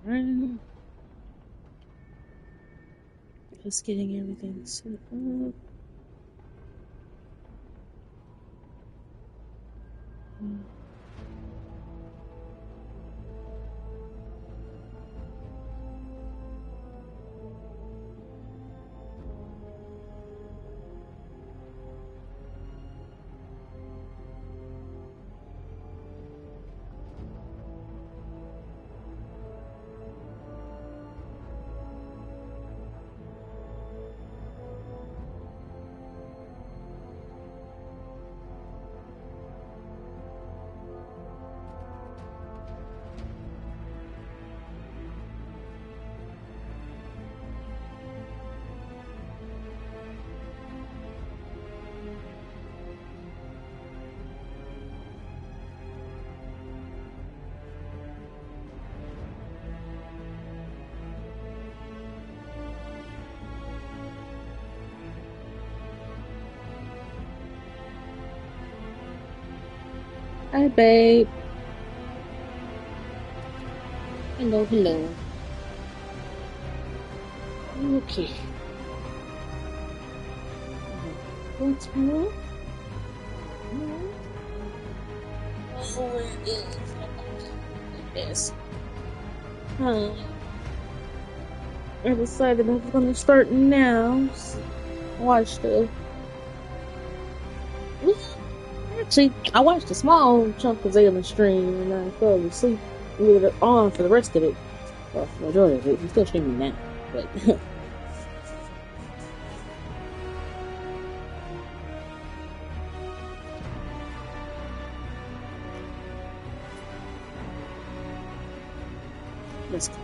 Alright. Just getting everything set up. Hi, babe. Hello, hello. Okay. What's wrong? Oh, it is. Yes. I decided I was gonna start now. Watch the. Actually, I watched a small chunk of Zaylen's stream and I fell asleep with it on for the rest of it. Well, the majority of it. He's still streaming now, but. Let's go.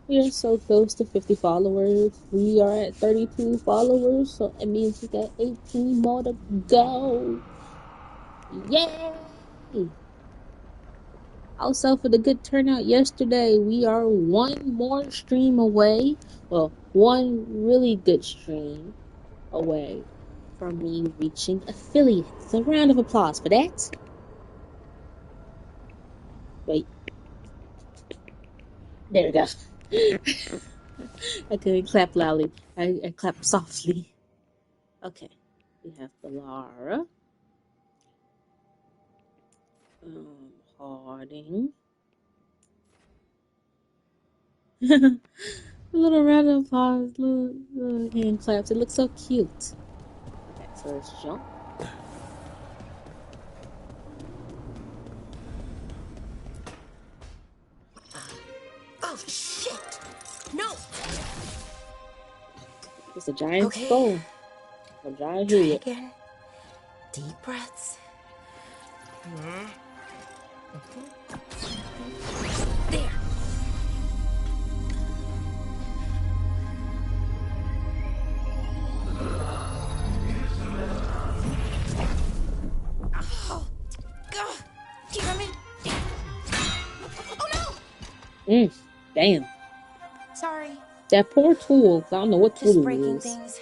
We are so close to 50 followers. We are at 32 followers, so it means we got 18 more to go. Yay! Also, for the good turnout yesterday, we are one more stream away. Well, one really good stream away from me reaching affiliates. A round of applause for that. Wait. There we go. I couldn't clap loudly. I clapped softly. Okay. We have Lara. Harding. A little round of applause, little hand claps. It looks so cute. Okay, so let's jump. Oh shit! No. It's a giant skull. A giant head. Again. Deep breaths. There. Oh, God. Damn it. Oh no. Damn. Sorry. That poor tool. I don't know what tool Just it breaking is. things.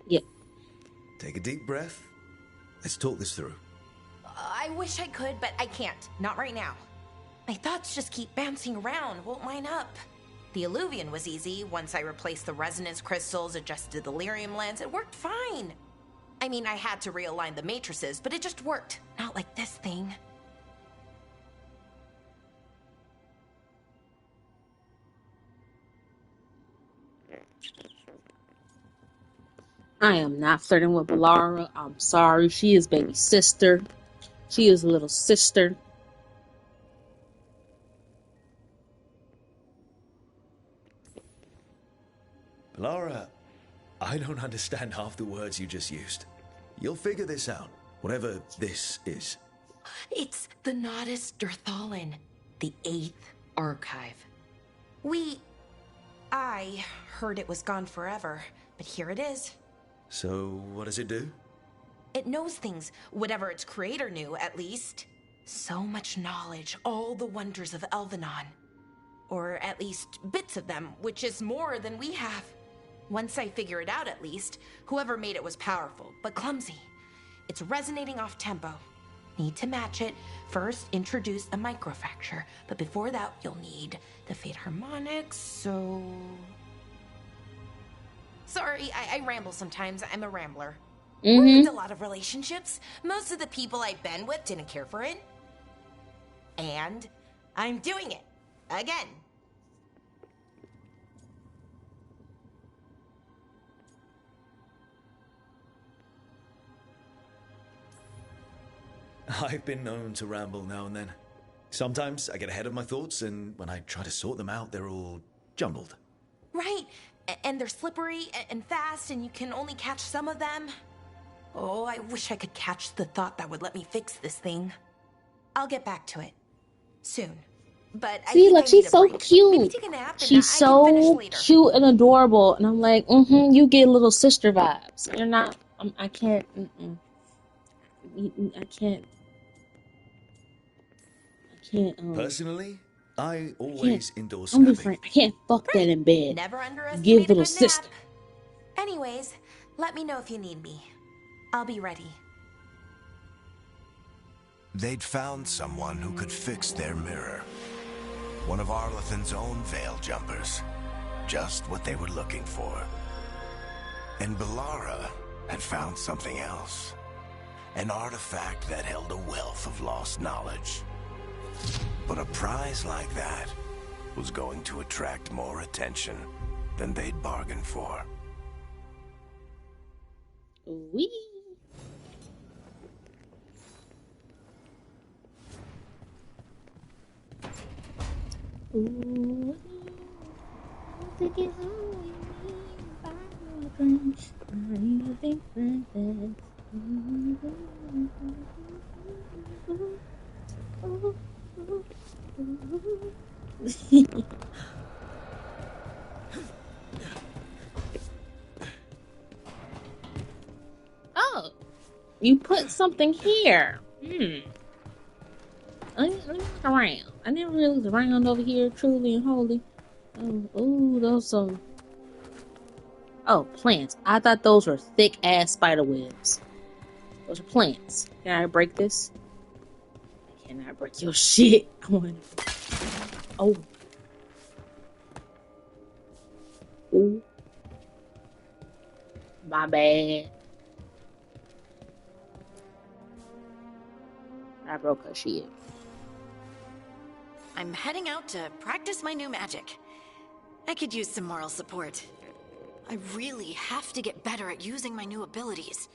Yeah. Take a deep breath. Let's talk this through. I wish I could, but I can't. Not right now. My thoughts just keep bouncing around, won't line up. The Illuvian was easy. Once I replaced the resonance crystals, adjusted the lyrium lens, it worked fine. I mean, I had to realign the matrices, but it just worked. Not like this thing. I am not flirting with Lara. I'm sorry. She is baby sister. She is little sister. Laura, I don't understand half the words you just used. You'll figure this out, whatever this is. It's the Nodus Dirthalin, the 8th archive. I heard it was gone forever, but here it is. So, what does it do? It knows things, whatever its creator knew, at least. So much knowledge, all the wonders of Elvenon. Or at least bits of them, which is more than we have. Once I figure it out, at least, whoever made it was powerful, but clumsy. It's resonating off tempo. Need to match it. First, introduce a microfracture, but before that, you'll need the Fate Harmonics, so... Sorry, I ramble sometimes. I'm a rambler. Ruined a lot of relationships. Most of the people I've been with didn't care for it. And I'm doing it. Again. I've been known to ramble now and then. Sometimes I get ahead of my thoughts, and when I try to sort them out, they're all jumbled. Right. And they're slippery and fast, and you can only catch some of them. Oh, I wish I could catch the thought that would let me fix this thing. I'll get back to it. Soon. But I See, think like, I she's need a so break. cute. Maybe take a nap and She's I can finish so later. cute and adorable. And I'm like, you get little sister vibes. You're not, I can't, I can't, Personally, I I can't, always endorse I'm be napping. frank, I can't fuck that in bed. Never Give underestimate a little good sister. nap. Anyways, let me know if you need me. I'll be ready. They'd found someone who could fix their mirror. One of Arlathan's own veil jumpers. Just what they were looking for. And Belara had found something else. An artifact that held a wealth of lost knowledge. But a prize like that was going to attract more attention than they'd bargained for. Wee. Ooh, take it home with me, I think like that. Oh, you put something here. Let me look around. I never really looked around over here, truly and wholly. Oh, those some. Oh, plants. I thought those were thick ass spider webs. Those are plants. Can I break this? I cannot break your shit. I want. Oh. Ooh. My bad. I broke her shit. I'm heading out to practice my new magic. I could use some moral support. I really have to get better at using my new abilities.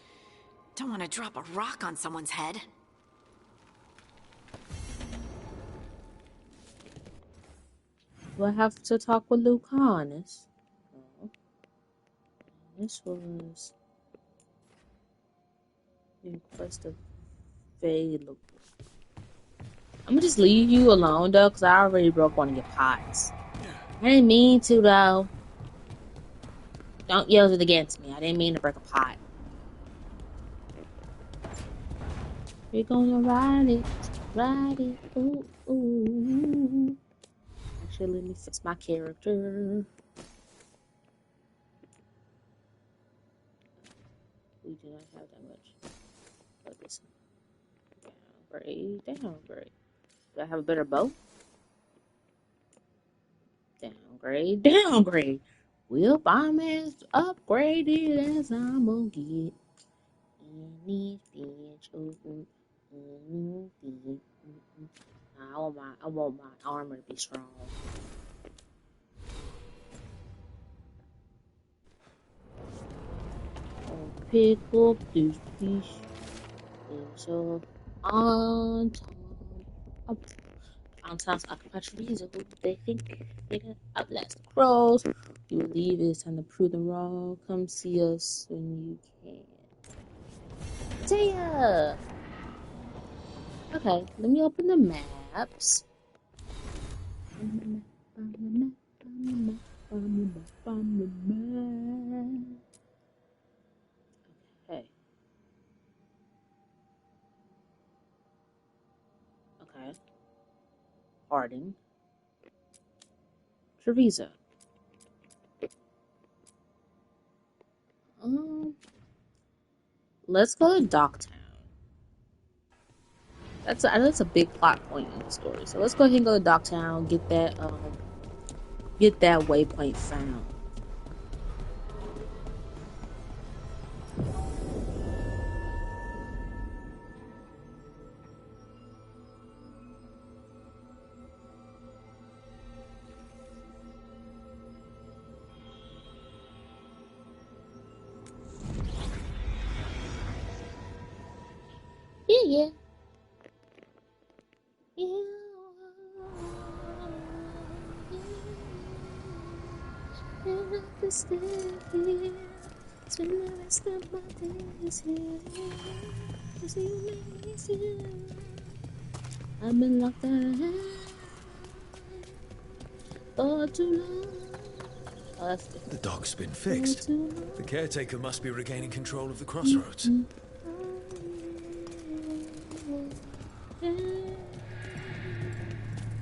Don't want to drop a rock on someone's head. Do I have to talk with Lucanus? No. This was the quest of Veilguard. I'm gonna just leave you alone though, because I already broke one of your pots. I didn't mean to though. Don't use it against me. I didn't mean to break a pot. We're gonna ride it, ooh, ooh. Actually, let me fix my character. We do not have that much. But this downgrade. Do I have a better bow? Downgrade. Well, I'm as upgraded as I'm gonna get. In this bitch. I want my armor to be strong. I'll pick up this piece. So on time. Sometimes I can punch reason who they think they can outlast the crows. You leave it, it's time to prove them wrong. Come see us when you can. Taya! Okay, let me open the maps. Okay. departing Trevisa. Let's go to Docktown. That's a big plot point in the story. So let's go ahead and go to Docktown, get that waypoint found. Yeah. And I could stay here, spend the rest of my days here, 'cause you make me feel I've been locked out of hell for too long. Oh, that's different. The dock's been fixed. The caretaker must be regaining control of the crossroads.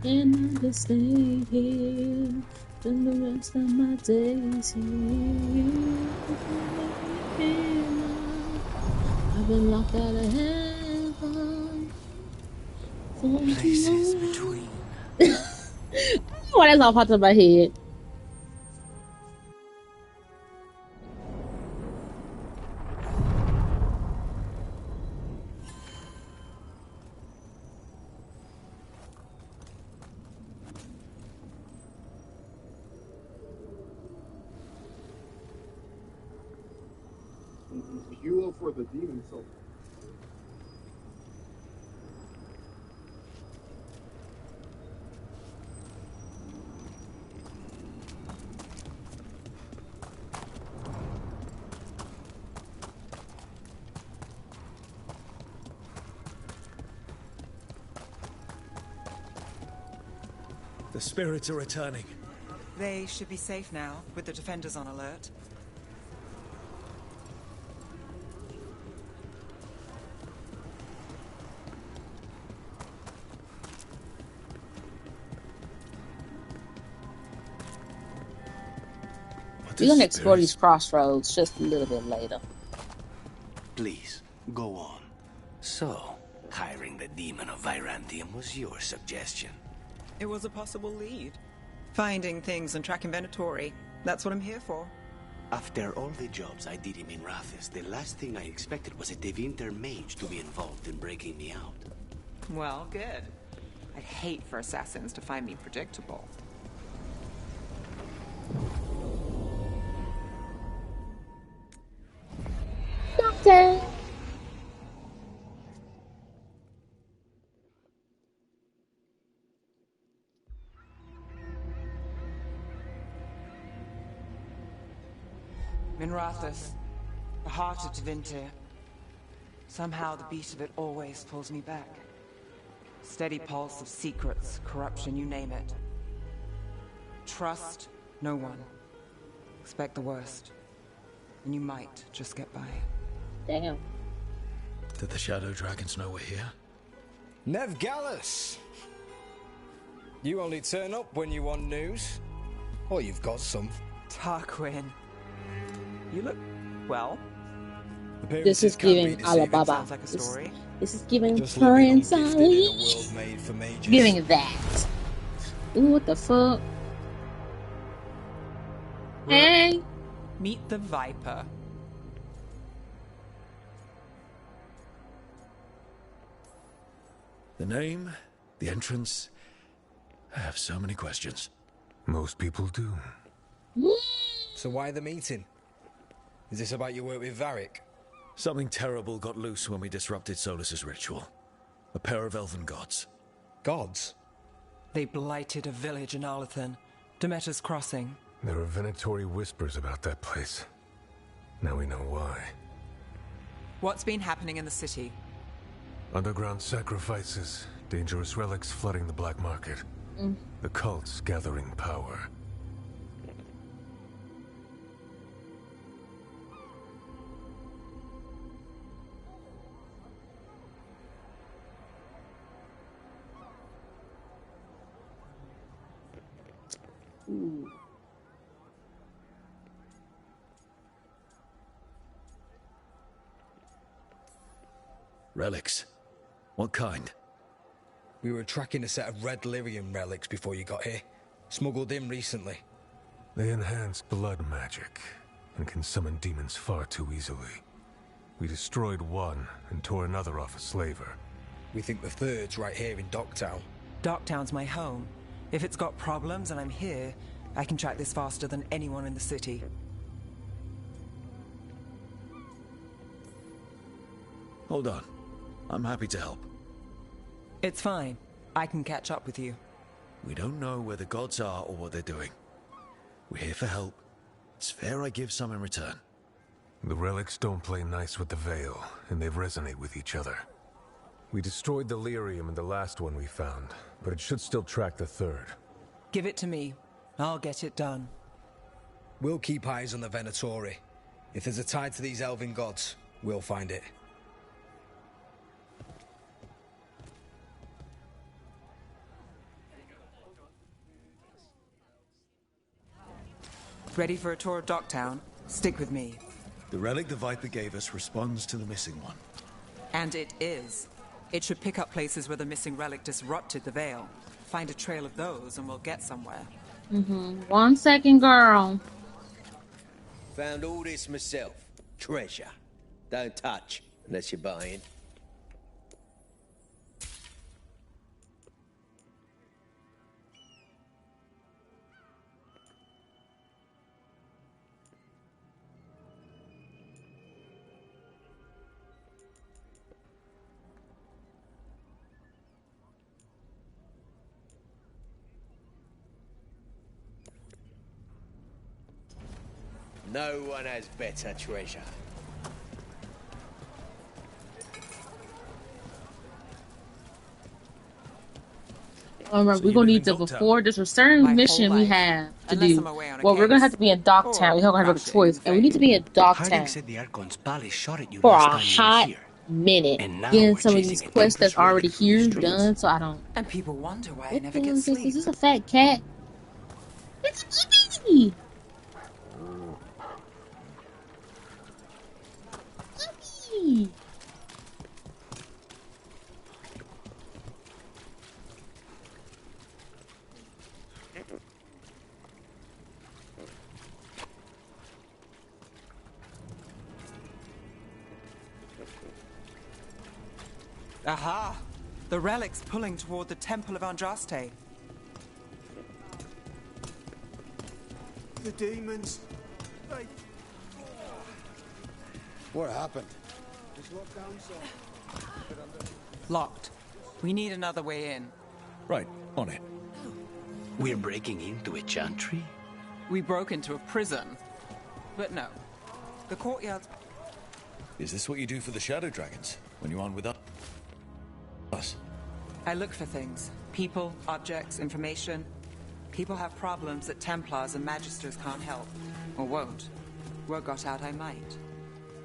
And I could stay here, spend the rest of my days here. I've been locked out of heaven for Places too long. between. Why that's all popped in my head. Fuel for the demon soul. The spirits are returning. They should be safe now, with the defenders on alert. We're gonna explore these crossroads just a little bit later. Please, go on. So, hiring the demon of Virantium was your suggestion. It was a possible lead. Finding things and tracking Venatori. That's what I'm here for. After all the jobs I did in Minrathis, the last thing I expected was a Devinter mage to be involved in breaking me out. Well, good. I'd hate for assassins to find me predictable. Doctor! Minrathis, the heart of Devinter. Somehow the beat of it always pulls me back. Steady pulse of secrets, corruption, you name it. Trust no one. Expect the worst. And you might just get by. Damn. Did the Shadow Dragons know we're here? Nev Gallus! You only turn up when you want news. Or you've got some. Tarquin. You look... well. This is giving Alibaba. Sounds like a story. This is giving Just living Prince ungifted in a Ali. world made for mages. Giving that. Ooh, what the fuck? Hey! Meet the Viper. The name, the entrance. I have so many questions. Most people do. So why the meeting? Is this about your work with Varric? Something terrible got loose when we disrupted Solus's ritual. A pair of elven gods. Gods? They blighted a village in Arlathan. Demeter's Crossing. There are Venatori whispers about that place. Now we know why. What's been happening in the city? Underground sacrifices, dangerous relics flooding the black market. The cults gathering power. Ooh. Relics? What kind? We were tracking a set of red lyrium relics before you got here. Smuggled in recently. They enhance blood magic and can summon demons far too easily. We destroyed one and tore another off a slaver. We think the third's right here in Docktown. Docktown's my home. If it's got problems and I'm here, I can track this faster than anyone in the city. Hold on. I'm happy to help. It's fine. I can catch up with you. We don't know where the gods are or what they're doing. We're here for help. It's fair I give some in return. The relics don't play nice with the Veil, and they resonate with each other. We destroyed the lyrium in the last one we found, but it should still track the third. Give it to me. I'll get it done. We'll keep eyes on the Venatori. If there's a tie to these elven gods, we'll find it. Ready for a tour of Docktown? Stick with me. The relic the Viper gave us responds to the missing one. And it is. It should pick up places where the missing relic disrupted the Veil. Find a trail of those and we'll get somewhere. 1 second, girl. Found all this myself. Treasure. Don't touch unless you're buying. No one has better treasure. Remember, we're gonna need to before there's a certain mission we have to do. Well, we're gonna have to be in Docktown. We don't have a choice, and we need to be in Docktown for a hot minute. Getting some of these quests that's already here done, so I don't. And people wonder why I What never the hell get is this? sleep. Is this a fat cat? It's a baby. Puppy. Aha! The relic's pulling toward the Temple of Andraste. The demons. They... What happened? It's locked down, sir. Locked. We need another way in. Right, on it. We're breaking into a chantry? We broke into a prison. But no. The courtyard's... Is this what you do for the Shadow Dragons when you aren't with us? I look for things. People, objects, information. People have problems that Templars and Magisters can't help. Or won't. Word got out I might.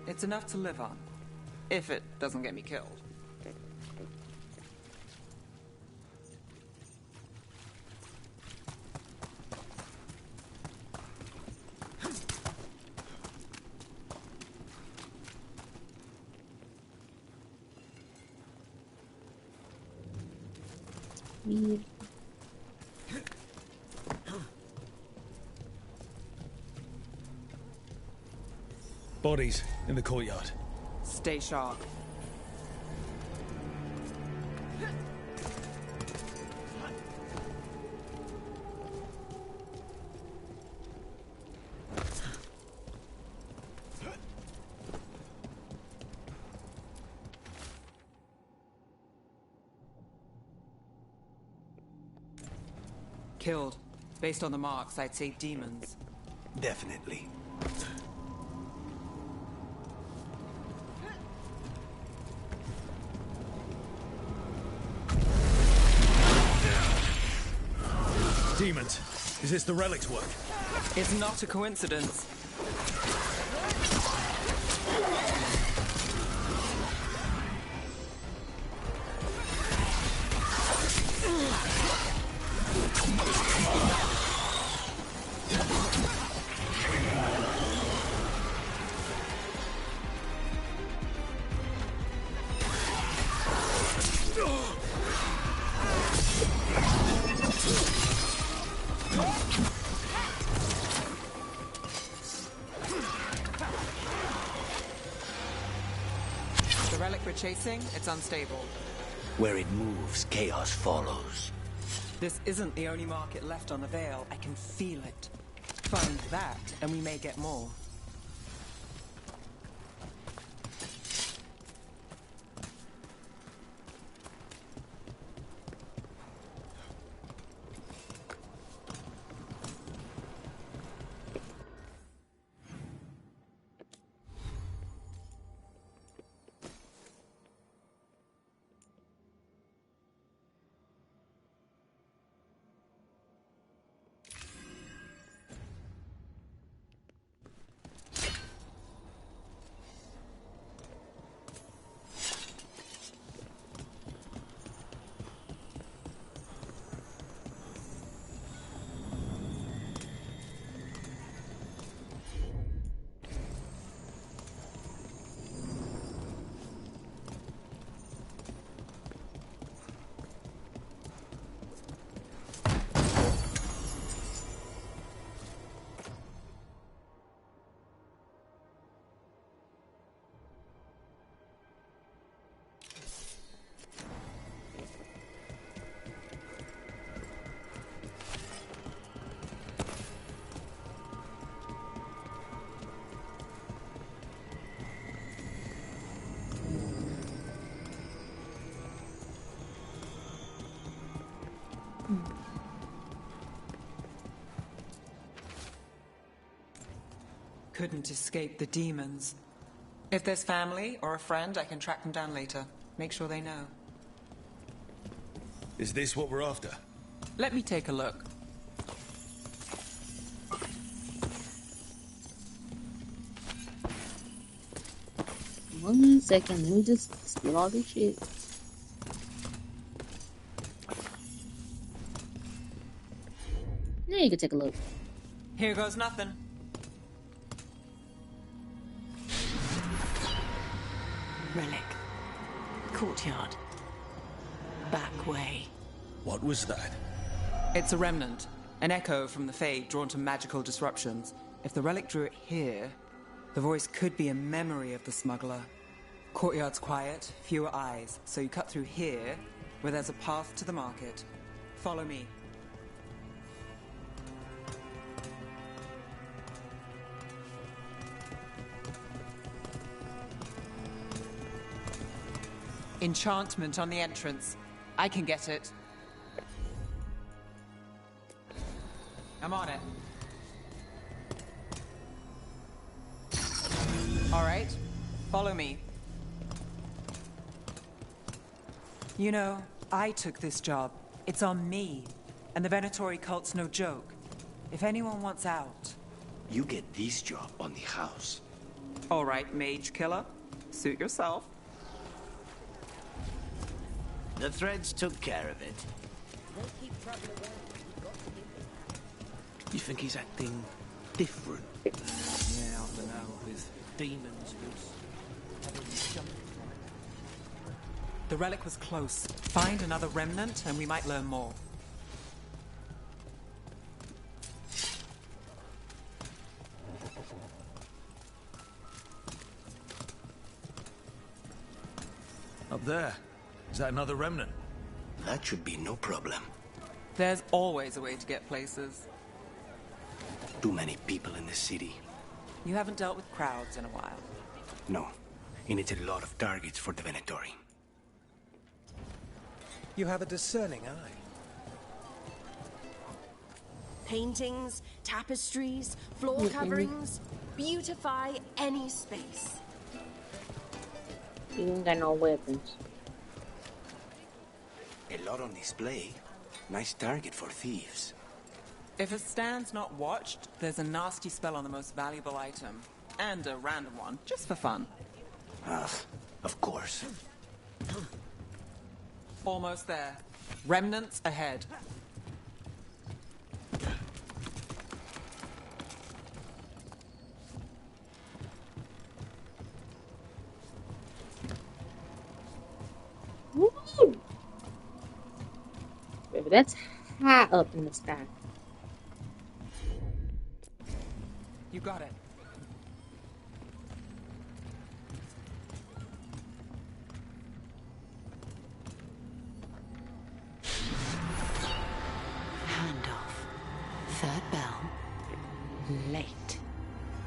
It's enough to live on. If it doesn't get me killed. Bodies in the courtyard. Stay sharp. Killed. Based on the marks, I'd say demons. Definitely. Demons. Is this the relic's work? It's not a coincidence. we're chasing, it's unstable. Where it moves, chaos follows. This isn't the only market left on the Veil. I can feel it. Find that, and we may get more. Couldn't escape the demons. If there's family or a friend, I can track them down later. Make sure they know. Is this what we're after? Let me take a look. One second, let me just steal all this shit. Now you can take a look. Here goes nothing. Relic. Courtyard. Back way. What was that? It's a remnant. An echo from the Fade drawn to magical disruptions. If the relic drew it here, the voice could be a memory of the smuggler. Courtyard's quiet, fewer eyes, so you cut through here, where there's a path to the market. Follow me. Enchantment on the entrance. I can get it. I'm on it. All right, follow me. You know, I took this job. It's on me. And the Venatori cult's no joke. If anyone wants out... You get this job on the house. All right, mage killer. Suit yourself. The threads took care of it. You think he's acting different? Yeah, I don't know, with demons loose. The relic was close. Find another remnant and we might learn more. Up there. Is that another remnant? That should be no problem. There's always a way to get places. Too many people in the city. You haven't dealt with crowds in a while. No. And it's a lot of targets for the Venatori. You have a discerning eye. Paintings, tapestries, floor coverings. Beautify any space. You ain't got no weapons. A lot on display. Nice target for thieves. If a stand's not watched, there's a nasty spell on the most valuable item. And a random one, just for fun. Ah, of course. Almost there. Remnants ahead. Woo! Baby, that's high up in the sky. You got it.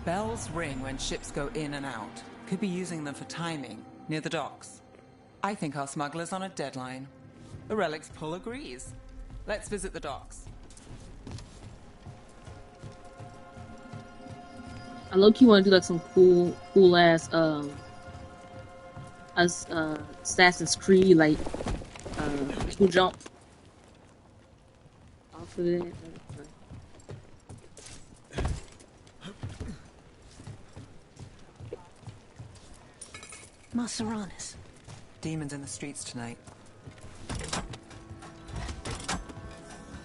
Bells ring when ships go in and out. Could be using them for timing, near the docks. I think our smuggler's on a deadline. The Relic's pull agrees. Let's visit the docks. I low-key want to do like some cool ass Assassin's Creed like two jump off of it. Maseranis. Demons in the streets tonight.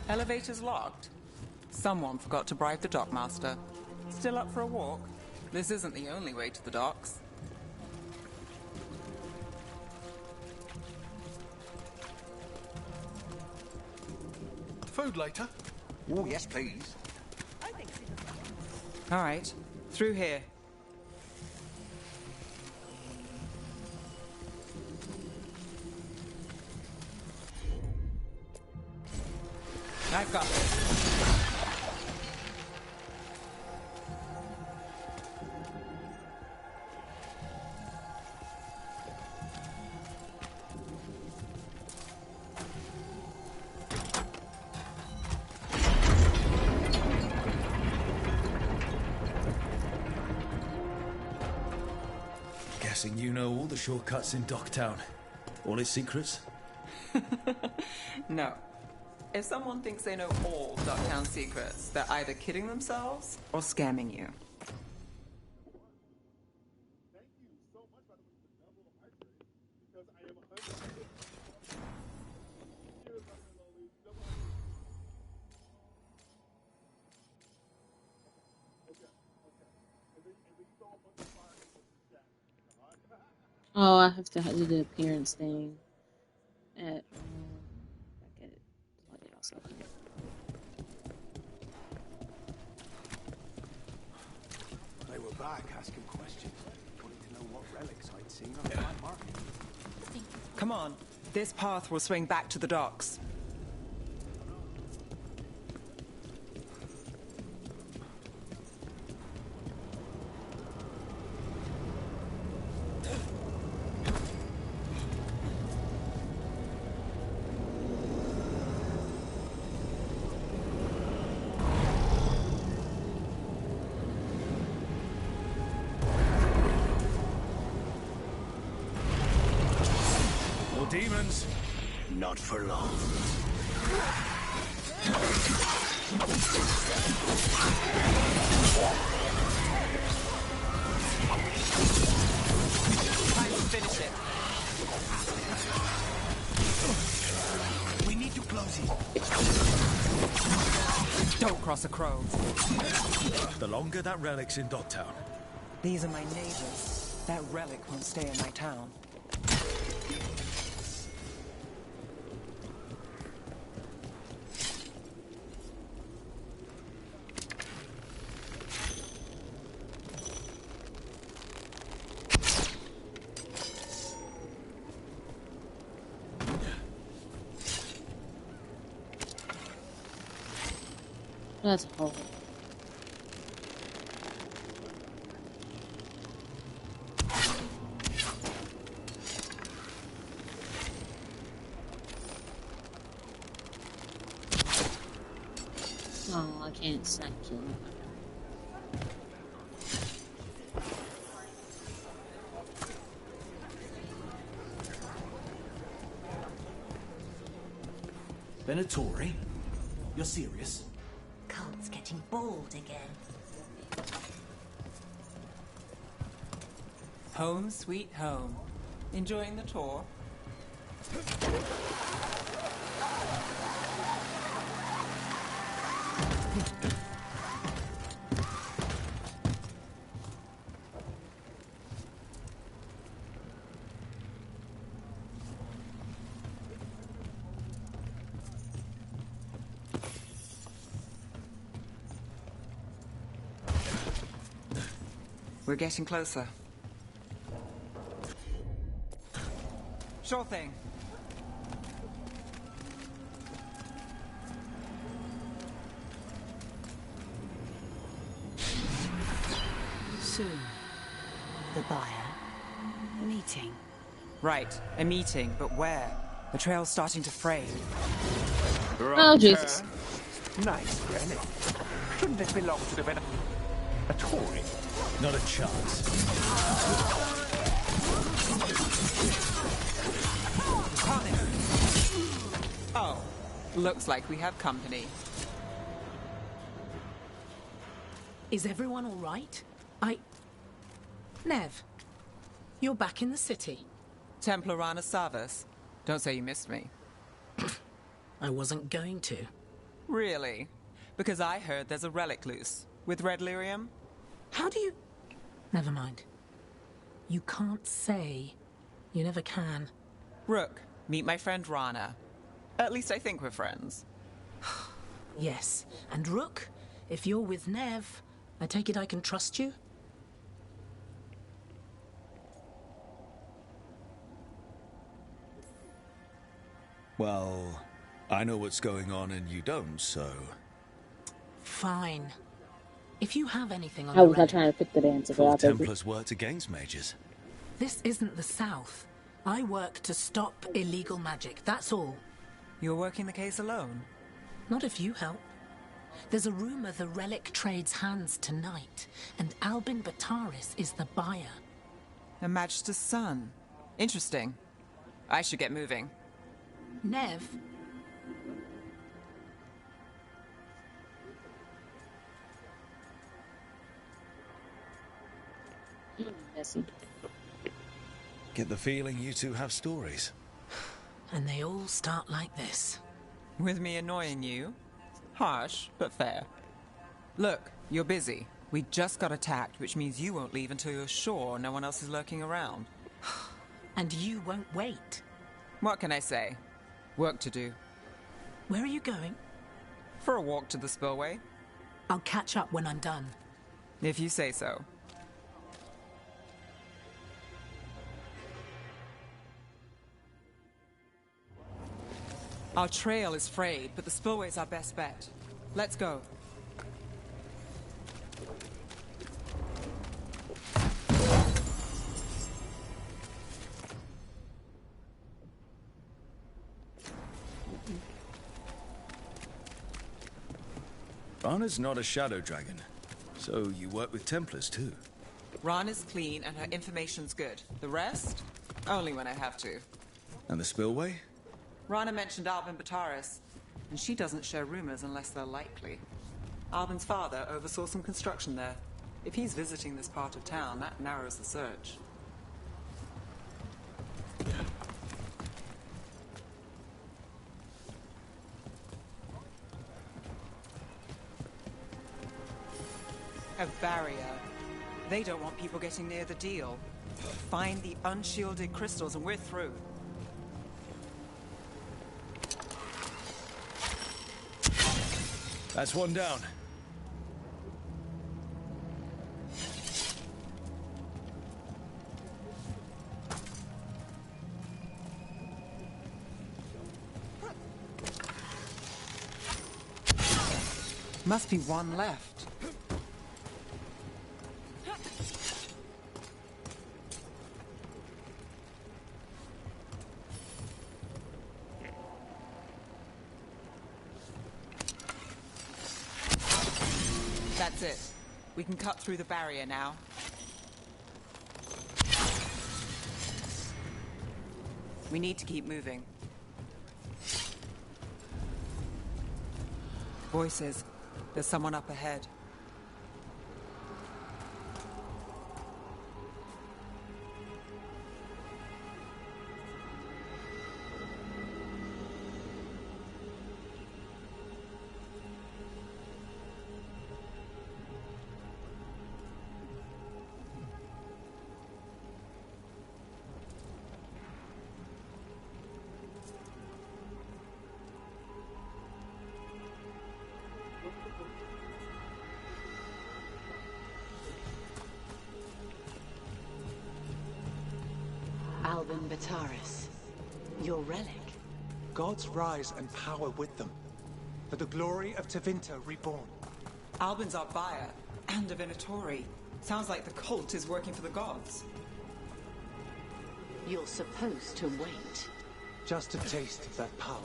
Elevator's locked. Someone forgot to bribe the dockmaster. Still up for a walk? This isn't the only way to the docks. Food later? Oh, yes, please. All right, through here. I've got this. Guessing you know all the shortcuts in Docktown. All its secrets? No. If someone thinks they know all Docktown secrets, they're either kidding themselves or scamming you. Oh, I have to do the appearance thing at back at also. They were back asking questions, wanting to know what relics I'd seen on the black market. Come on, this path will swing back to the docks. Demons? Not for long. Time to finish it. We need to close it. Don't cross a crow. The longer that relic's in Docktown. These are my neighbors. That relic won't stay in my town. That's horrible. Oh, I can't snack kill him. Venatori? You're serious? Cult's getting bold again. Home sweet home. Enjoying the tour? We're getting closer. Sure thing. soon? The buyer? Meeting. Right, a meeting, but where? The trail's starting to fray. Oh, Jesus. Nice relic. Shouldn't it belong to the a Tory? Not a chance. Oh, looks like we have company. Is everyone all right? Nev, you're back in the city. Templar Rana Savas. Don't say you missed me. I wasn't going to. Really? Because I heard there's a relic loose. With red lyrium? How do you... Never mind. You can't say. You never can. Rook, meet my friend Rana. At least I think we're friends. Yes. And Rook, if you're with Nev, I take it I can trust you? Well, I know what's going on and you don't, so... Fine. If you have anything on I the was not relic, trying to pick the answer, but Full I'll take it. Templars worked against mages. this isn't the South. I work to stop illegal magic, that's all. You're working the case alone? Not if you help. There's a rumor the relic trades hands tonight, and Albin Bataris is the buyer. A Magister's son. Interesting. I should get moving. Nev? Messy. Get the feeling you two have stories. And they all start like this. With me annoying you? Harsh, but fair. Look, you're busy. We just got attacked, which means you won't leave until you're sure no one else is lurking around. And you won't wait. What can I say? Work to do. Where are you going? For a walk to the spillway. I'll catch up when I'm done. If you say so. Our trail is frayed, but the spillway's our best bet. Let's go. Rana's not a shadow dragon, so you work with Templars too. Rana's clean and her information's good. The rest? Only when I have to. And the spillway? Rana mentioned Albin Bataris, and she doesn't share rumors unless they're likely. Albin's father oversaw some construction there. If he's visiting this part of town, that narrows the search. A barrier. They don't want people getting near the deal. Find the unshielded crystals and we're through. That's one down. Must be one left. That's it. We can cut through the barrier now. We need to keep moving. Voices. There's someone up ahead. Albin Bataris. Your relic. Gods rise and power with them. For the glory of Tevinter reborn. Albin's our buyer and a Venatori. Sounds like the cult is working for the gods. You're supposed to wait. Just to taste that power.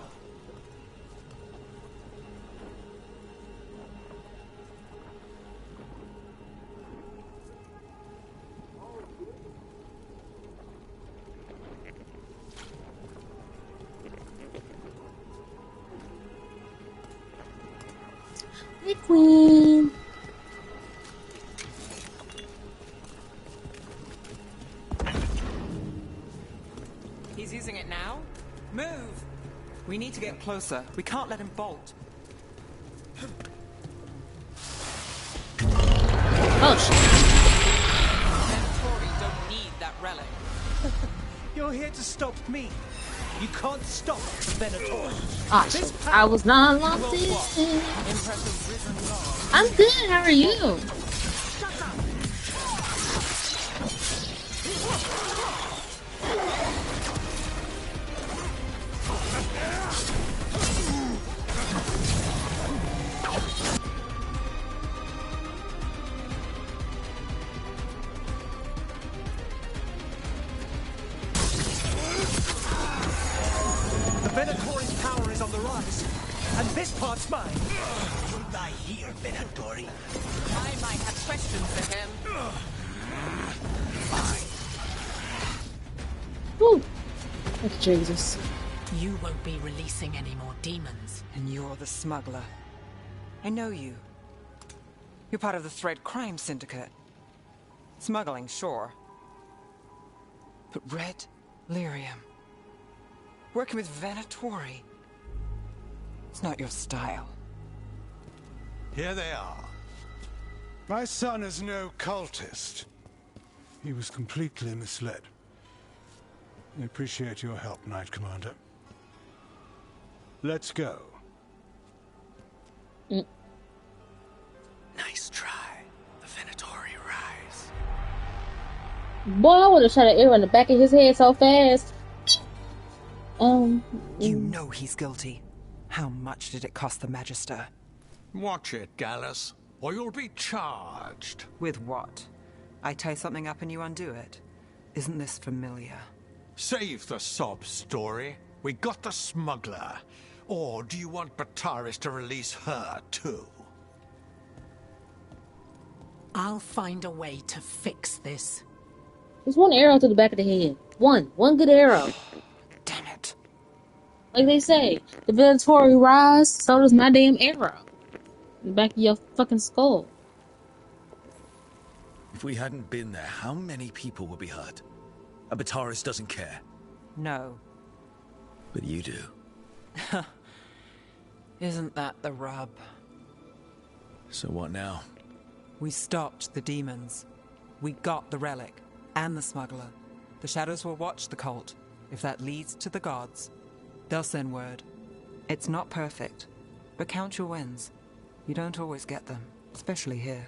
Hey, Queen. He's using it now? Move! We need to get closer. We can't let him bolt. Oh, shit. Venatori don't need that relic. You're here to stop me. You can't stop the Venatori. Ah, shit. I was not locked in. I'm good. How are you? Venatori's power is on the rise, and this part's mine. You'll die here, Venatori. I might have questions for him. Woo. Oh, Jesus. You won't be releasing any more demons. And you're the smuggler. I know you. You're part of the Thread Crime Syndicate. Smuggling, sure. But Red Lyrium. Working with Venatori. It's not your style. Here they are. My son is no cultist. He was completely misled. I appreciate your help, Knight Commander. Let's go. Nice try. The Venatori rise. Boy, I would have shot an arrow in the back of his head so fast. You know he's guilty. How much did it cost the Magister? Watch it, Gallus, or you'll be charged. With what? I tie something up and you undo it. Isn't this familiar? Save the sob story. We got the smuggler. Or do you want Bataris to release her, too? I'll find a way to fix this. There's one arrow to the back of the head. One good arrow. Damn it. Like they say, the Venatori rise, so does my damn arrow. In the back of your fucking skull. If we hadn't been there, how many people would be hurt? And Bataris doesn't care. No. But you do. Isn't that the rub? So what now? We stopped the demons. We got the relic. And the smuggler. The shadows will watch the cult. If that leads to the gods, they'll send word. It's not perfect, but count your wins. You don't always get them, especially here.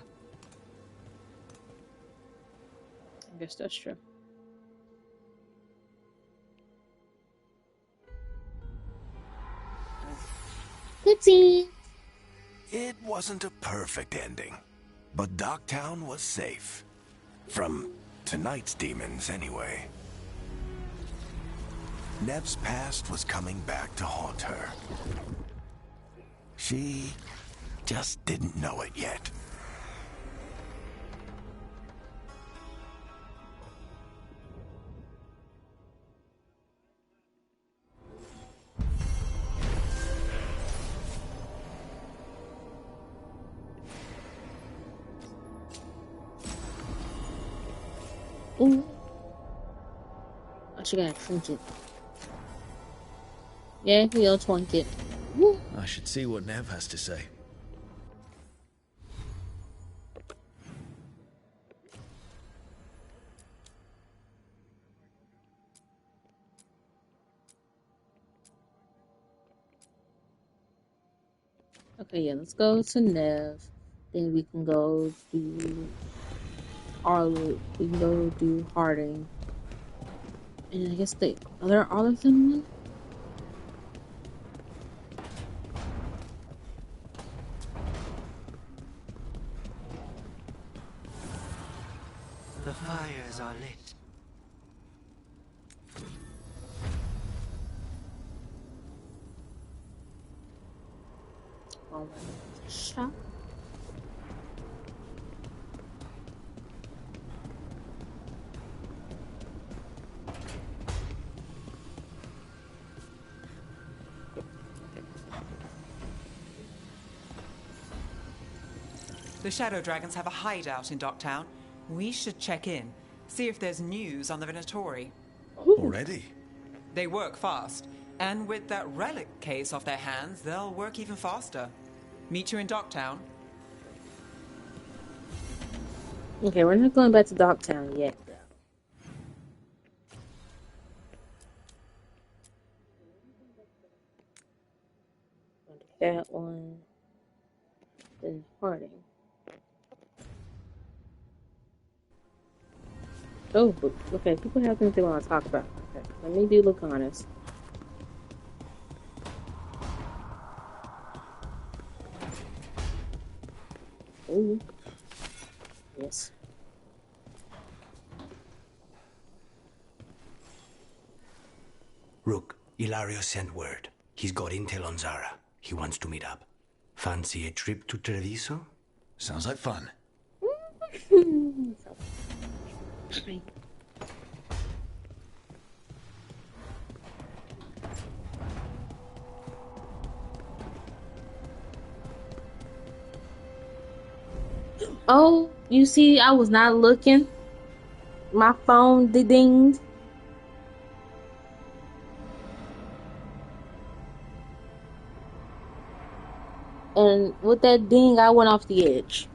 I guess that's true. Pity. It wasn't a perfect ending, but Docktown was safe. From tonight's demons, anyway. Nev's past was coming back to haunt her. She just didn't know it yet. Ooh. Oh, she got a trinket. Yeah, we all trinket. Woo. I should see what Nev has to say. Okay, yeah, let's go to Nev. Then we can go do Arlo. We can go do Harding. And I guess the other Arlington one? fires are lit. Shop. The Shadow Dragons have a hideout in Docktown. We should check in, see if there's news on the Venatori. Already? They work fast, and with that relic case off their hands, they'll work even faster. Meet you in Docktown. Okay, we're not going back to Docktown yet. That one. Then Harding. Oh, okay. People have things they want to talk about. Okay, let me be look honest. Oh, yes. Rook, Ilario sent word. He's got intel on Zara. He wants to meet up. Fancy a trip to Treviso? Sounds like fun. Oh, you see, I was not looking. My phone dinged. And with that ding, I went off the edge.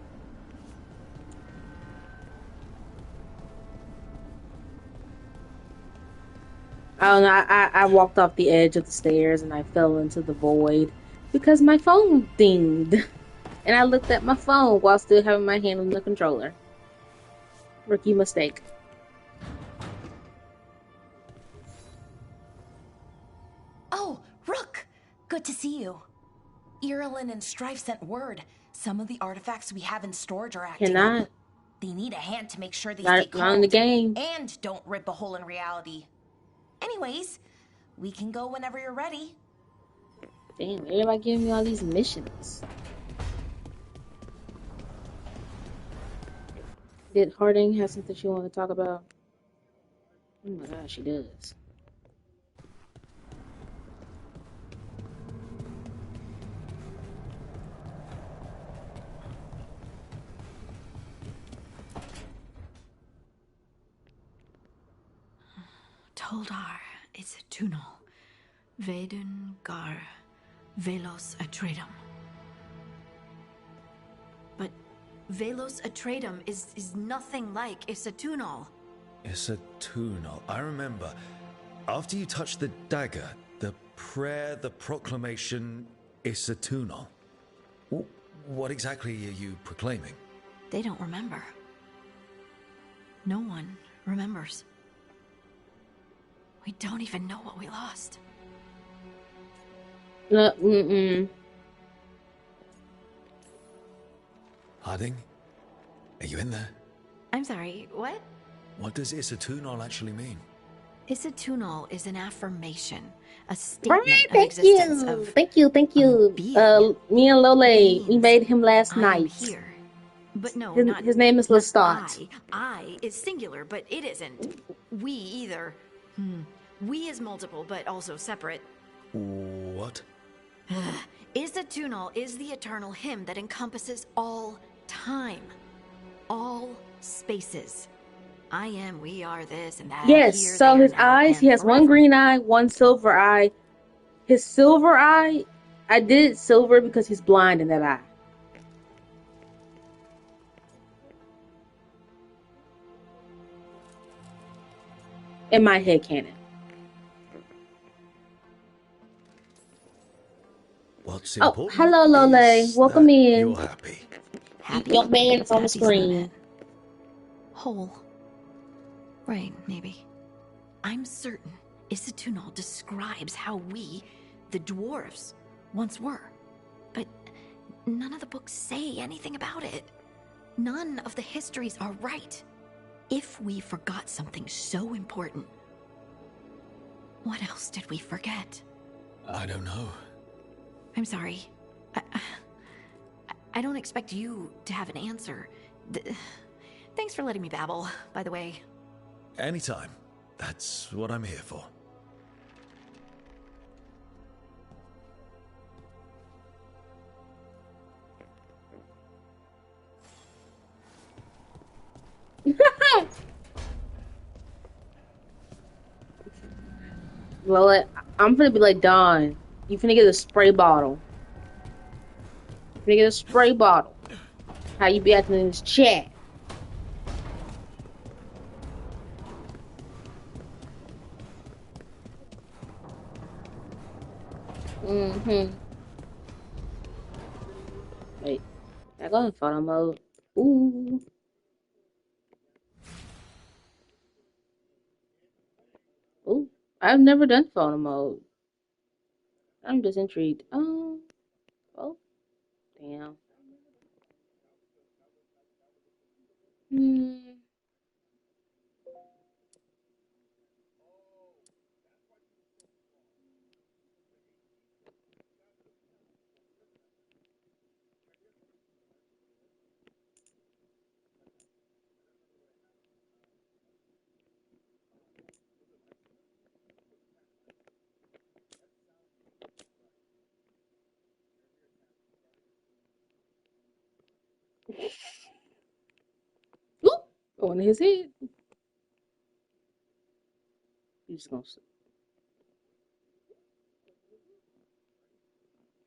Oh, no, I walked off the edge of the stairs and I fell into the void because my phone dinged. And I looked at my phone while still having my hand on the controller. Rookie mistake. Oh, Rook! Good to see you. Irilyn and Strife sent word. Some of the artifacts we have in storage are acting up. They need a hand to make sure they stay calm. Not in the game. And don't rip a hole in reality. Anyways, we can go whenever you're ready. Damn, everybody giving me all these missions. Did Harding have something she wanted to talk about? Oh my gosh, she does. Toldar, it's a tunnel. Veilguard, Velos Atreidim. But Velos Atreidim is nothing like Isatunal. Isatunal. I remember. After you touched the dagger, the prayer, the proclamation, Isatunal. What exactly are you proclaiming? They don't remember. No one remembers. We don't even know what we lost. Harding? Are you in there? I'm sorry, what? What does Isatunal actually mean? Isatunal is an affirmation, a statement of Thank existence you. of... Thank you. Me and Lole, we made him last night. Here. But no, his name is Lestat. I is singular, but it isn't. We either. We is multiple, but also separate. What? Isatunal is the eternal hymn that encompasses all time. All spaces. I am, we are, this and that. Yes, here, so there, his now, eyes, he has forever. one green eye, one silver eye. His silver eye, I did it silver because he's blind in that eye. In my head canon. What's important? Oh, hello, Lole. Welcome in. You're happy. Your man's on the screen. Whole. Right, maybe. I'm certain Isatunal describes how we, the dwarves, once were. But none of the books say anything about it. None of the histories are right. If we forgot something so important, what else did we forget? I don't know. I'm sorry. I don't expect you to have an answer. Thanks for letting me babble, by the way. Anytime. That's what I'm here for. Well, I'm gonna be like Don. You finna get a spray bottle. You finna get a spray bottle. How you be acting in this chat? Wait, I go in photo mode. Ooh. Ooh. I've never done photo mode. I'm just intrigued. Oh, damn. Ooh, going to his head. You just gonna.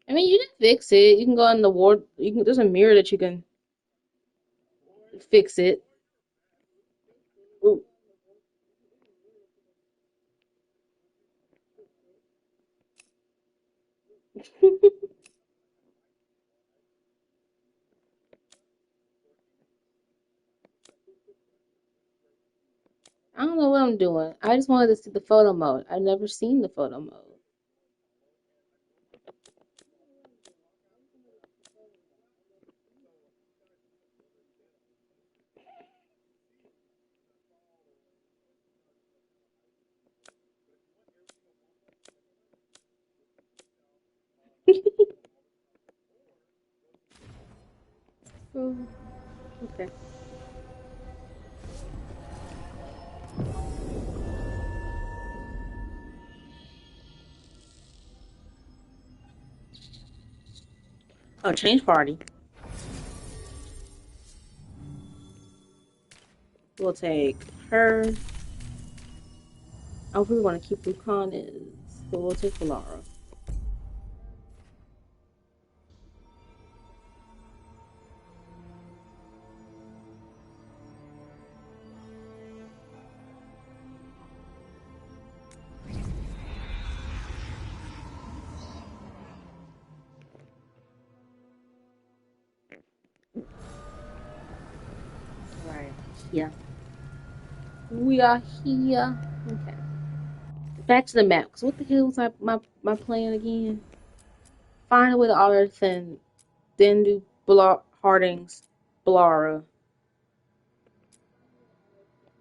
I mean, you can fix it. You can go in the ward. You can. There's a mirror that you can fix it. Ooh. I don't know what I'm doing. I just wanted to see the photo mode. I've never seen the photo mode. Oh, okay. Oh, change party. We'll take her. Oh, we want to keep Lucan is, but we'll take Valara. Right. Yeah. We are here. Okay. Back to the map. Cause what the hell was my plan again? Find a way to Earth and then do Harding's Valara.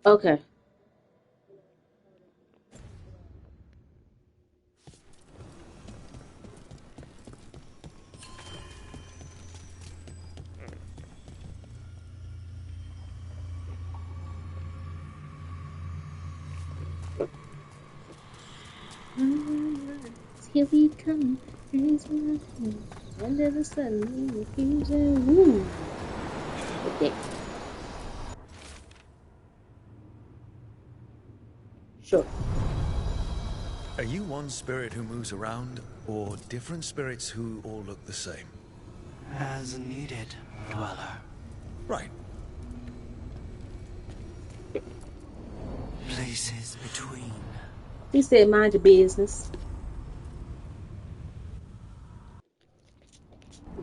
Okay. Here we come. Under the sun, refusing. Woo. Okay. Sure. Are you one spirit who moves around, or different spirits who all look the same? As needed, Dweller. Right. Places between. He said, mind your business.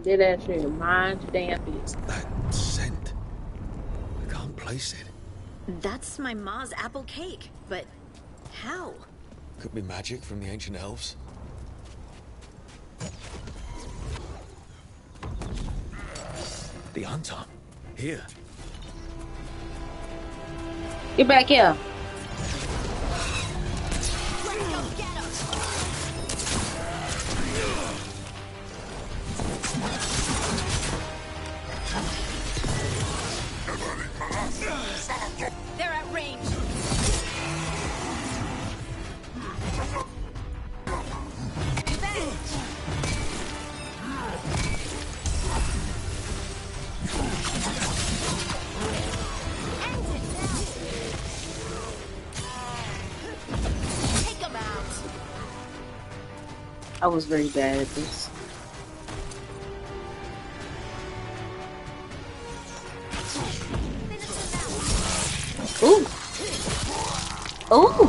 Did that shit. Mind your damn business. That scent. I can't place it. That's my ma's apple cake, but how? Could be magic from the ancient elves. The Anton. Here. Get back here. They're at range. Take them out. I was very bad at this. Ooh. Ooh.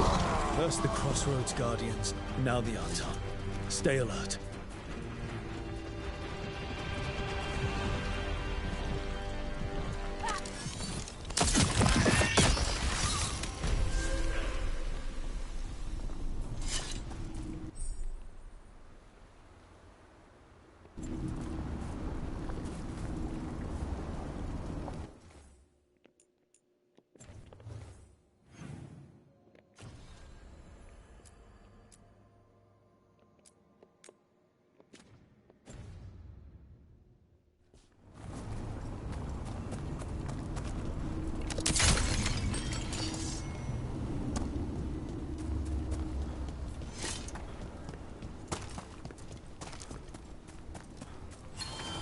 First the Crossroads Guardians, now the Arton. Stay alert.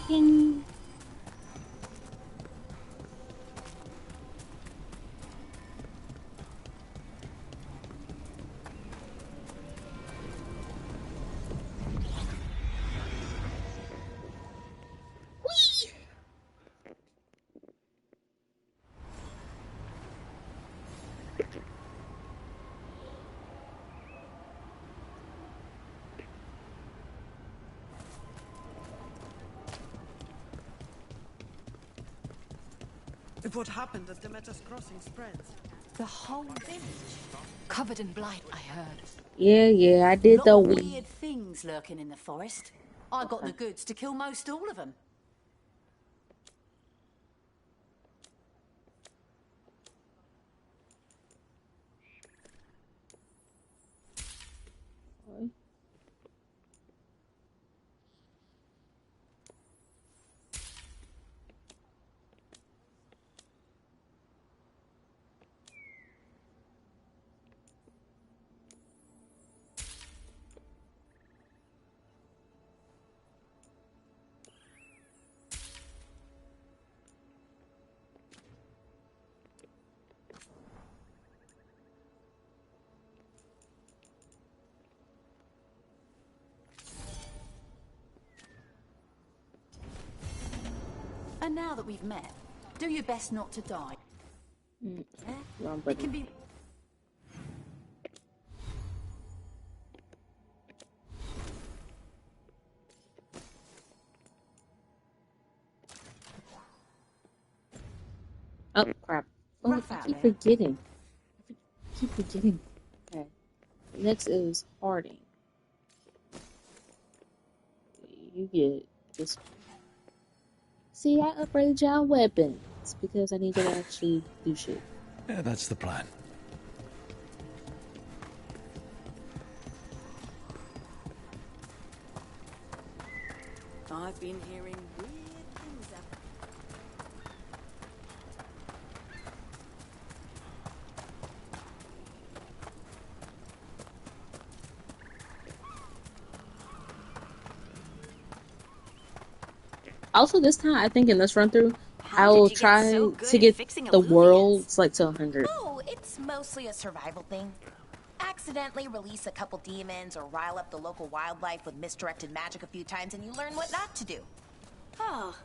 Ding. If what happened at Demeter's Crossing spreads, The whole village covered in blight, I heard. Yeah, I did Lot the of weed. weird things lurking in the forest. I got the goods to kill most all of them. And now that we've met, do your best not to die. Wrong It button. can be... Oh crap! Oh, Rough I out keep there. forgetting. Keep forgetting. Okay. Next is Harding. You get this. See, I upgraded y'all weapons because I need you to actually do shit. Yeah, that's the plan. I've been hearing weird things up. Also, this time, I think in this run through, I How will did you get try so to good at get fixing the illuvians? worlds like to 100. Oh, it's mostly a survival thing. Accidentally release a couple demons or rile up the local wildlife with misdirected magic a few times and you learn what not to do. Oh.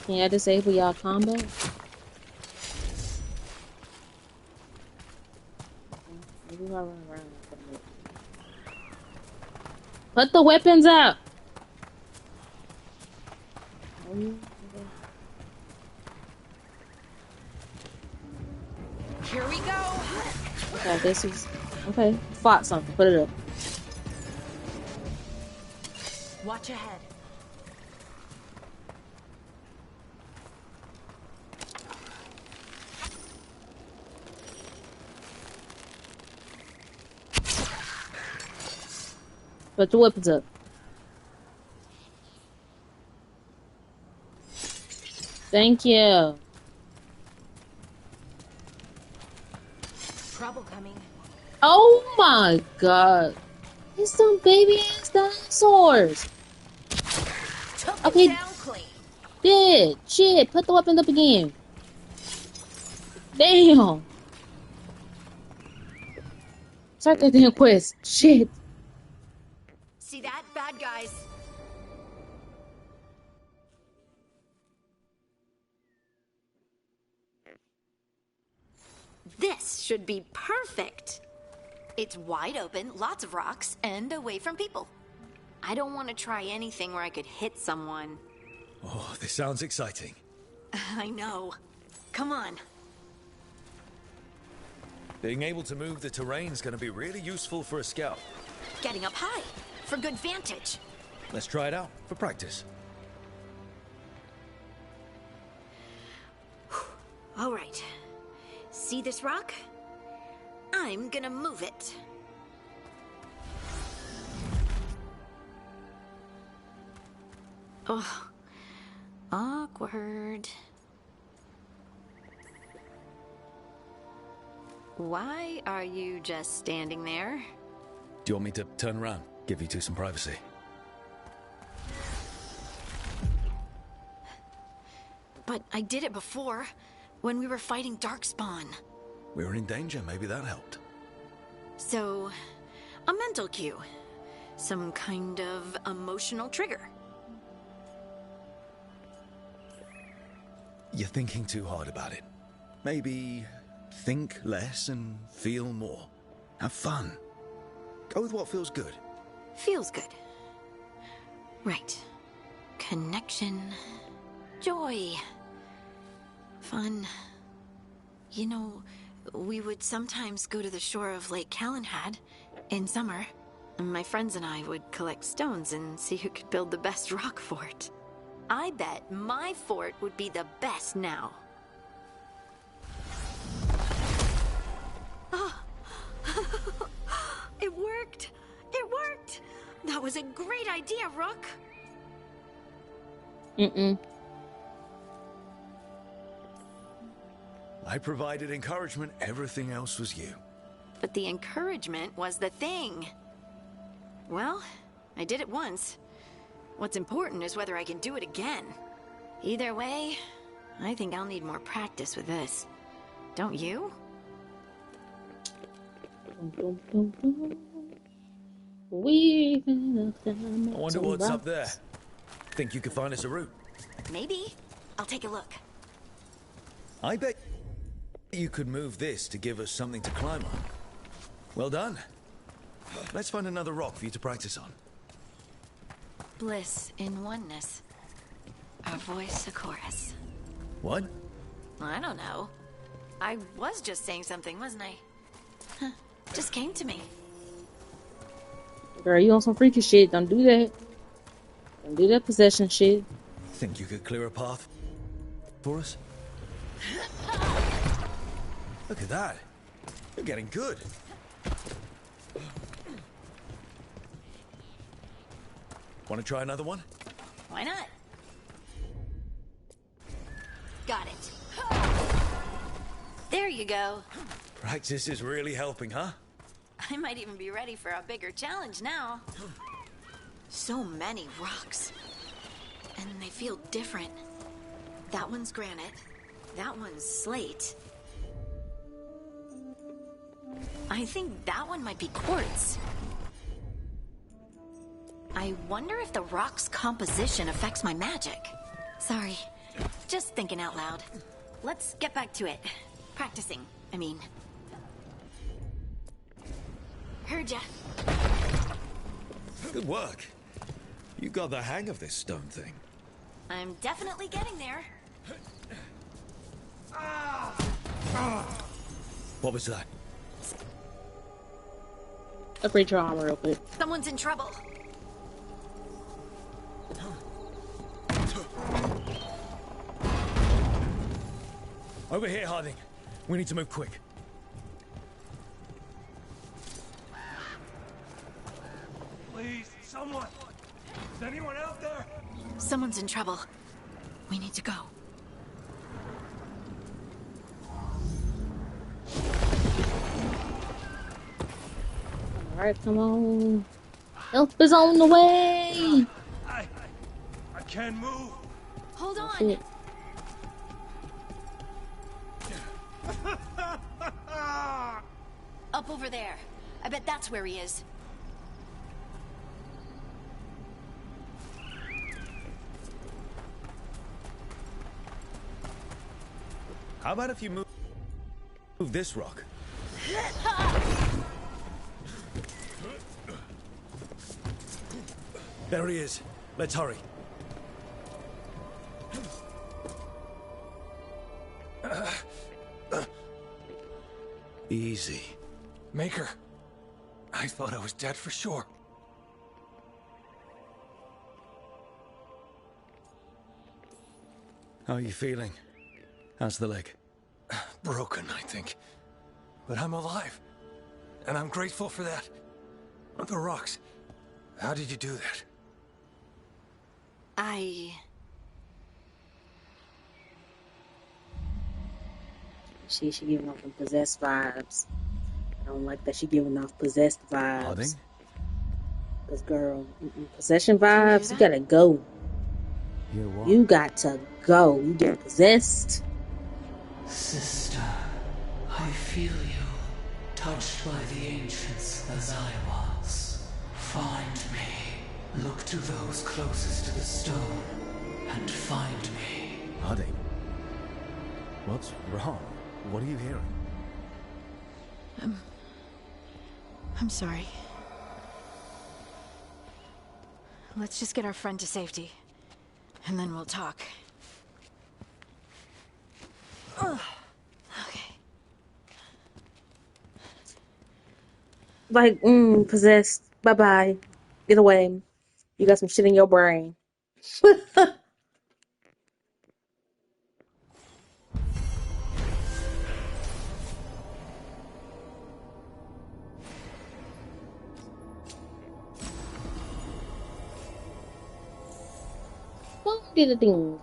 Can I disable y'all combat? Maybe. around. Put the weapons up. Here we go. Okay, this is okay. Fought something. Put it up. Watch ahead. Put the weapons up. Thank you. Trouble coming. Oh my god. It's some baby ass dinosaurs. Okay. Down clean. Did. Shit. Put the weapons up again. Damn. Start that damn quest. Shit. See that? Bad guys. This should be perfect. It's wide open, lots of rocks, and away from people. I don't want to try anything where I could hit someone. Oh, this sounds exciting. I know. Come on. Being able to move the terrain's going to be really useful for a scout. Getting up high for good vantage. Let's try it out for practice. All right. See this rock? I'm gonna move it. Oh, awkward. Why are you just standing there? Do you want me to turn around, give you two some privacy? But I did it before, when we were fighting Darkspawn. We were in danger, maybe that helped. So, a mental cue. Some kind of emotional trigger. You're thinking too hard about it. Maybe think less and feel more. Have fun. Go with what feels good. Feels good. Right. Connection. Joy. Fun. You know, we would sometimes go to the shore of Lake Calenhad in summer. My friends and I would collect stones and see who could build the best rock fort. I bet my fort would be the best now. Oh. It worked! It worked! That was a great idea, Rook! I provided encouragement, everything else was you. But the encouragement was the thing. Well, I did it once. What's important is whether I can do it again. Either way, I think I'll need more practice with this. Don't you? I wonder what's up there. Think you could find us a route? Maybe. I'll take a look. I bet you could move this to give us something to climb on. Well done. Let's find another rock for you to practice on. Bliss in oneness. A voice, a chorus. What? I don't know. I was just saying something, wasn't I? Huh. Just came to me. Girl, you on some freaky shit. Don't do that. Don't do that possession shit. Think you could clear a path for us? Look at that. You're getting good. Want to try another one? Why not? Got it. There you go. Practice is really helping, huh? I might even be ready for a bigger challenge now. So many rocks. And they feel different. That one's granite. That one's slate. I think that one might be quartz. I wonder if the rock's composition affects my magic. Sorry, just thinking out loud. Let's get back to it. Practicing, I mean. Heard ya. Good work. You got the hang of this stone thing. I'm definitely getting there. What was that? Upgrade your armor real quick. Someone's in trouble. Over here, Harding. We need to move quick. Please, someone! Is anyone out there? Someone's in trouble. We need to go. Alright, come on. Help is on the way! I can't move. Hold on. Shit. Up over there. I bet that's where he is. How about if you move this rock? There he is. Let's hurry. Easy. Maker, I thought I was dead for sure. How are you feeling? How's the leg? Broken, I think. But I'm alive. And I'm grateful for that. The rocks. How did you do that? She giving off them possessed vibes. I don't like that she giving off possessed vibes. Harding? Cause girl, possession vibes, you gotta go. You what? You got to go. You get possessed. Sister, I feel you, touched by the ancients as I was. Find me. Look to those closest to the stone, and find me. Harding? What's wrong? What are you hearing? I'm sorry. Let's just get our friend to safety, and then we'll talk. Okay. Like, possessed. Bye-bye. Get away. You got some shit in your brain. What did it do?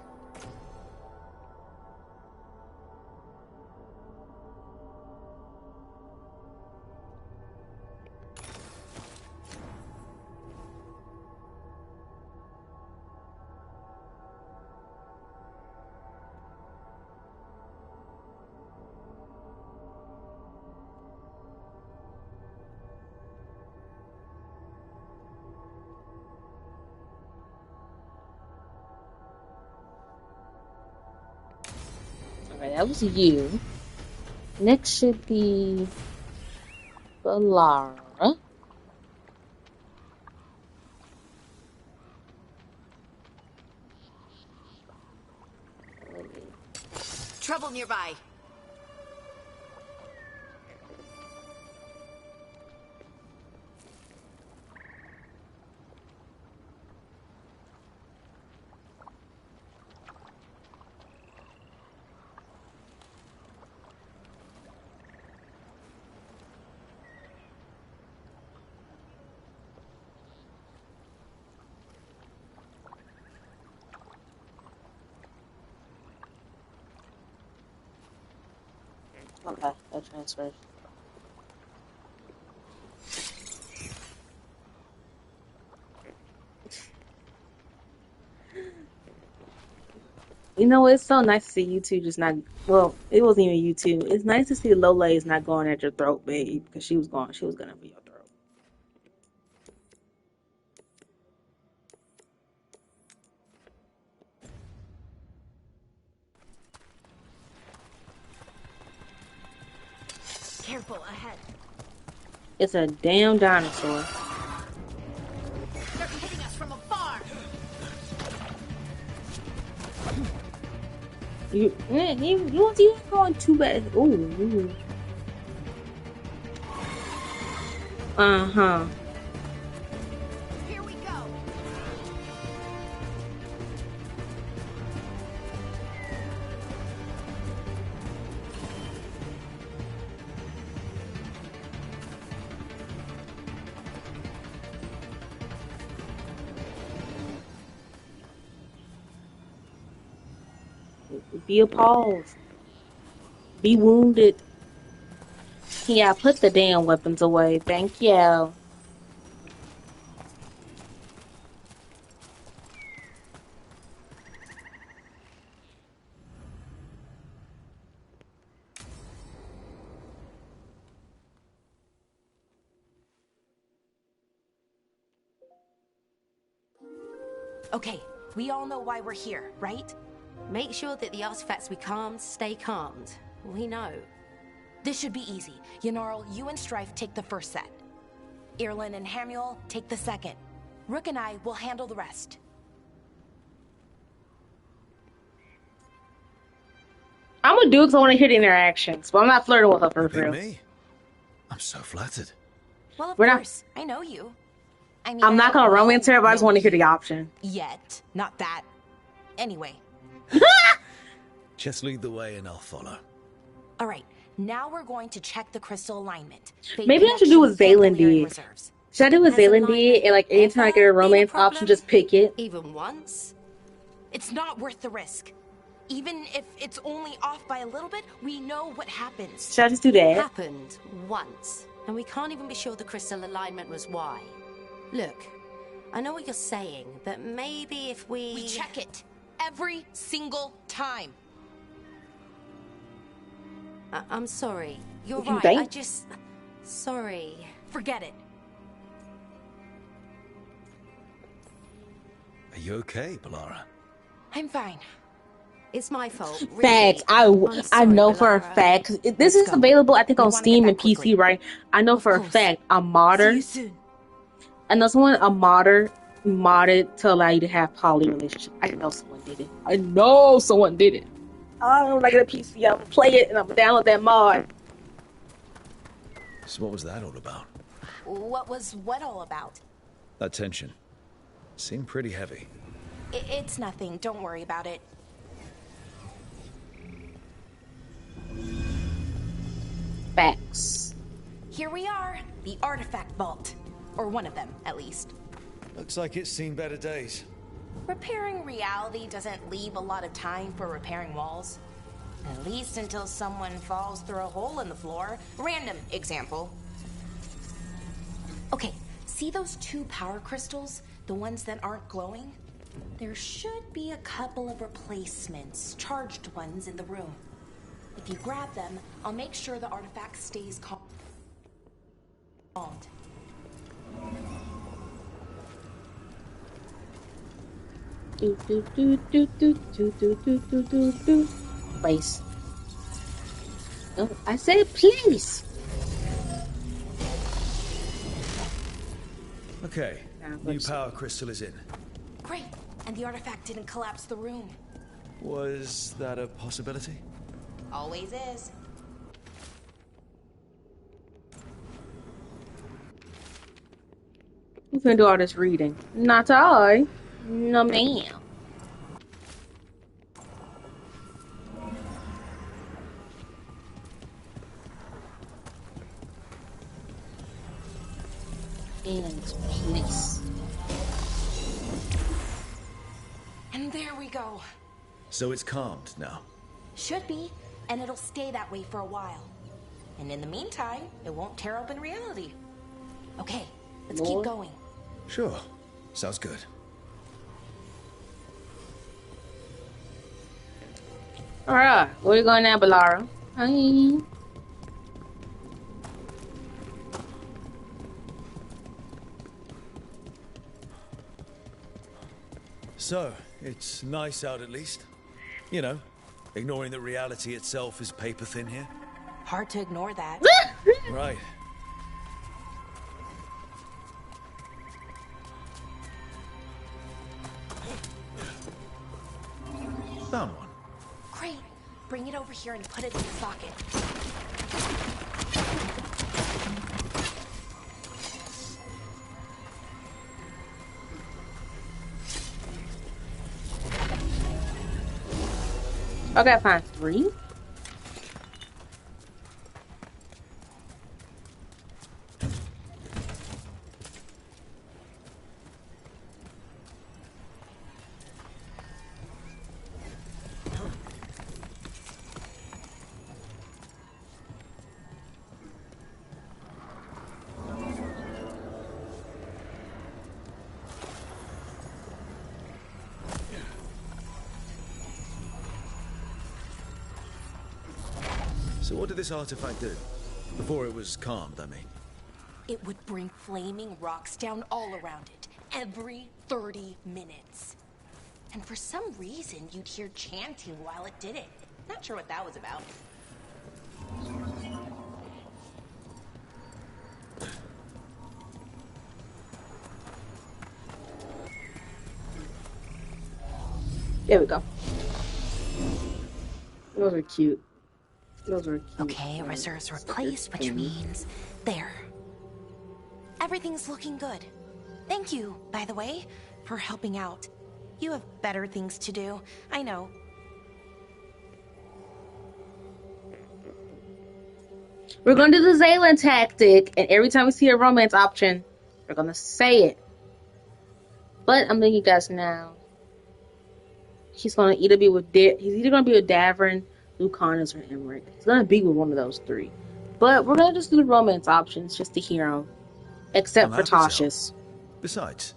Alright, that was you. Next should be Balara. Trouble nearby. Okay, that transfers. You know, it's so nice to see you two just not. Well, it wasn't even you two. It's nice to see Lola's not going at your throat, babe, because she was gonna be your throat. Careful ahead. It's a damn dinosaur. They're hitting us from afar. You ain't going too bad. Ooh. Uh-huh. Here we go. Be appalled. Be wounded. Yeah, put the damn weapons away. Thank you. Okay, we all know why we're here, right? Make sure that the artifacts we calmed stay calmed. We know. This should be easy. Yanarl, you and Strife take the first set. Irlin and Hamuel take the second. Rook and I will handle the rest. I'm gonna do it because I want to hear the interactions, but I'm not flirting with her for real. Me? I'm so flattered. Well, of We're course, I know you. I mean, I'm not gonna romance her, but I just want to hear the option. Yet, not that. Anyway. Just lead the way and I'll follow. All right, now we're going to check the crystal alignment. Maybe I should do what Zaylin did. Should I do what Zaylin did? And like anytime I get a romance option, just pick it. Even once? It's not worth the risk. Even if it's only off by a little bit, we know what happens. Should I just do that? Happened once. And we can't even be sure the crystal alignment was why. Look, I know what you're saying, but maybe if We check it. Every single time. I'm sorry. You're You right. think? I just... Sorry. Forget it. Are you okay, Balara? I'm fine. It's my fault. Really. Facts. I know for a fact. 'Cause this is available, I think, on Steam and PC, right? I know for a fact a modder. I know a modder modded to allow you to have poly relationships. I know someone did it. I know someone did it. Oh, when I get a PC, I'm gonna play it and I'm gonna download that mod. So what was that all about? What was what all about? That tension. Seemed pretty heavy. It's nothing. Don't worry about it. Facts. Here we are. The artifact vault. Or one of them, at least. Looks like it's seen better days. Repairing reality doesn't leave a lot of time for repairing walls. At least until someone falls through a hole in the floor. Random example. Okay, see those 2 power crystals? The ones that aren't glowing? There should be a couple of replacements, charged ones in the room. If you grab them, I'll make sure the artifact stays calmed. Place. Oh, I said please. Okay, new power crystal is in. Great, and the artifact didn't collapse the room. Was that a possibility? Always is. Who's gonna do all this reading? Not I. No ma'am. And place. And there we go. So it's calmed now. Should be, and it'll stay that way for a while. And in the meantime, it won't tear open reality. Okay, let's keep going. Sure. Sounds good. Alright, where you going now, Balara? Hi. So, it's nice out at least. You know, ignoring that reality itself is paper thin here. Hard to ignore that. Right. found one. Great. Bring it over here and put it in the socket. Okay, I found 3. So what did this artifact do? Before it was calmed, I mean. It would bring flaming rocks down all around it, every 30 minutes. And for some reason, you'd hear chanting while it did it. Not sure what that was about. There we go. Those are cute. Those are cute. Okay, reserves replaced, which means there. Everything's looking good. Thank you, by the way, for helping out. You have better things to do. I know. We're gonna do the Zaylan tactic, and every time we see a romance option, we're gonna say it. But I'm letting you guys now. He's gonna either be with he's either gonna be with Davern, Lucanus, or Emmerich. He's gonna be with one of those 3. But we're gonna just do the romance options just to hear them. Except for Tosh's. Besides,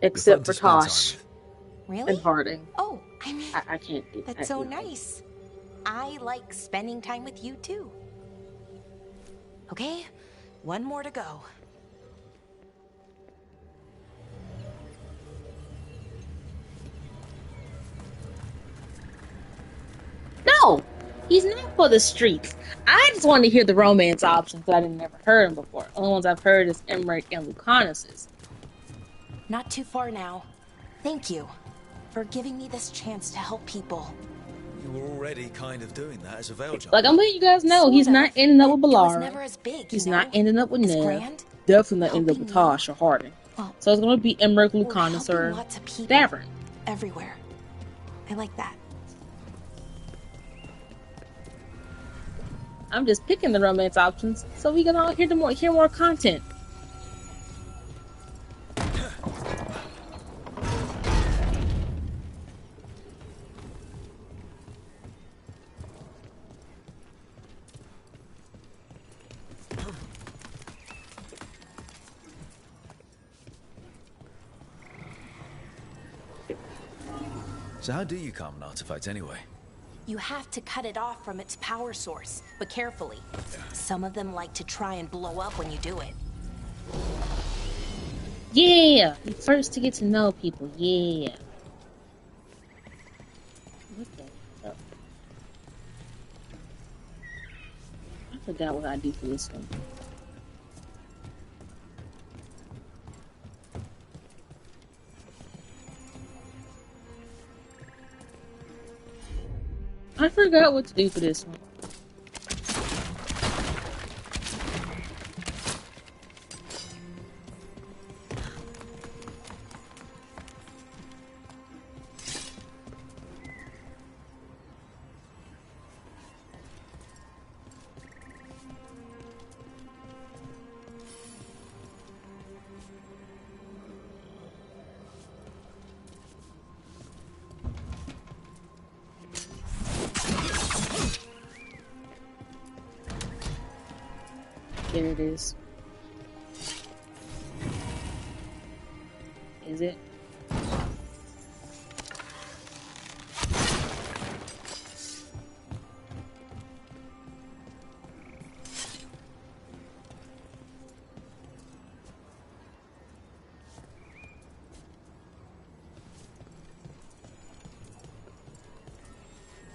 except for Tosh. Really? And Harding. Oh, I mean, I can't do that. That's so nice. I like spending time with you too. Okay, one more to go. No! He's not for the streets. I just wanted to hear the romance options because I didn't never heard them before. The only ones I've heard is Emmerich and Lucanus's. Not too far now. Thank you for giving me this chance to help people. You were already kind of doing that as a Veilguard. Like, I'm letting you guys know, he's not ending up with Balara. Never as big, he's not ending up with Nev. Grand, definitely not ending up with Tosh or Harding. Well, so it's going to be Emmerich, Lucanus, or Davern. Everywhere. I like that. I'm just picking the romance options so we can all hear more content. So how do you calm an artifact anyway? You have to cut it off from its power source, but carefully. Some of them like to try and blow up when you do it. Yeah! First to get to know people, yeah. Okay. Oh. I forgot what I do for this one. I forgot what to do for this one. There it is. Is it?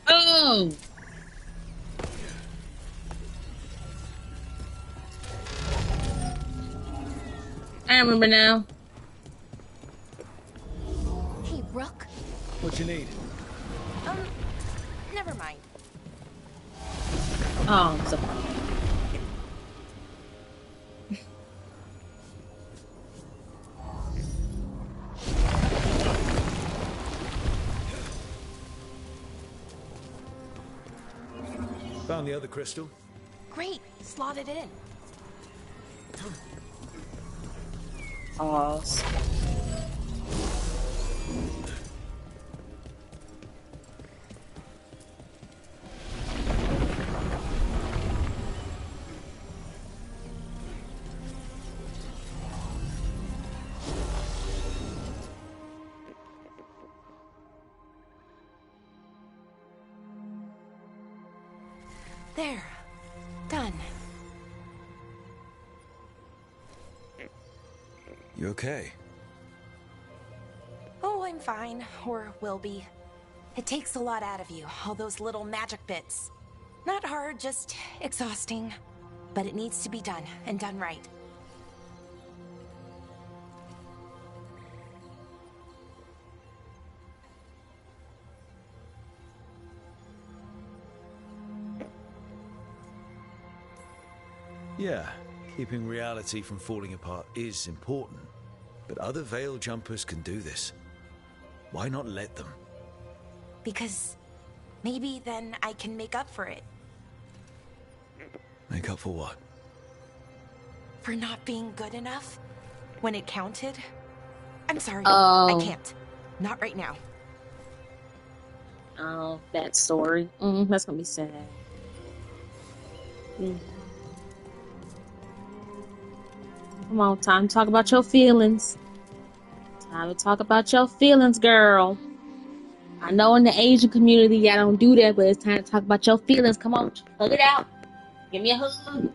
Oh! I remember now. Hey, Rook. What you need? Never mind. Oh, so Found the other crystal. Great, slot it in. pause. There. Done. You okay? Oh, I'm fine. Or will be. It takes a lot out of you, all those little magic bits. Not hard, just exhausting. But it needs to be done, and done right. Yeah, keeping reality from falling apart is important. But other Veil Jumpers can do this. Why not let them? Because maybe then I can make up for it. Make up for what? For not being good enough when it counted. I'm sorry, Oh. I can't. Not right now. Oh, that story. That's gonna be sad. Come on, time to talk about your feelings. Time to talk about your feelings, girl. I know in the Asian community y'all don't do that, but it's time to talk about your feelings. Come on, hug it out. Give me a hug.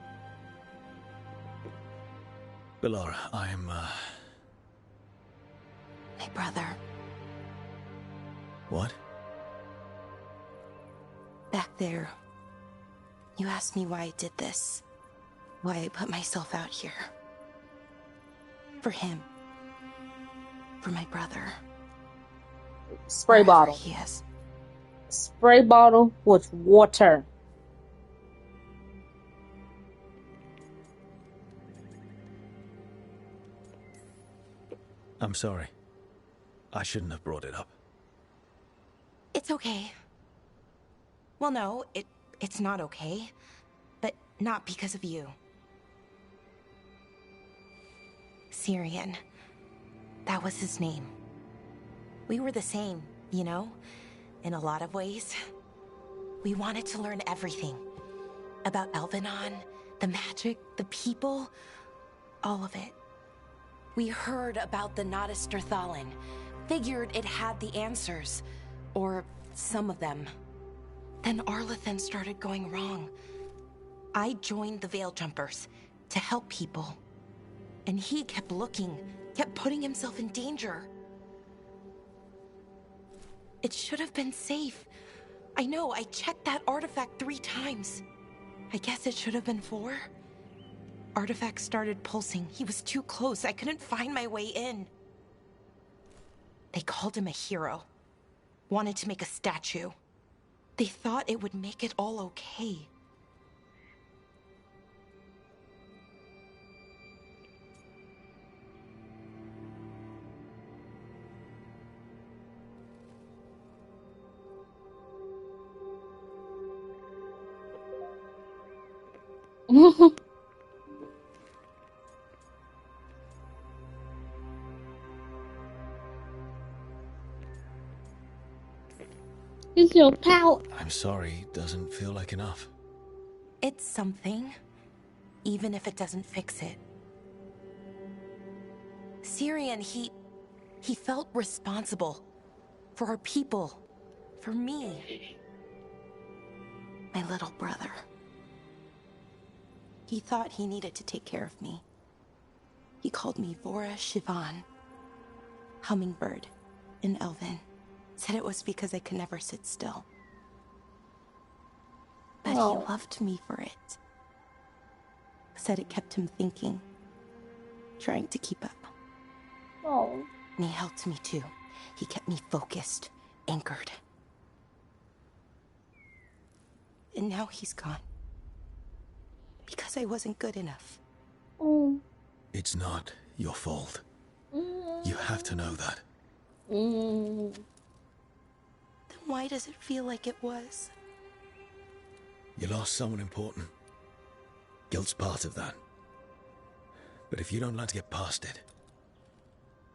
Bellara, I'm, My brother. What? Back there. You asked me why I did this. Why I put myself out here. For him. For my brother. Spray bottle. He is. Spray bottle with water. I'm sorry. I shouldn't have brought it up. It's okay. Well, no, it's not okay. But not because of you. Syrian. That was his name. We were the same, you know? In a lot of ways. We wanted to learn everything. About Elvenon, the magic, the people. All of it. We heard about the Notisterthalin. Figured it had the answers. Or some of them. Then Arlathan started going wrong. I joined the Veil Jumpers to help people. And he kept looking, kept putting himself in danger. It should have been safe. I know, I checked that artifact 3 times. I guess it should have been 4. Artifact started pulsing. He was too close. I couldn't find my way in. They called him a hero. Wanted to make a statue. They thought it would make it all okay. It's your pout. I'm sorry, doesn't feel like enough. It's something, even if it doesn't fix it. Syrian, he felt responsible for our people, for me, my little brother. He thought he needed to take care of me. He called me Vora Shivan, hummingbird in Elven. Said it was because I could never sit still. But he loved me for it. Said it kept him thinking, trying to keep up. Oh. And he helped me too. He kept me focused, anchored. And now he's gone. Because I wasn't good enough. Oh. It's not your fault. You have to know that. Then why does it feel like it was? You lost someone important. Guilt's part of that. But if you don't learn to get past it,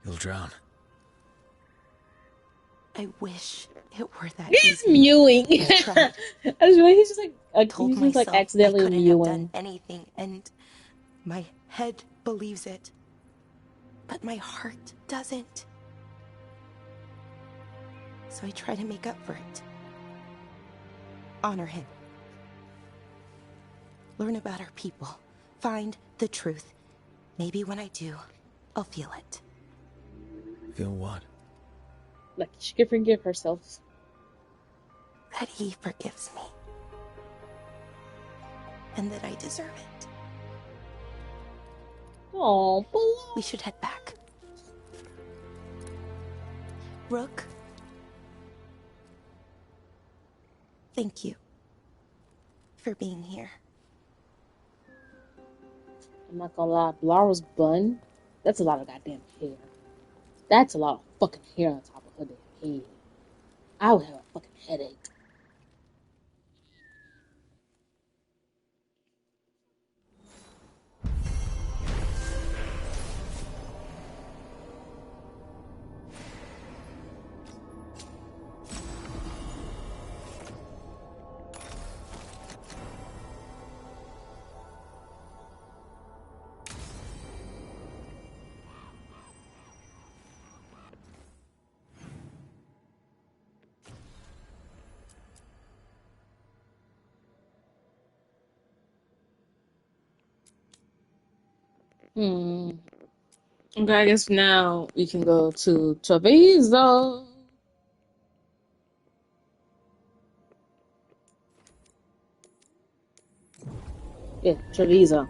you'll drown. I wish it were that He's easy. mewing. I tried. I was really, he's just Told he's just like myself I accidentally couldn't have done mewing. anything, and my head believes it. But my heart doesn't. So I try to make up for it. Honor him. Learn about our people. Find the truth. Maybe when I do, I'll feel it. Feel what? Like she could forgive herself. That he forgives me. And that I deserve it. Oh, we should head back. Rook. Thank you. For being here. I'm not gonna lie, Blara's bun, that's a lot of goddamn hair. That's a lot of fucking hair on top of her damn head. I would have a fucking headache. Okay, I guess now we can go to Treviso. Yeah, Treviso.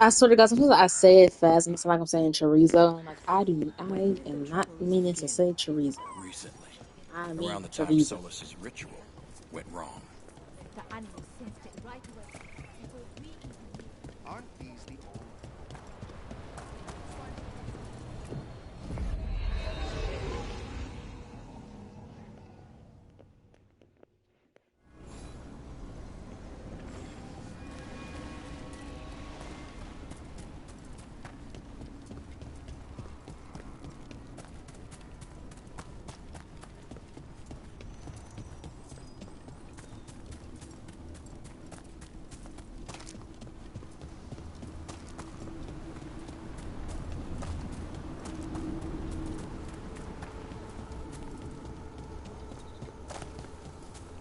I swear to God, sometimes I say it fast and it's like I'm saying chorizo. I'm like, I am not meaning to say chorizo. Recently, I mean around the time chorizo. Solus's ritual went wrong. The animal sensed it right away. Aren't these the old?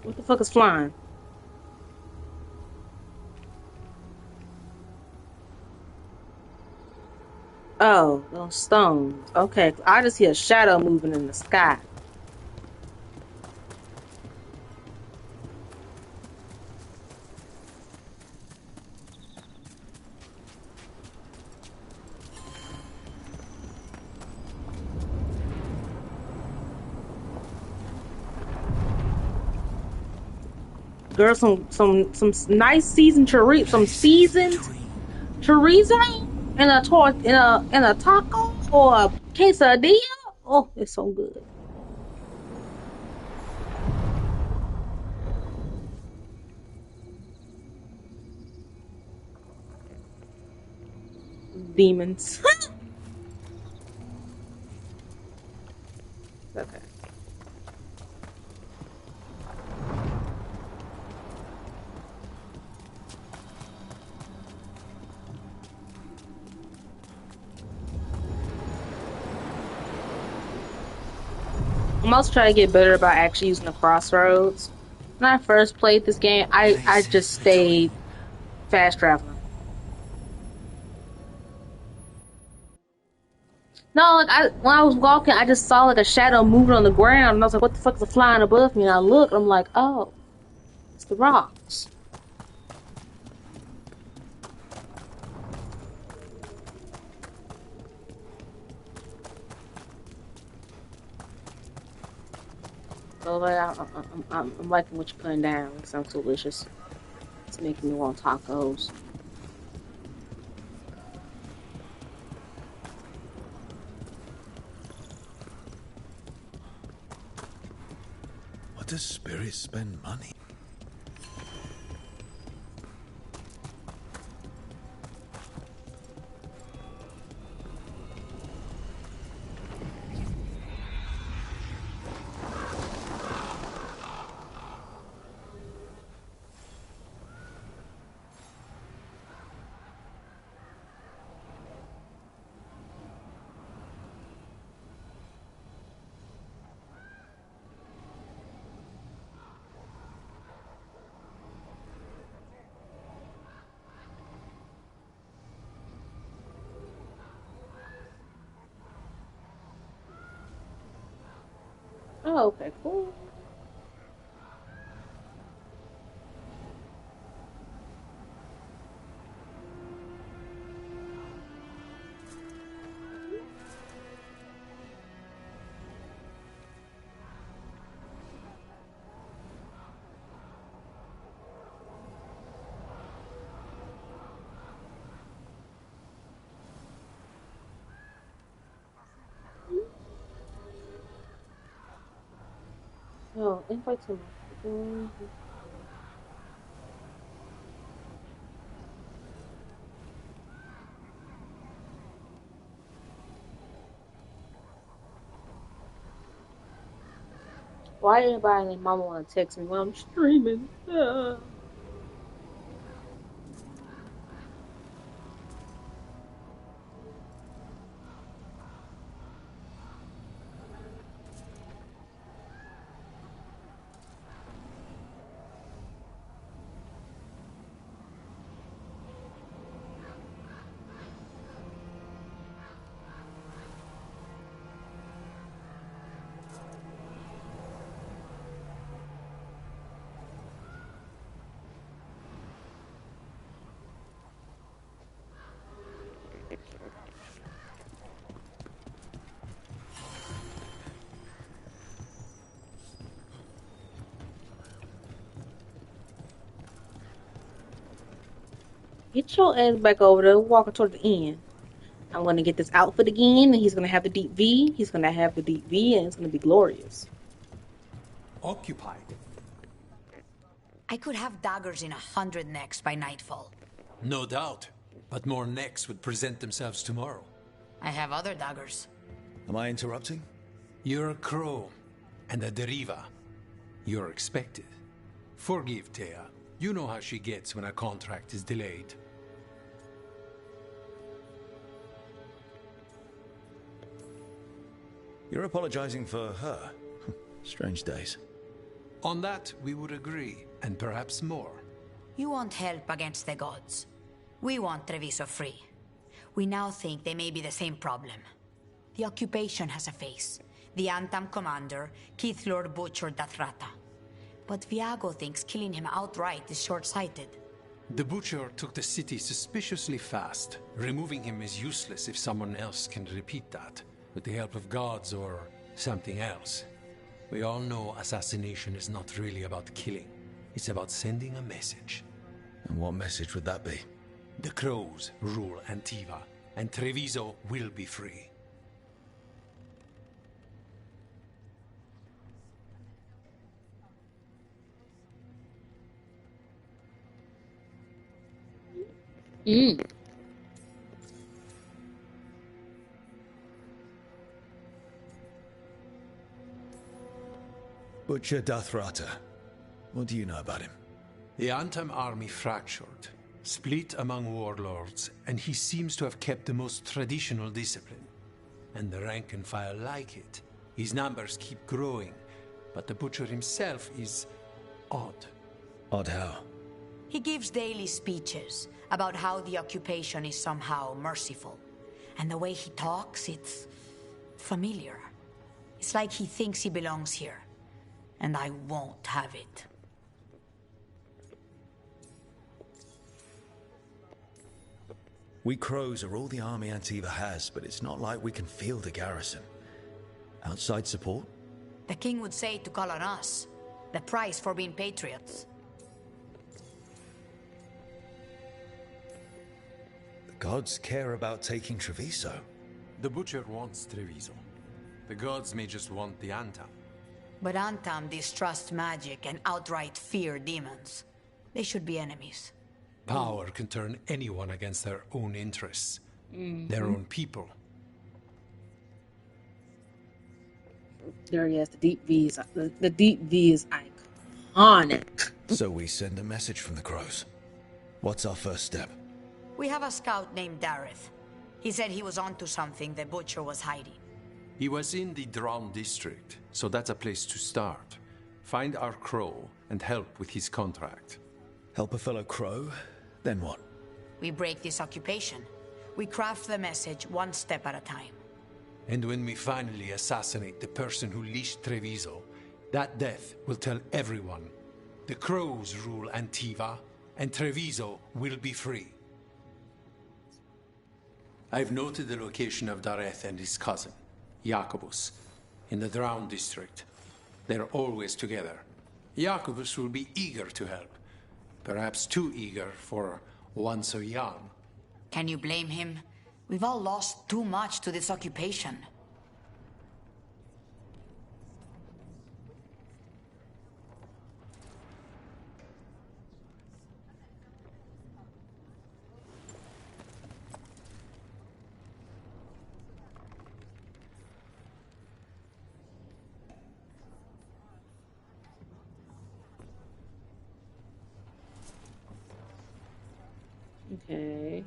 What the fuck is flying? Oh, those stones. Okay, I just see a shadow moving in the sky. Girl, some nice seasoned chorizo, some seasoned chorizo and a taco or a quesadilla. Oh, it's so good. Demons. Okay. I'm also trying to get better about actually using the crossroads. When I first played this game, I just stayed fast traveling. No, like when I was walking, I just saw like a shadow moving on the ground, and I was like, "What the fuck is flying above me?" And I looked, and I'm like, "Oh, it's the rocks." Oh, I'm liking what you're putting down. It sounds delicious. It's making me want tacos. What does Spirit spend money? Oh, okay, cool. Oh, invite to my. Why anybody and their mama want to text me when I'm streaming? Get your ass back over there, walking toward the end. I'm gonna get this outfit again, and he's gonna have the deep V. He's gonna have the deep V, and it's gonna be glorious. Occupied. I could have daggers in 100 necks by nightfall. No doubt. But more necks would present themselves tomorrow. I have other daggers. Am I interrupting? You're a crow. And a deriva. You're expected. Forgive Thea. You know how she gets when a contract is delayed. You're apologizing for her. Strange days. On that, we would agree, and perhaps more. You want help against the gods. We want Treviso free. We now think they may be the same problem. The occupation has a face. The Antam commander, Keith Lord Butcher Dathrata. But Viago thinks killing him outright is short-sighted. The Butcher took the city suspiciously fast. Removing him is useless if someone else can repeat that, with the help of gods or something else. We all know assassination is not really about killing. It's about sending a message. And what message would that be? The crows rule Antiva, and Treviso will be free. Butcher Dathrata. What do you know about him? The Antam army fractured, split among warlords, and he seems to have kept the most traditional discipline. And the rank and file like it. His numbers keep growing, but the Butcher himself is odd. Odd how? He gives daily speeches about how the occupation is somehow merciful. And the way he talks, it's familiar. It's like he thinks he belongs here. And I won't have it. We crows are all the army Antiva has, but it's not like we can field a garrison. Outside support? The king would say to call on us. The price for being patriots. The gods care about taking Treviso. The Butcher wants Treviso. The gods may just want the Antam. But Antam distrust magic and outright fear demons. They should be enemies. Power can turn anyone against their own interests, their own people. There he is. The deep V is the deep V is iconic. So we send a message from the crows. What's our first step? We have a scout named Dareth. He said he was onto something the Butcher was hiding. He was in the Drown district, so that's a place to start. Find our crow and help with his contract. Help a fellow crow? Then what? We break this occupation. We craft the message one step at a time. And when we finally assassinate the person who leashed Treviso, that death will tell everyone. The crows rule Antiva, and Treviso will be free. I've noted the location of Dareth and his cousin, Jacobus, in the Drown district. They're always together. Jacobus will be eager to help. Perhaps too eager for one so young. Can you blame him? We've all lost too much to this occupation. Okay.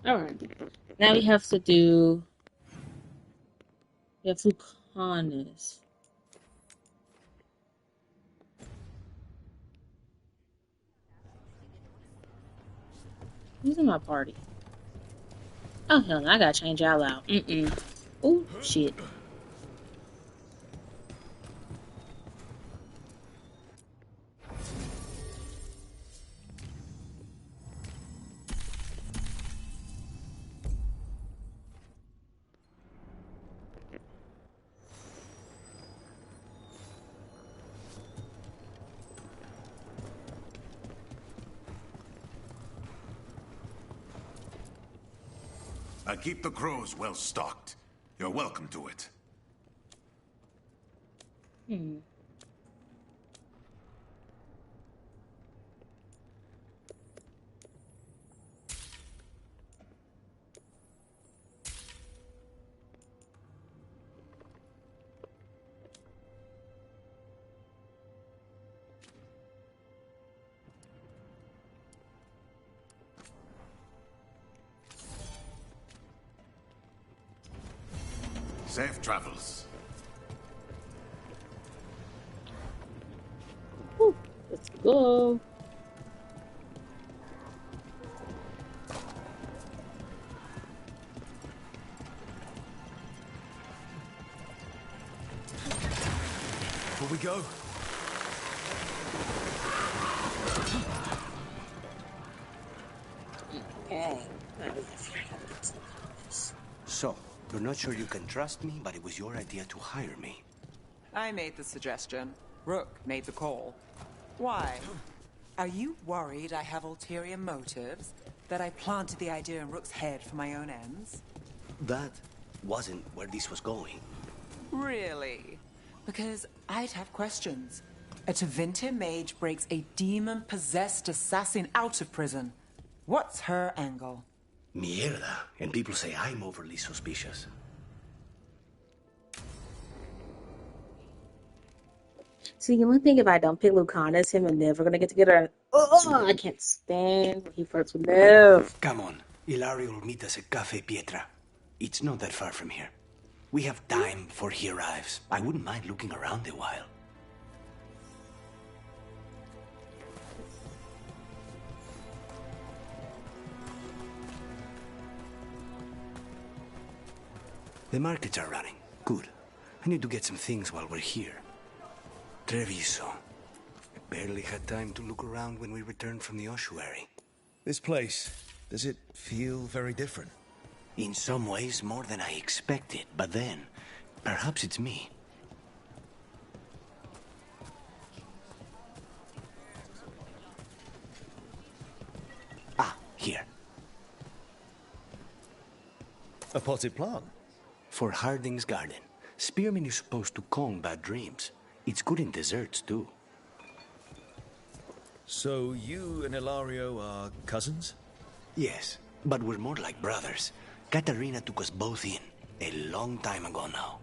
Alright. Now we have to do... We have Lucanus. Who's in my party? Oh, hell no. I gotta change y'all out. Oh, shit. I keep the crows well stocked. You're welcome to it. Safe travels. Whew, let's go. Before we go. So, you're not sure you can trust me, but it was your idea to hire me. I made the suggestion. Rook made the call. Why? Are you worried I have ulterior motives? That I planted the idea in Rook's head for my own ends? That wasn't where this was going. Really? Because I'd have questions. A Tevinter mage breaks a demon-possessed assassin out of prison. What's her angle? Mierda. And people say I'm overly suspicious. See, the only thing if I don't pick Lucanus, him and Nev are gonna get together. And I can't stand when he flirts with Nev. Come on, Ilario will meet us at Cafe Pietra. It's not that far from here. We have time before he arrives. I wouldn't mind looking around a while. The markets are running. Good. I need to get some things while we're here. Treviso. I barely had time to look around when we returned from the ossuary. This place, does it feel very different? In some ways, more than I expected. But then, perhaps it's me. Ah, here. A potted plant? For Harding's garden. Spearmint is supposed to calm bad dreams. It's good in desserts, too. So you and Ilario are cousins? Yes, but we're more like brothers. Katarina took us both in, a long time ago now.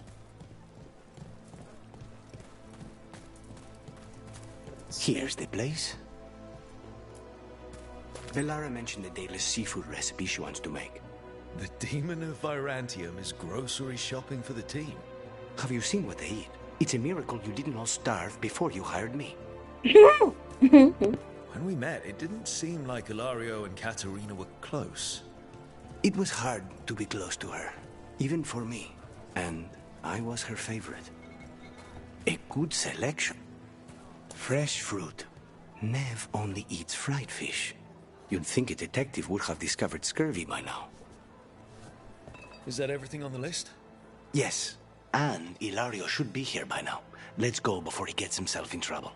Here's the place. Velara mentioned the dayless seafood recipe she wants to make. The Demon of Virantium is grocery shopping for the team. Have you seen what they eat? It's a miracle you didn't all starve before you hired me. When we met, it didn't seem like Ilario and Katarina were close. It was hard to be close to her, even for me. And I was her favorite. A good selection. Fresh fruit. Nev only eats fried fish. You'd think a detective would have discovered scurvy by now. Is that everything on the list? Yes. And Ilario should be here by now. Let's go before he gets himself in trouble.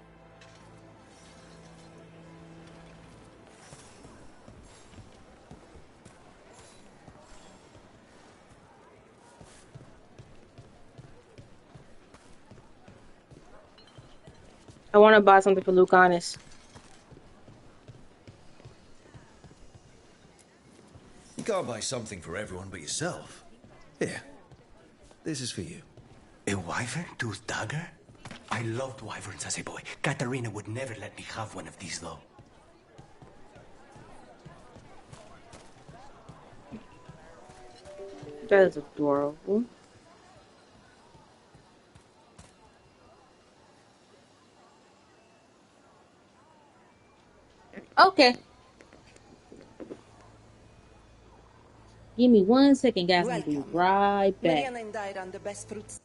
I want to buy something for Lucanus. You can't buy something for everyone but yourself. Here, this is for you. A wyvern-toothed dagger? I loved wyverns as a boy. Katarina would never let me have one of these, though. That is adorable. Okay. Give me 1 second, guys. I'll be right back. Marianne died on the best fruits.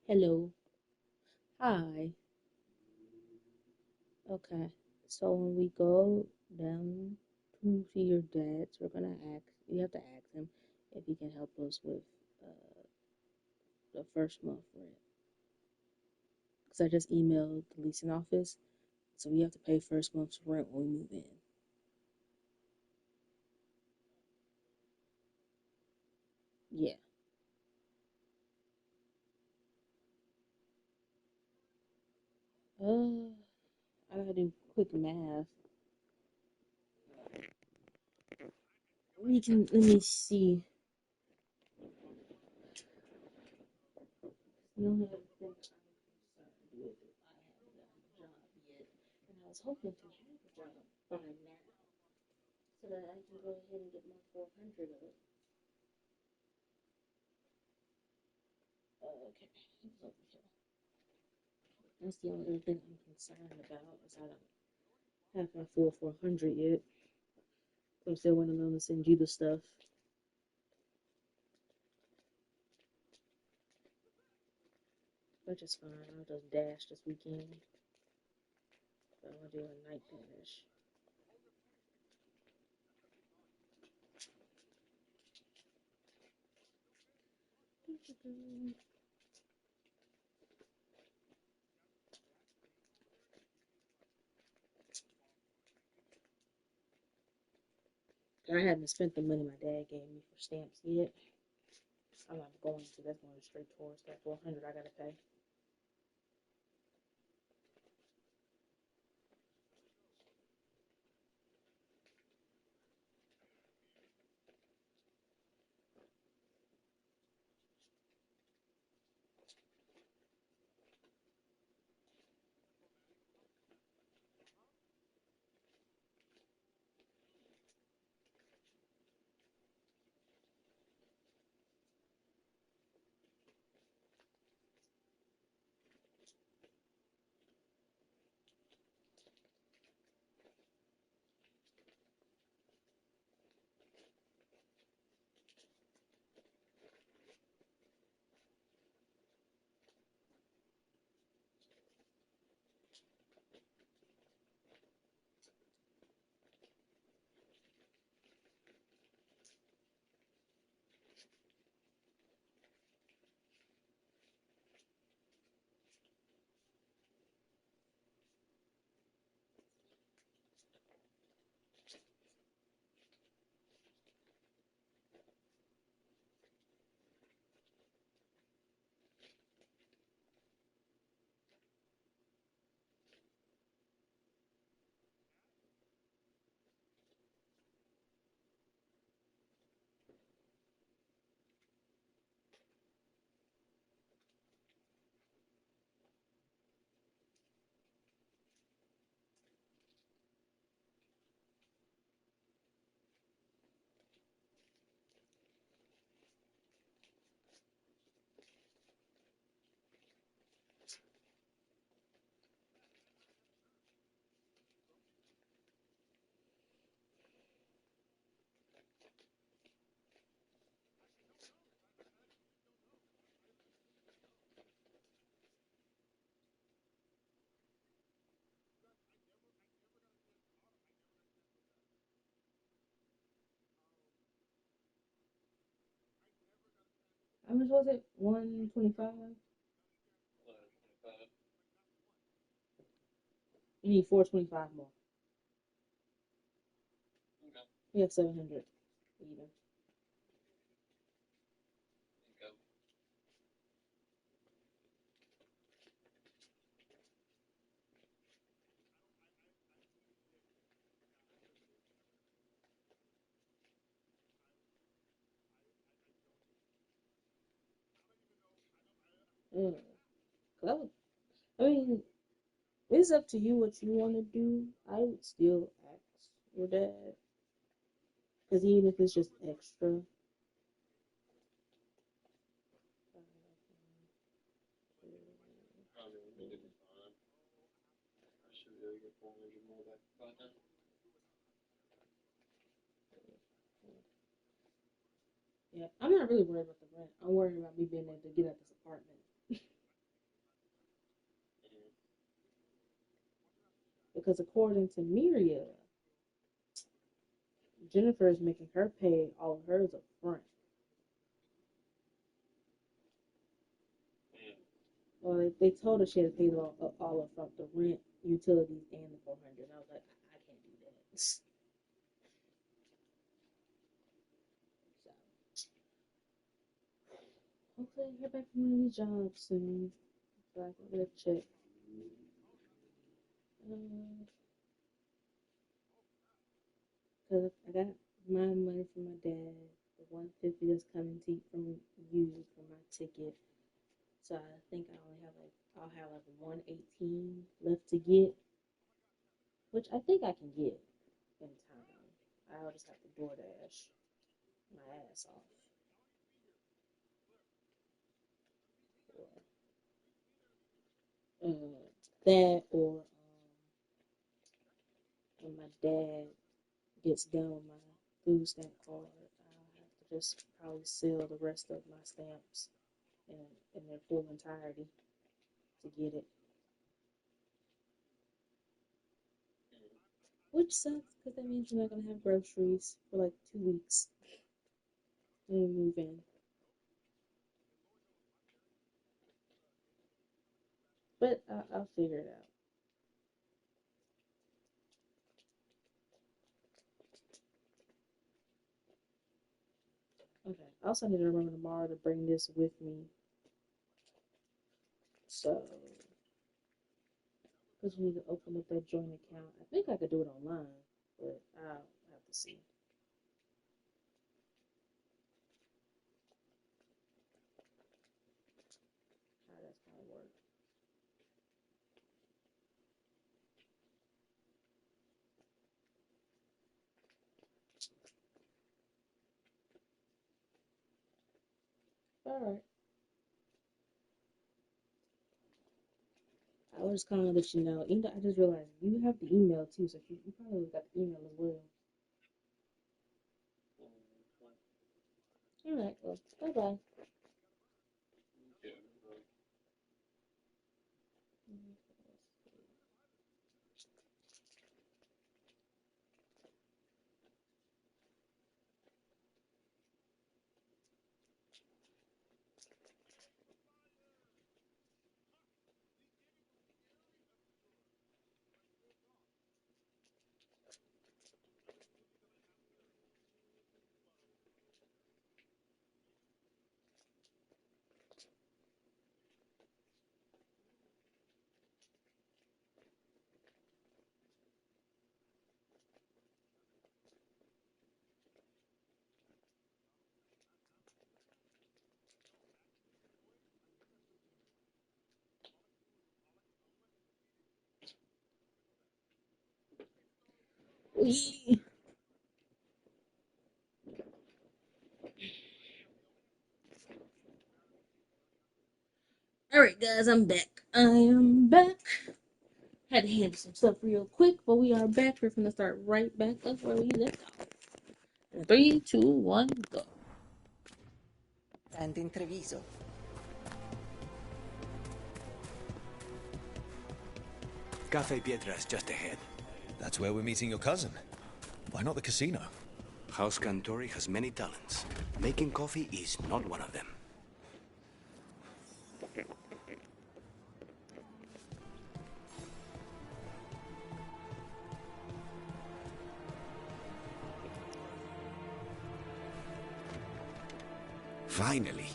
Hello. Hi. Okay. So when we go down to see your dad's, we're gonna ask. We have to ask him if he can help us with the first month rent. Because I just emailed the leasing office, so we have to pay first month's rent when we move in. Yeah. I gotta do quick math. We can, let me see. The only other thing I'm concerned with is I haven't gotten a job yet, and I was hoping to have a job by now, so that I can go ahead and get my 400 of it. Okay, it's over here. That's the only other thing I'm concerned about, is I don't have my full 400 yet. I'm still waiting on them to send you the stuff. Which is fine. I'll just dash this weekend. But I'm gonna do a night dash. And I haven't spent the money my dad gave me for stamps yet. I'm not going to. That's going straight towards that 400 I gotta pay. How much was it? 125? You need 425 more. We have 700 even. Mm. 'Cause I mean, it's up to you what you want to do. I would still ask your dad. Because even if it's just extra. Yeah, I'm not really worried about the rent. I'm worried about me being able to get out this apartment. Because according to Miria, Jennifer is making her pay all of hers up front. Well, they told her she had to pay it all up front, the rent, utilities, and the 400. I was like, I can't do that. So, hopefully I hear back from one of these jobs soon. So I can get a check. Because I got my money from my dad, the 150 that's coming to from you for my ticket. So I think I'll have like 118 left to get, which I think I can get in time. I'll just have to DoorDash my ass off. That or when my dad gets done with my food stamp card, I'll have to just probably sell the rest of my stamps in their full entirety to get it. Which sucks because that means you're not gonna have groceries for like 2 weeks when you move in. But I'll figure it out. I also need to remember tomorrow to bring this with me. So, because we need to open up that joint account. I think I could do it online, but I'll have to see. How that's gonna work. Alright. I was just kind of let you know. I just realized you have the email too, so you probably got the email as well. Alright, well, bye bye. Alright, guys, I'm back. I am back. Had to handle some stuff real quick, but we are back. We're gonna start right back up where we left off. In 3, 2, 1, go. And in Treviso. Cafe Pietra's just ahead. That's where we're meeting your cousin. Why not the casino? House Cantori has many talents. Making coffee is not one of them. Finally.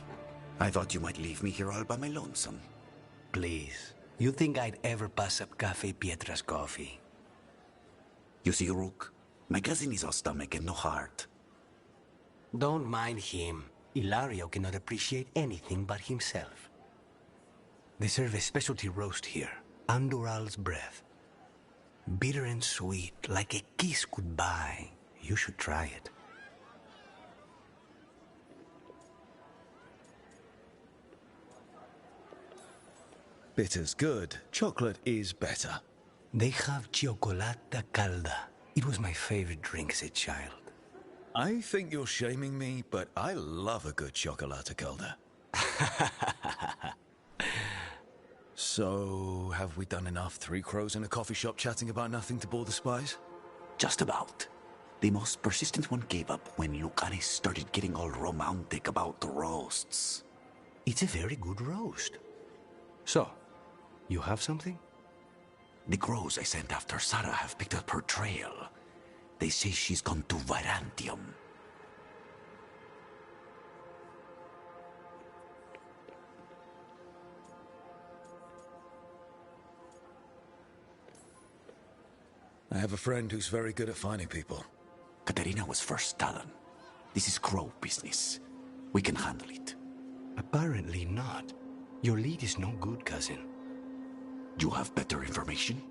I thought you might leave me here all by my lonesome. Please. You think I'd ever pass up Cafe Pietra's coffee? You see, Rook, my cousin is all stomach and no heart. Don't mind him. Ilario cannot appreciate anything but himself. They serve a specialty roast here, Andoral's breath. Bitter and sweet, like a kiss goodbye. You should try it. Bitter's good. Chocolate is better. They have Cioccolata Calda. It was my favorite drink as a child. I think you're shaming me, but I love a good chocolate calda. So, have we done enough Three Crows in a coffee shop chatting about nothing to bore the spies? Just about. The most persistent one gave up when Lucanes started getting all romantic about the roasts. It's a very good roast. So, you have something? The crows I sent after Sarah have picked up her trail. They say she's gone to Virantium. I have a friend who's very good at finding people. Katerina was first Talon. This is crow business. We can handle it. Apparently not. Your lead is no good, cousin. You have better information?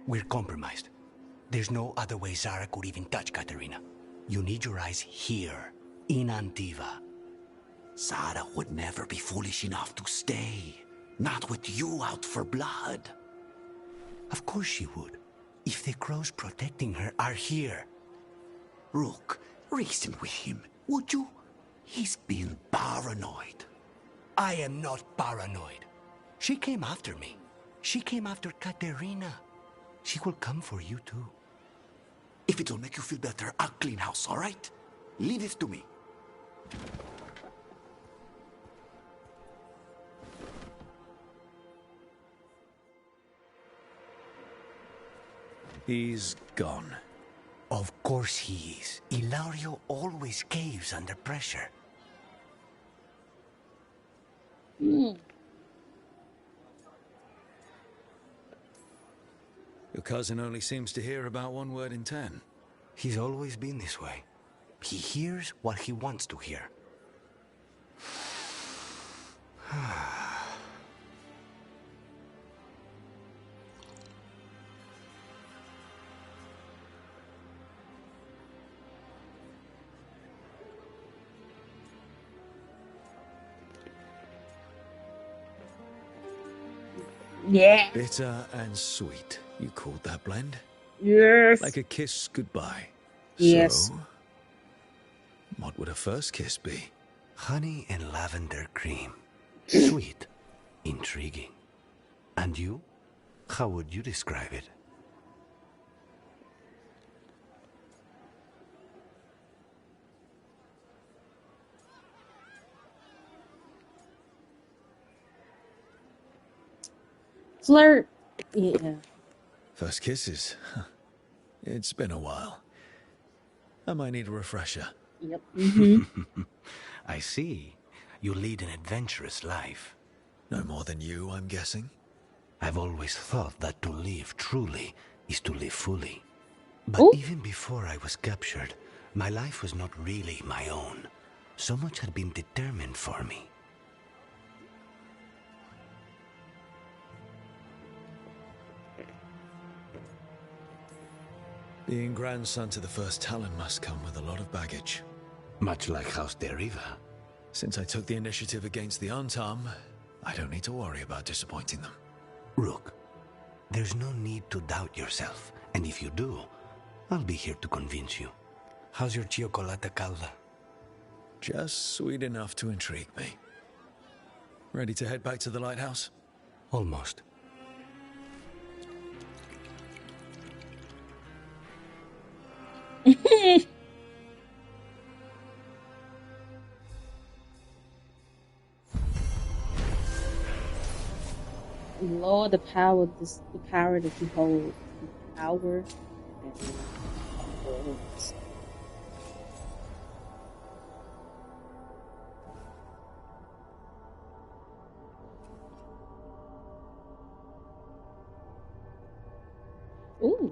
We're compromised. There's no other way Zara could even touch Katerina. You need your eyes here, in Antiva. Zara would never be foolish enough to stay. Not with you out for blood. Of course she would. If the crows protecting her are here. Rook, reason with him, would you? He's been paranoid. I am not paranoid. She came after me. She came after Katerina. She will come for you too. If it'll make you feel better, I'll clean house, all right? Leave it to me. He's gone. Of course he is. Ilario always caves under pressure. Hmm. Your cousin only seems to hear about one word in 10. He's always been this way. He hears what he wants to hear. Yeah. Bitter and sweet, you called that blend? Yes. Like a kiss goodbye. Yes. So, what would a first kiss be? Honey and lavender cream. Sweet. Intriguing. And you? How would you describe it? Flirt. Yeah. First kisses? It's been a while. I might need a refresher. Yep. Mm-hmm. I see. You lead an adventurous life. No more than you, I'm guessing? I've always thought that to live truly is to live fully. But Ooh. even before I was captured, my life was not really my own. So much had been determined for me. Being grandson to the first Talon must come with a lot of baggage. Much like House Deriva. Since I took the initiative against the Antam, I don't need to worry about disappointing them. Rook, there's no need to doubt yourself. And if you do, I'll be here to convince you. How's your chocolate calda? Just sweet enough to intrigue me. Ready to head back to the lighthouse? Almost. Lord, the power that you hold. The power that you hold. Ooh.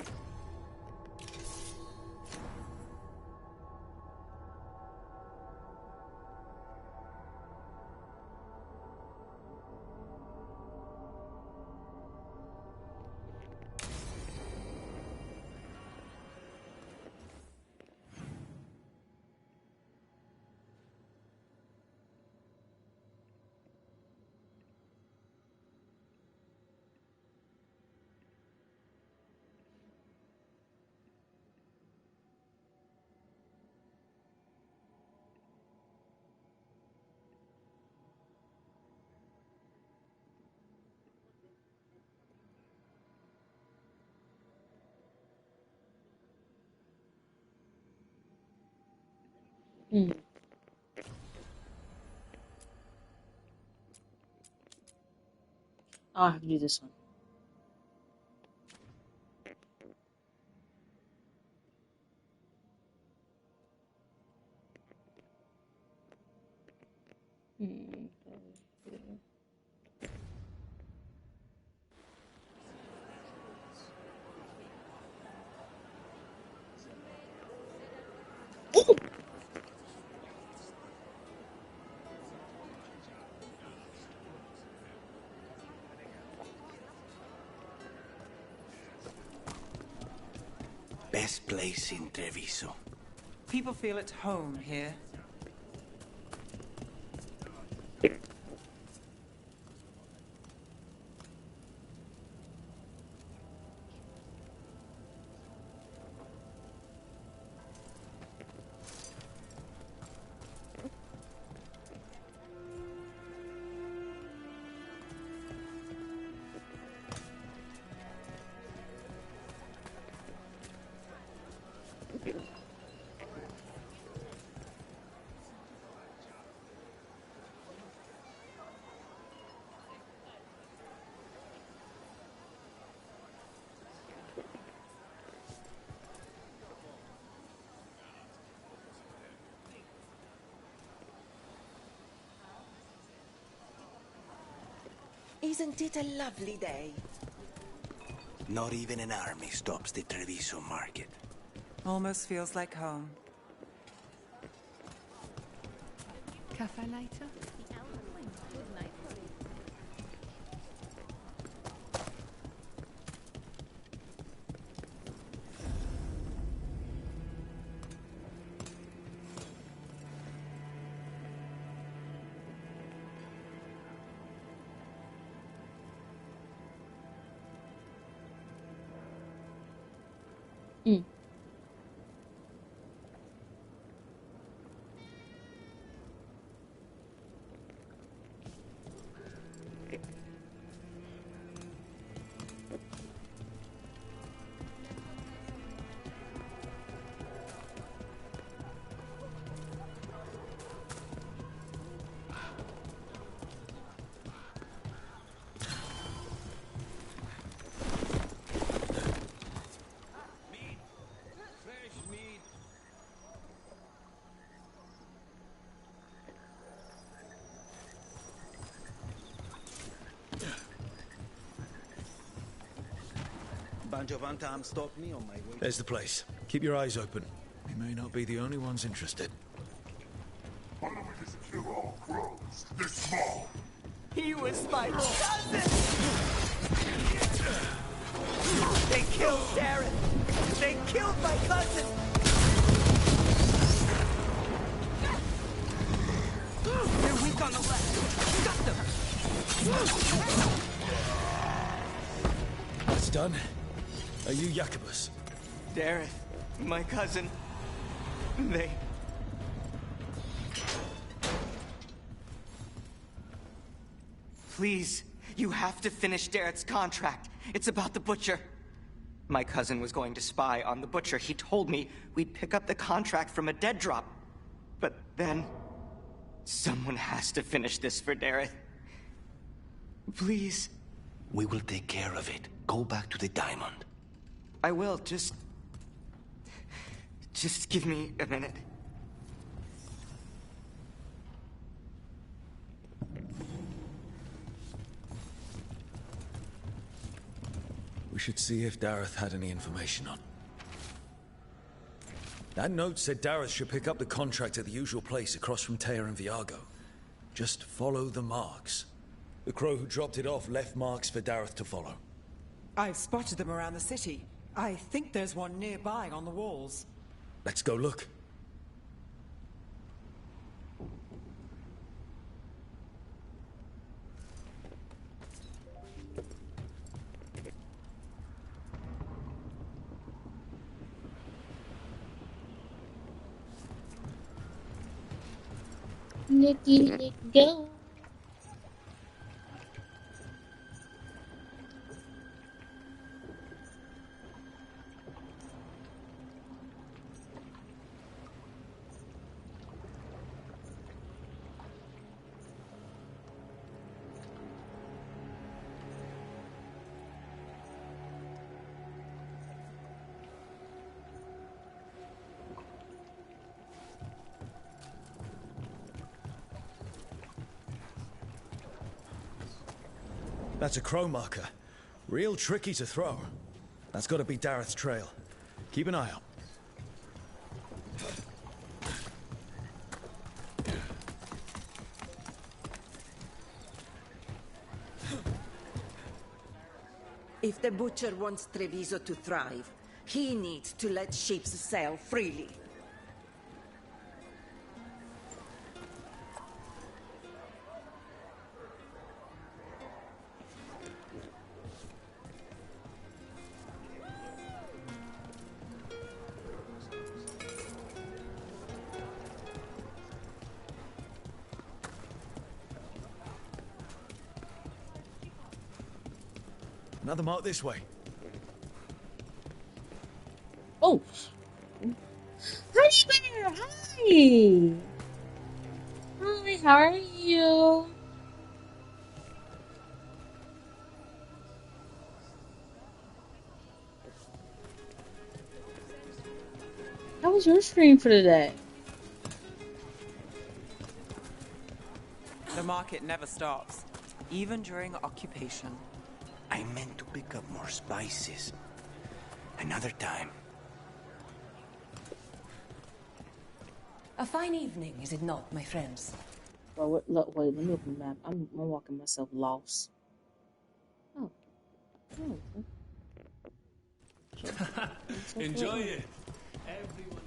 Hmm. I'll have to do this one. Hmm. Best place in Treviso. People feel at home here. Isn't it a lovely day? Not even an army stops the Treviso market. Almost feels like home. Cafe later? Good night. Mm. Banjo Bantam stopped me on my way. There's the place. Keep your eyes open. We may not be the only ones interested. This small. He was my cousin! They killed Darren! They killed my cousin! They're weak on the left. Got them! That's done. Are you Jacobus? Darren, my cousin. They... Please, you have to finish Darrett's contract. It's about the Butcher. My cousin was going to spy on the Butcher. He told me we'd pick up the contract from a dead drop. But then... someone has to finish this for Dareth. Please. We will take care of it. Go back to the diamond. I will, just give me a minute. We should see if Dareth had any information on. That note said Dareth should pick up the contract at the usual place across from Teia and Viago. Just follow the marks. The crow who dropped it off left marks for Dareth to follow. I've spotted them around the city. I think there's one nearby on the walls. Let's go look. Nicky, go. That's a crow marker. Real tricky to throw. That's got to be Dareth's trail. Keep an eye out. If the Butcher wants Treviso to thrive, he needs to let ships sail freely. Another mark this way. Oh. Hi, Bear. Hi. Hi, how are you? How was your stream for today? The market never stops. even during occupation. I meant to pick up more spices. Another time. A fine evening, is it not, my friends? Well, look, wait, let me open the map. I'm walking myself lost. Oh. Oh. Enjoy it. Everyone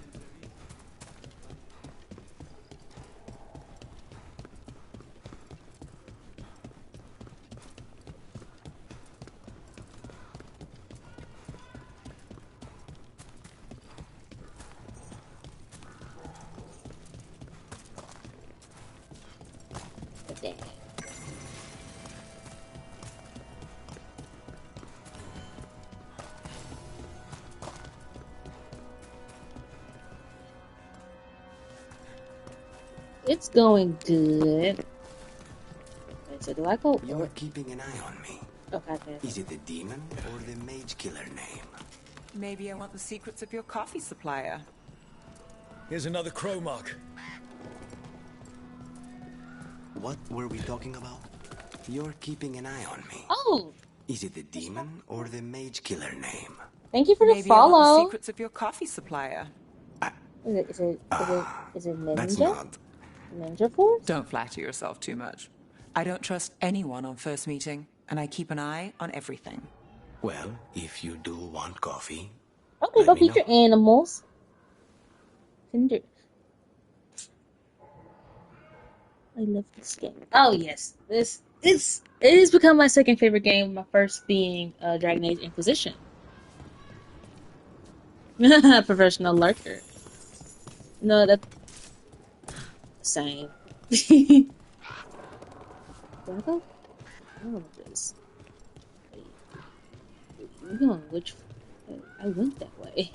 It's going good. Wait, so do I go? You're keeping an eye on me. Okay. Is it the demon or the mage killer name? Maybe I want the secrets of your coffee supplier. Here's another crow mark. What were we talking about? You're keeping an eye on me. Oh! Is it the demon or the mage killer name? Thank you for the Maybe follow. I want the secrets of your coffee supplier. Is it ninja? That's not. Ninja Force? Don't flatter yourself too much. I don't trust anyone on first meeting, and I keep an eye on everything. Well, if you do want coffee... Okay, go feed your animals. Tinder. I love this game. Oh yes, it has become my second favorite game. My first being Dragon Age Inquisition. Professional lurker. No, that's same. Do I go? I don't know what this. We're going which? I went that way.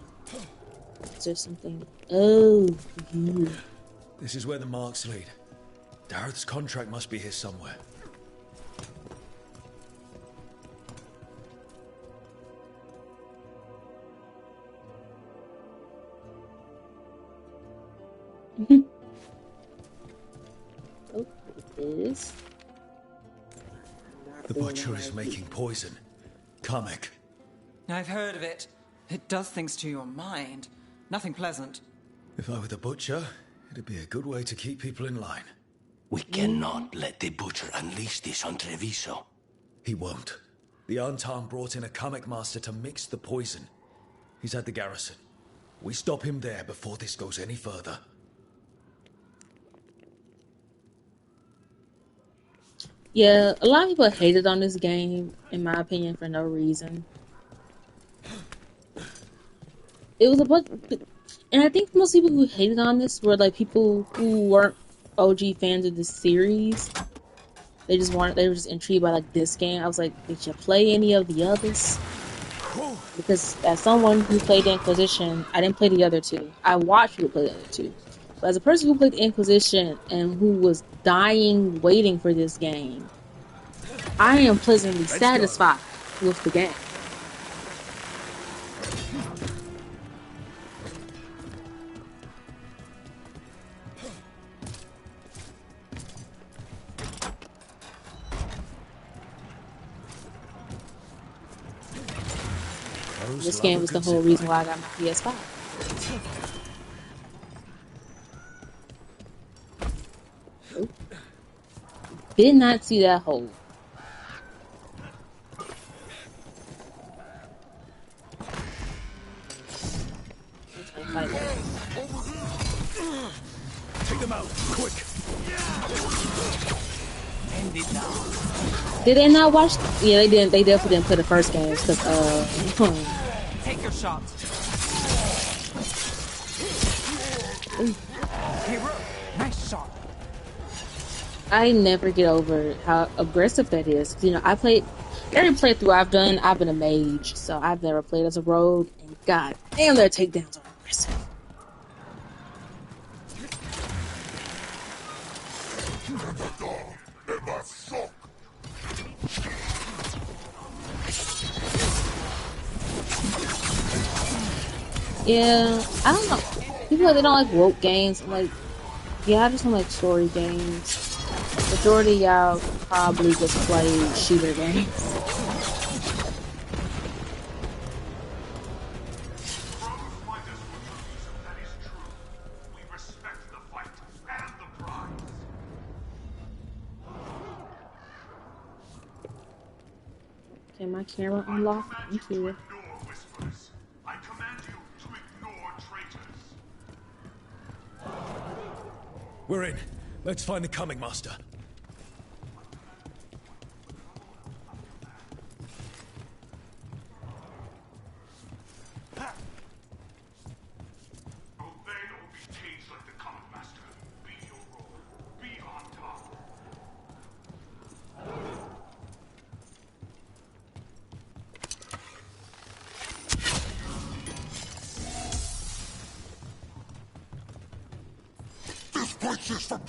Is there something? Oh, here. This is where the marks lead. Dareth's contract must be here somewhere. Oh, it is. The butcher is making poison. Kamek. I've heard of it. It does things to your mind. Nothing pleasant. If I were the butcher, it'd be a good way to keep people in line. We cannot let the butcher unleash this on Treviso. He won't. The Antan brought in a Kamek master to mix the poison. He's at the garrison. We stop him there before this goes any further. Yeah, a lot of people hated on this game, in my opinion, for no reason. It was a bunch, and I think most people who hated on this were like people who weren't OG fans of this series. They were just intrigued by like this game. I was like, did you play any of the others? Because as someone who played the Inquisition, I didn't play the other two. I watched people play the other two. But as a person who played the Inquisition and who was dying waiting for this game, I am pleasantly satisfied with the game. This game was the whole reason why I got my PS5. Nope. Did not see that hole. Take them out, quick! End it now. Did they not watch? Yeah, they didn't. They definitely didn't play the first game because Take your shot. Hero, nice shot. I never get over how aggressive that is. You know, every playthrough I've done, I've been a mage, so I've never played as a rogue. And god damn, their takedowns are aggressive. Yeah, I don't know. People like they don't like rope games. I'm like, yeah, I just don't like story games. Majority of y'all probably just play shooter games. Can my camera unlock? Thank you. I command you to ignore traitors. We're in. Let's find the coming master.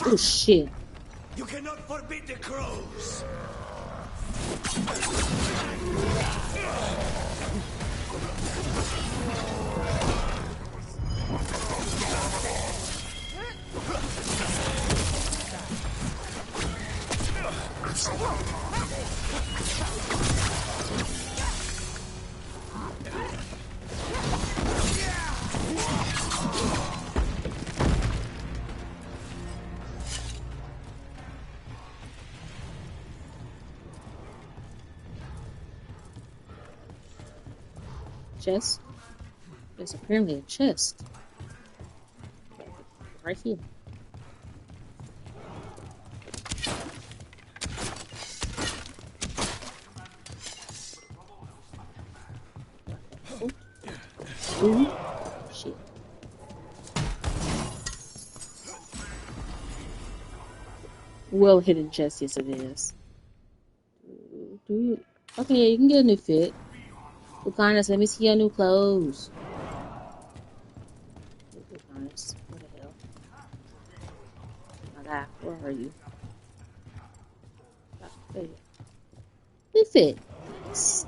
Oh shit. You cannot forbid the crows. Chest? There's apparently a chest. Right here. Ooh. Shit. Well hidden chest, yes it is. Okay, yeah, you can get a new fit. Lucanus, let me see your new clothes. Lucanus, what the hell? My God, where are you? Oh, there you go. New fit. Nice.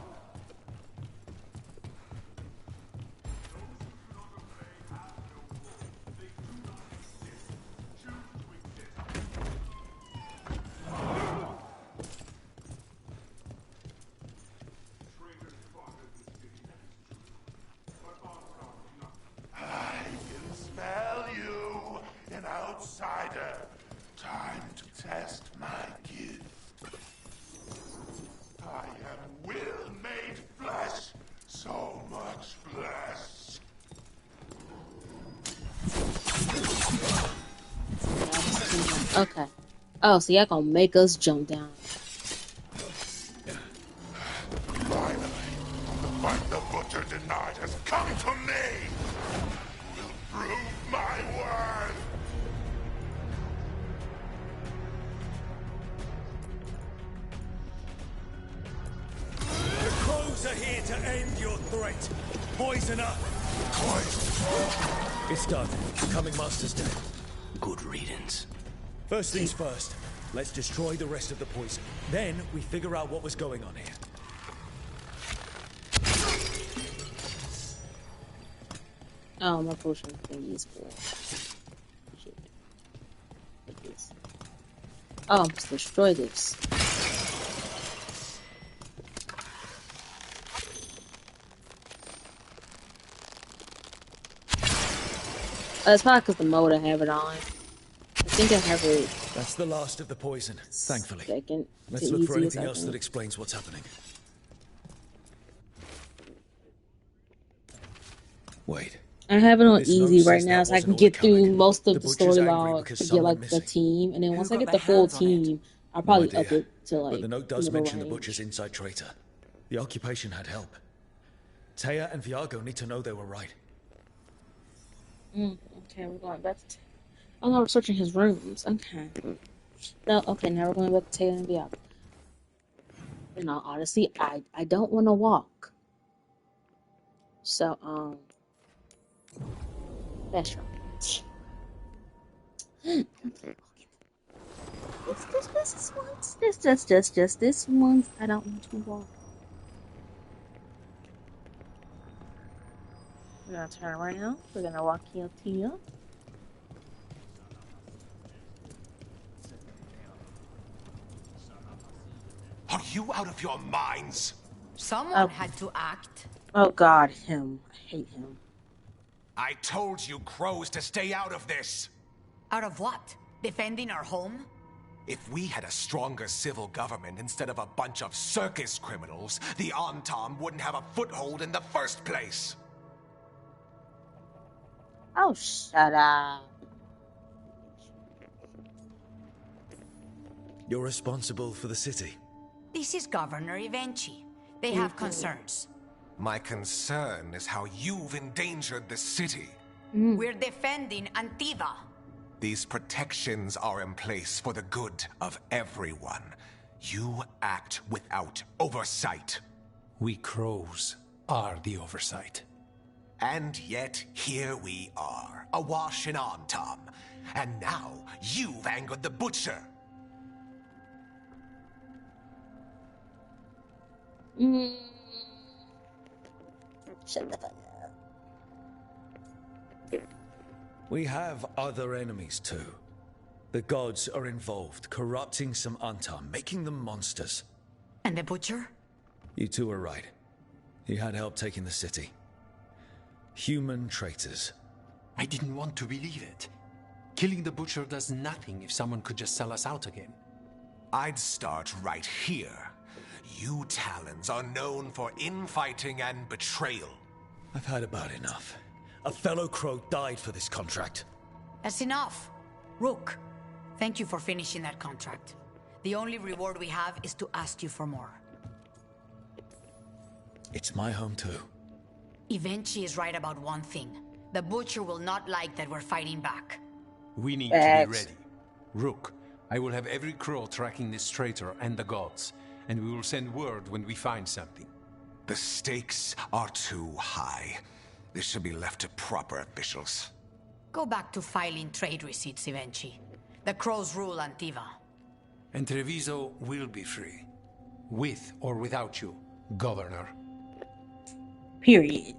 Outsider, time to test my gift. I am will made flesh, so much flesh. Okay. Oh, so y'all gonna make us jump down. Finally, the fight the Butcher denied has come to me. Will prove my worth. The crows are here to end your threat. Poison up. It's done. The coming master's dead. Good riddance. First things first. Let's destroy the rest of the poison. Then we figure out what was going on here. Oh, my potion thingy is full. Shit. Like this. Oh, let's destroy this. It's probably because the mode I have it on. I think I have it. That's the last of the poison, thankfully. Second. Let's look for anything else that explains what's happening. Wait. I have it on This easy note right says now, that so I wasn't can all get it through carried. most of The the Butcher's story angry log because to get someone like the missing. team, and then once I got get their the full hands on it? team, I'll No probably idea. up it to like But the note does middle mention the range. Butcher's inside traitor. The occupation had help. Taya and Viago need to know they were right. Okay, we're going back to. Oh no, we're searching his rooms. Okay. No, okay, now we're going back to Taylor and Bianca. In all honesty, I don't want to walk. So, that's right. This once. Just this once. I don't want to walk. We're gonna turn around. We're gonna walk here. you out of your minds? Someone had to act. Oh God, him. I hate him. I told you crows to stay out of this. Out of what? Defending our home? If we had a stronger civil government instead of a bunch of circus criminals, the Antam wouldn't have a foothold in the first place. Oh, shut up. You're responsible for the city. This is Governor Evenchi. They have concerns. My concern is how you've endangered the city. We're defending Antiva. These protections are in place for the good of everyone. You act without oversight. We crows are the oversight. And yet, here we are, awash in Antam. And now, you've angered the Butcher. Shut the fuck up. We have other enemies too. The gods are involved, corrupting some Antam, making them monsters. And the Butcher? You two are right. He had help taking the city. Human traitors. I didn't want to believe it. Killing the Butcher does nothing if someone could just sell us out again. I'd start right here. You Talons are known for infighting and betrayal. I've had about enough. A fellow crow died for this contract. That's enough. Rook, thank you for finishing that contract. The only reward we have is to ask you for more. It's my home too. Evenchi is right about one thing. The Butcher will not like that we're fighting back. We need to be ready. Rook, I will have every crow tracking this traitor and the gods, and we will send word when we find something. The stakes are too high. This should be left to proper officials. Go back to filing trade receipts, Evenchi. The crows rule Antiva. And Treviso will be free. With or without you, Governor. Period.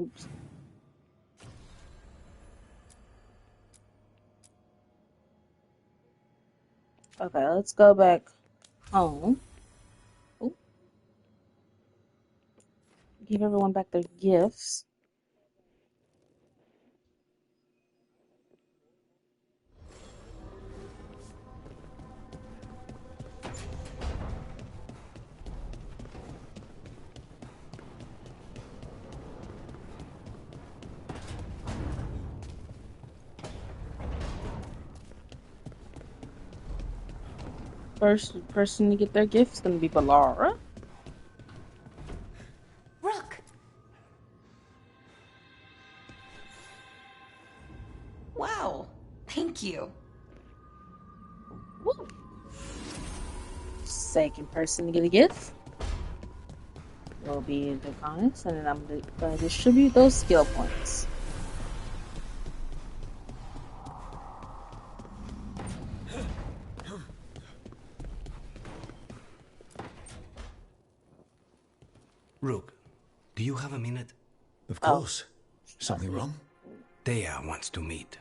Oops. Okay, let's go back home. Ooh. Give everyone back their gifts. First person to get their gift is going to be Balara. Rook! Wow, thank you. Woo. Second person to get a gift will be the Deaconess, and then I'm going to distribute those skill points. Rook, do you have a minute? Of course. Something wrong? Thea wants to meet.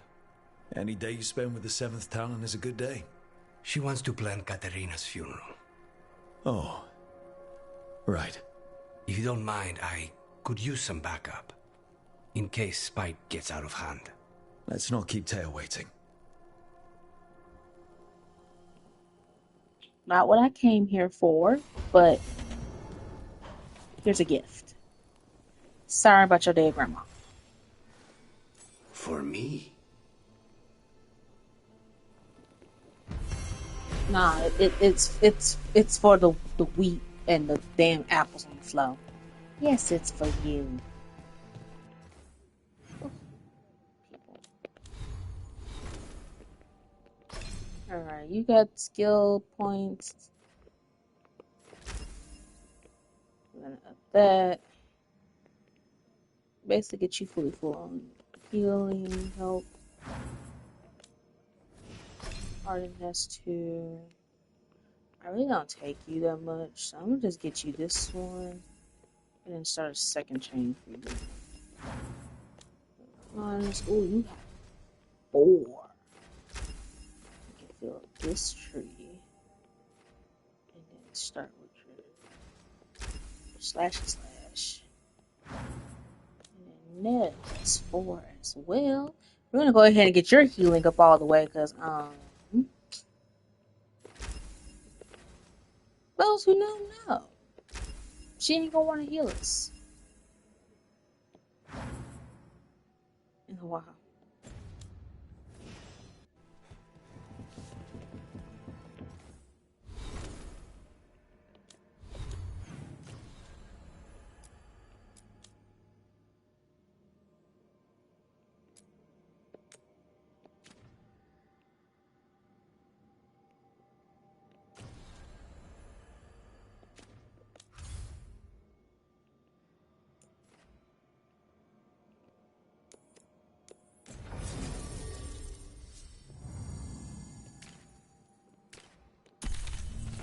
Any day you spend with the 7th Talon is a good day. She wants to plan Katerina's funeral. Oh. Right. If you don't mind, I could use some backup. In case Spike gets out of hand. Let's not keep Taya waiting. Not what I came here for, but here's a gift. Sorry about your dead grandma. For me? Nah, it's for the wheat and the damn apples on the floor. Yes, it's for you. Alright, you got skill points. I'm gonna up that. Basically get you fully full on healing, help. Harden has to. I really don't take you that much, so I'm gonna just get you this one and then start a second chain for you. Minus, ooh, you have 4. You can fill up this tree and then start with your slash. And then that's 4 as well. We're gonna go ahead and get your healing up all the way because those who know. She ain't gonna want to heal us in a while.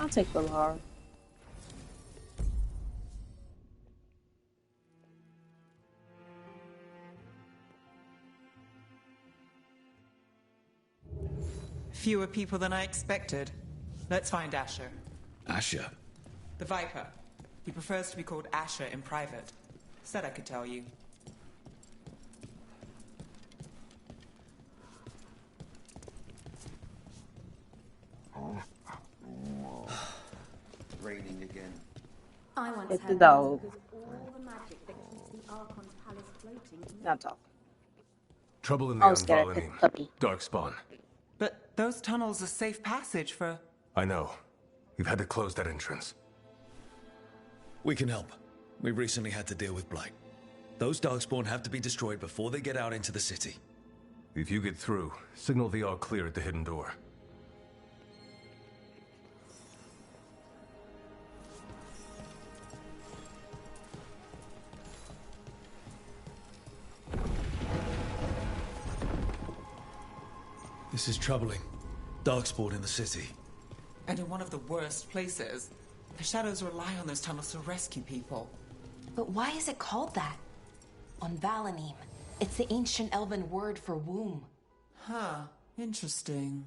I'll take Veilguard. Fewer people than I expected. Let's find Asher. Asher? The Viper. He prefers to be called Asher in private. Said I could tell you. Raining again. I once It's the heard dog. because all the magic that keeps the Archon's palace floating. Not talk. Trouble in the I was scared of the Unvalany. puppy. Darkspawn. But those tunnels are safe passage for... I know. We've had to close that entrance. We can help. We recently had to deal with Blight. Those Darkspawn have to be destroyed before they get out into the city. If you get through, signal the all clear at the hidden door. This is troubling. Darkspawn in the city. And in one of the worst places. The Shadows rely on those tunnels to rescue people. But why is it called that? On Valanim, it's the ancient elven word for womb. Huh. Interesting.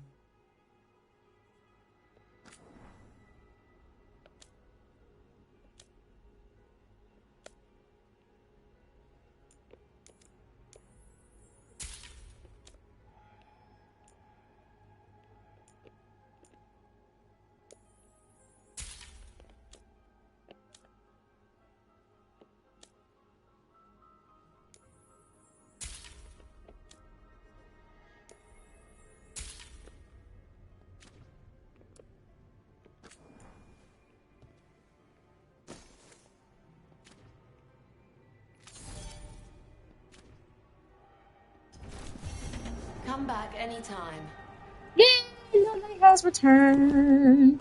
Come back anytime. Yay! Nobody has returned.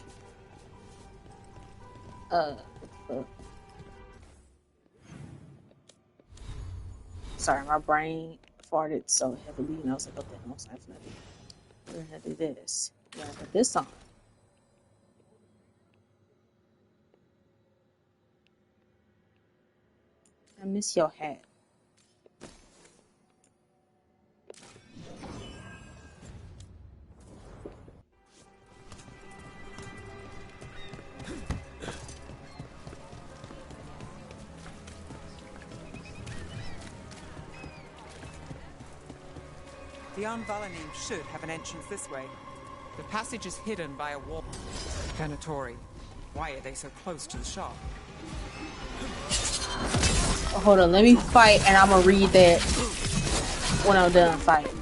Sorry, my brain farted so heavily, and I was like, "What the hell was I gonna do? We're gonna do this. We're gonna put this on." I miss your hat. The Unvalanim should have an entrance this way. The passage is hidden by a wall. Venatori. Why are they so close to the shop? Oh, hold on, let me fight, and I'm gonna read that when I'm done fighting.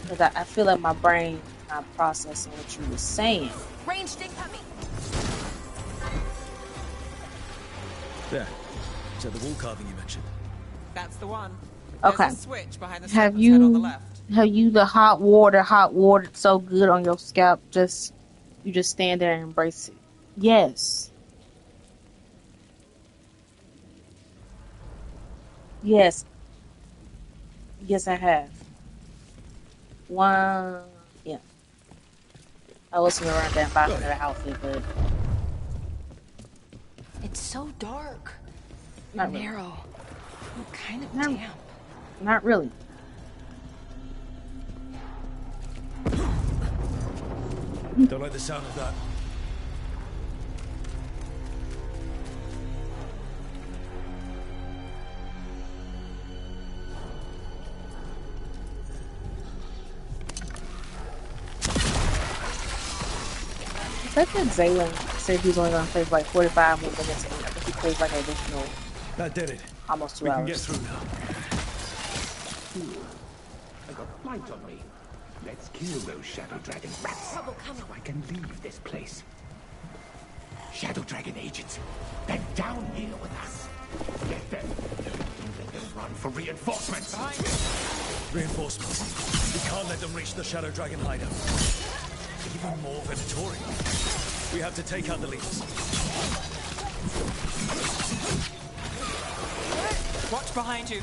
Because I feel like my brain is not processing what you were saying. Ranged incoming! There. Is that the wall carving you mentioned? That's the one. Okay. There's a switch behind the Have serpent's head on the you left. the hot water so good on your scalp? You just stand there and embrace it. Yes. Yes. Yes, I have. One. Yeah. I was gonna run down buy another outfit, but It's so dark. not really. Narrow. I'm kind of Not, damp. not really. Don't like the sound of that. I think Zaylen said he was only gonna play for like 45 more minutes, and I think he played like an additional That did it. almost 2 We hours. can get through now. I got light on me. Let's kill those Shadow Dragon rats so I can leave this place. Shadow Dragon agents, they're down here with us. Get them. Run for reinforcements. Reinforcements. We can't let them reach the Shadow Dragon hideout. Even more Venatori. We have to take out the leaders. Watch behind you.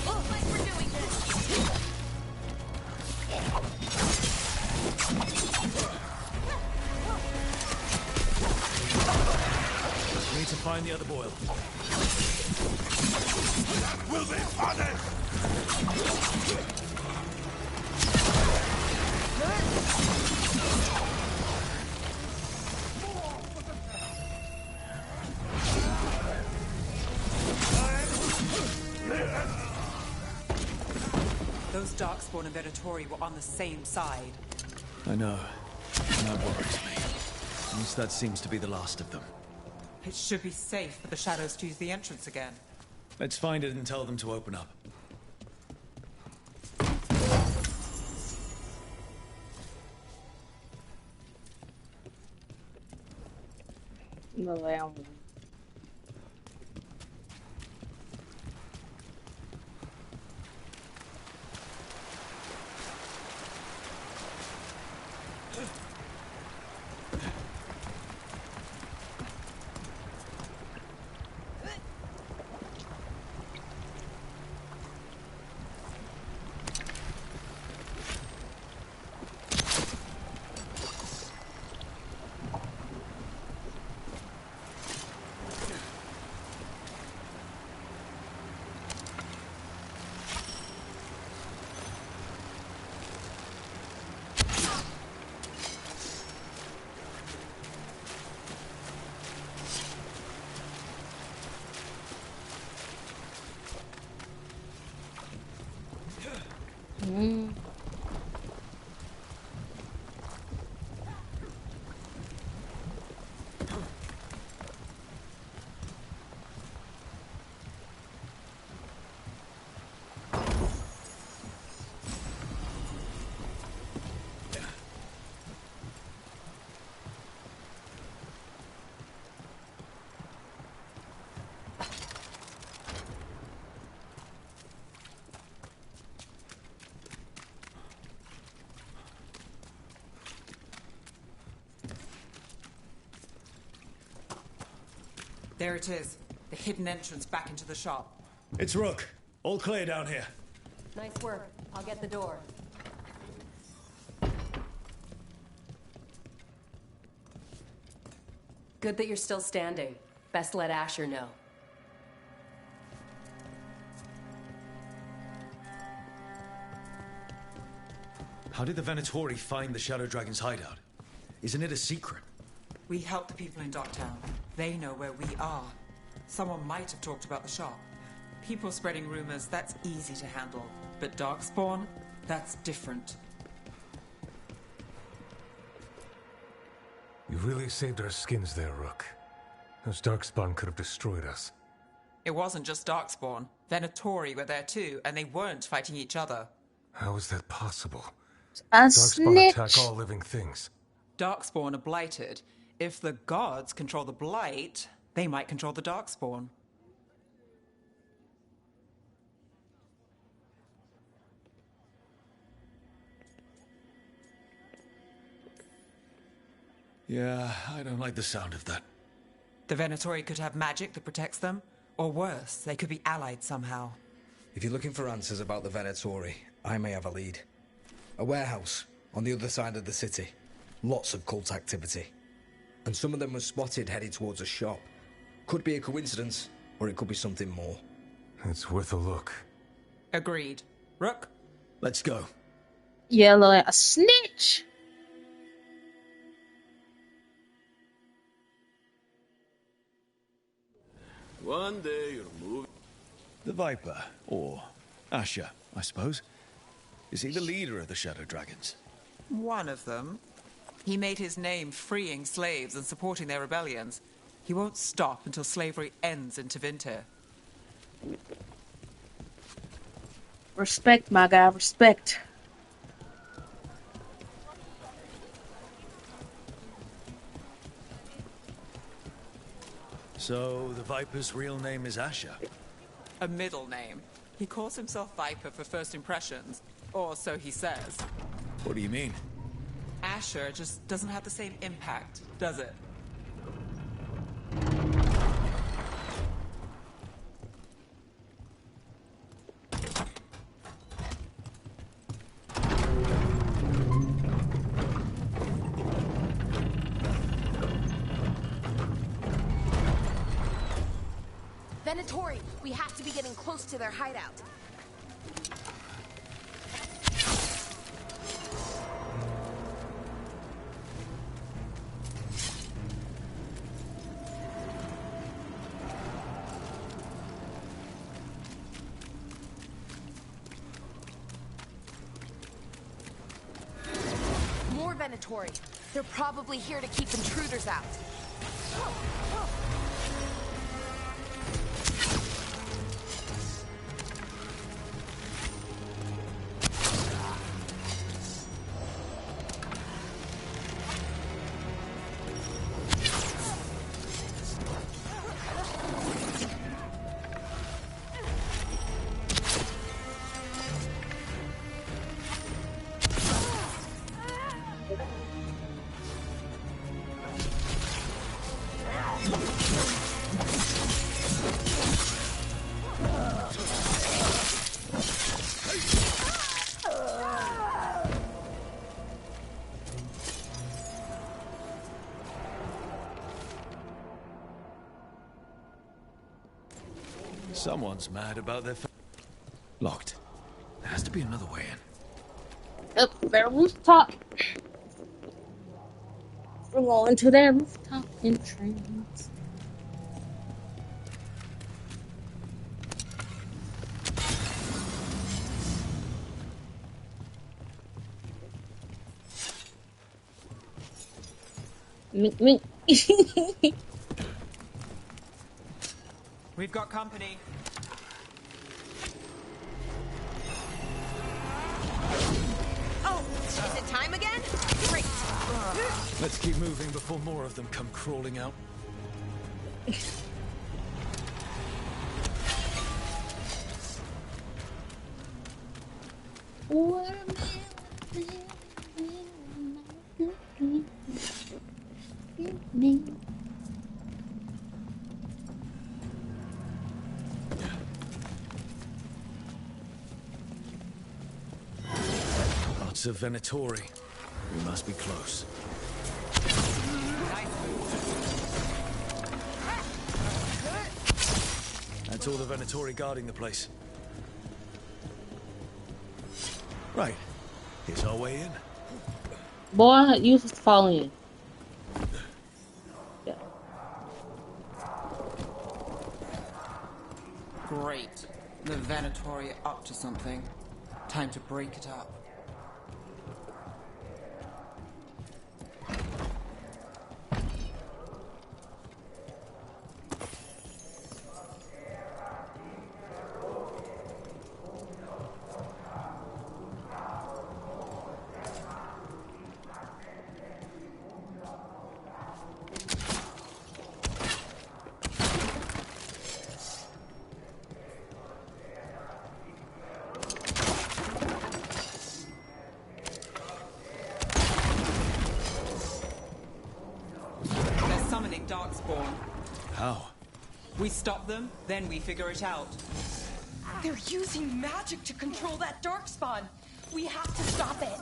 Looks like we're doing this. We need to find the other boil. That will be punished! Those Darkspawn and Venatori were on the same side. I know. And that worries me. At least that seems to be the last of them. It should be safe for the Shadows to use the entrance again. Let's find it and tell them to open up. No way. There it is. The hidden entrance back into the shop. It's Rook. All clear down here. Nice work. I'll get the door. Good that you're still standing. Best let Asher know. How did the Venatori find the Shadow Dragon's hideout? Isn't it a secret? We help the people in Docktown. They know where we are. Someone might have talked about the shop. People spreading rumors, that's easy to handle. But Darkspawn, that's different. You really saved our skins there, Rook. Those Darkspawn could have destroyed us. It wasn't just Darkspawn. Venatori were there too, and they weren't fighting each other. How is that possible? A Darkspawn snitch. attack all living things. Darkspawn are blighted. If the gods control the blight, they might control the Darkspawn. Yeah, I don't like the sound of that. The Venatori could have magic that protects them, or worse, they could be allied somehow. If you're looking for answers about the Venatori, I may have a lead. A warehouse on the other side of the city. Lots of cult activity. And some of them were spotted heading towards a shop. Could be a coincidence, or it could be something more. It's worth a look. Agreed. Rook? Let's go. Yellow like a snitch. One day you'll move. The Viper, or Asher, I suppose. Is he the leader of the Shadow Dragons? One of them. He made his name freeing slaves and supporting their rebellions. He won't stop until slavery ends in Tevinter. Respect, my guy, respect. So, the Viper's real name is Asher? A middle name. He calls himself Viper for first impressions, or so he says. What do you mean? Asher just doesn't have the same impact, does it? Venatori, we have to be getting close to their hideout. More Venatori. They're probably here to keep intruders out. Someone's mad about their locked. There has to be another way in. Up their rooftop. We're going to their rooftop entrance. Mink, mink. We've got company. Oh, is it time again? Great. Let's keep moving before more of them come crawling out. Lots of Venatori. We must be close. That's all the Venatori guarding the place. Right. Here's our way in. Boy, you just fall in. Yeah. Great. The Venatori up to something. Time to break it up. Darkspawn. How? We stop them, then we figure it out. They're using magic to control that darkspawn. We have to stop it.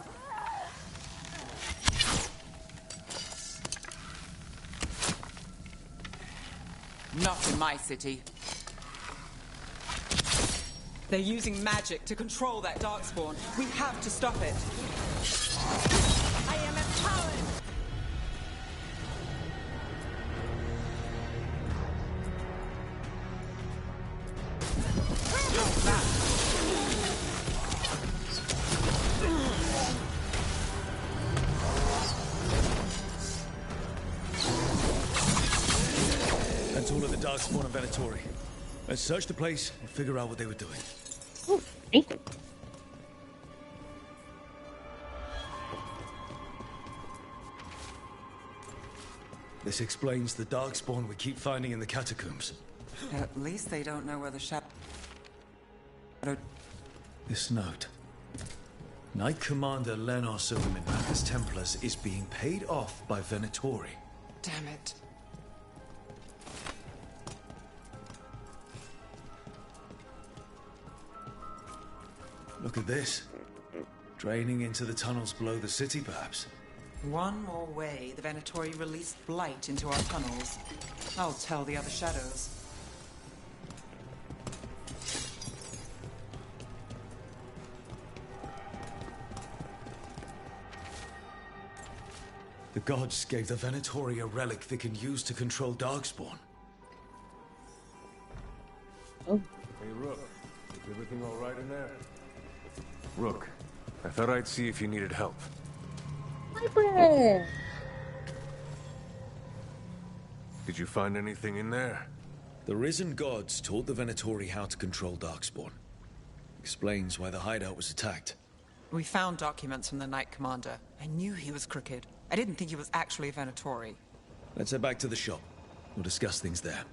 Not in my city. They're using magic to control that darkspawn. We have to stop it. I am empowered. That's all of the Darkspawn and Venatori. Let's search the place and figure out what they were doing. Oh, thank you. This explains the Darkspawn we keep finding in the catacombs. At least they don't know where the shadow... This note. Knight Commander Lenos of the Minrathous Templars is being paid off by Venatori. Damn it. Look at this. Draining into the tunnels below the city, perhaps. One more way the Venatori released blight into our tunnels. I'll tell the other shadows. The gods gave the Venatori a relic they can use to control Darkspawn. Oh. Hey, Rook. Is everything all right in there? Rook, I thought I'd see if you needed help. My bread. Did you find anything in there? The risen gods taught the Venatori how to control Darkspawn. Explains why the hideout was attacked. We found documents from the Knight Commander. I knew he was crooked. I didn't think he was actually a Venatori. Let's head back to the shop. We'll discuss things there.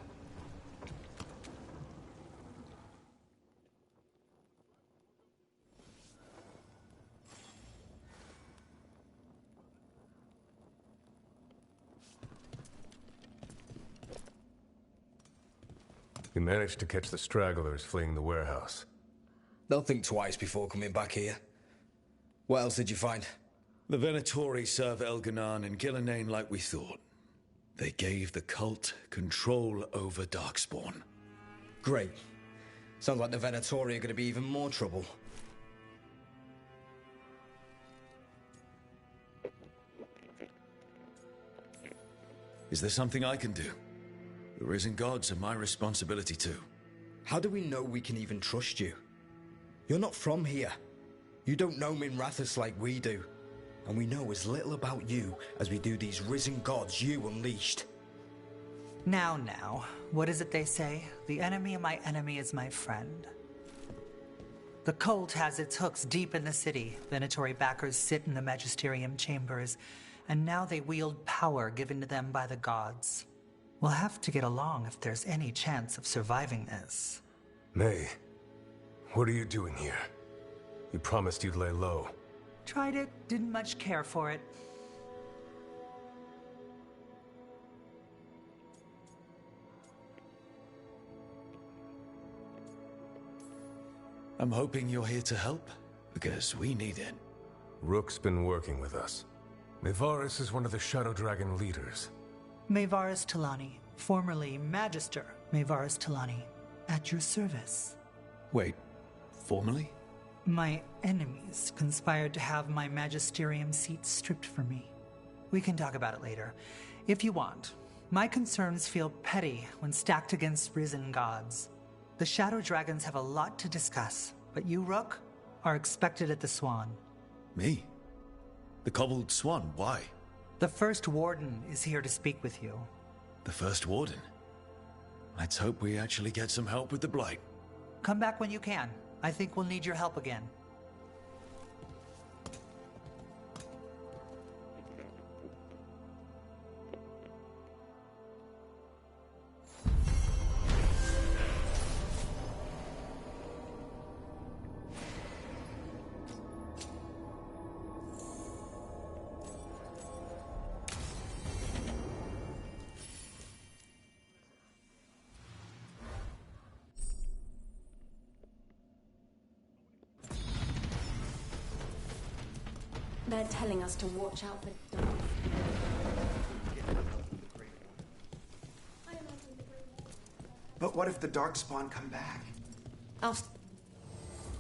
You managed to catch the stragglers fleeing the warehouse. They'll think twice before coming back here. What else did you find? The Venatori serve Elganan and Gillenane like we thought. They gave the cult control over Darkspawn. Great. Sounds like the Venatori are going to be even more trouble. Is there something I can do? The risen gods are my responsibility too. How do we know we can even trust you? You're not from here. You don't know Minrathous like we do. And we know as little about you as we do these risen gods you unleashed. Now, what is it they say? The enemy of my enemy is my friend. The cult has its hooks deep in the city. Venatori backers sit in the magisterium chambers, and now they wield power given to them by the gods. We'll have to get along if there's any chance of surviving this. May, what are you doing here? You promised you'd lay low. Tried it, didn't much care for it. I'm hoping you're here to help, because we need it. Rook's been working with us. Mevaris is one of the Shadow Dragon leaders. Mevaris Talani, formerly Magister Mevaris Talani, at your service. Wait, formally? My enemies conspired to have my magisterium seat stripped from me. We can talk about it later, if you want. My concerns feel petty when stacked against risen gods. The Shadow Dragons have a lot to discuss, but you, Rook, are expected at the Swan. Me? The Cobbled Swan, why? The First Warden is here to speak with you. The First Warden? Let's hope we actually get some help with the Blight. Come back when you can. I think we'll need your help again. They're telling us to watch out for... But what if the Darkspawn come back?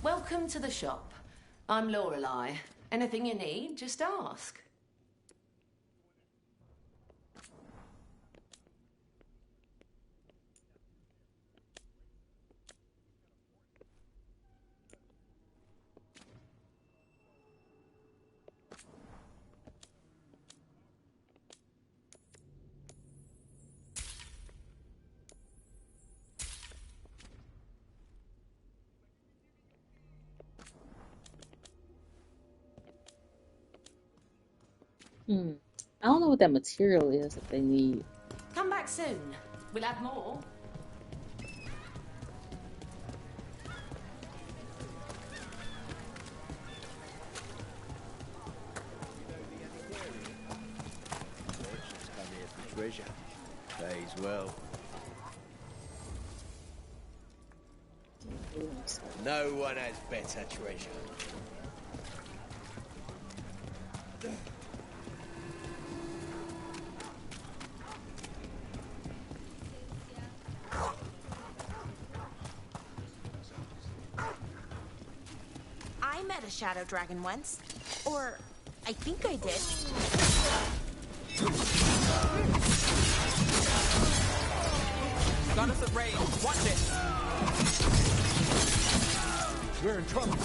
Welcome to the shop. I'm Lorelei. Anything you need, just ask. I don't know what that material is that they need. Come back soon. We'll have more. Treasure. Pays well. No one has better treasure. I met a shadow dragon once. Or, I think I did. Got us at range. Watch it. We're in trouble.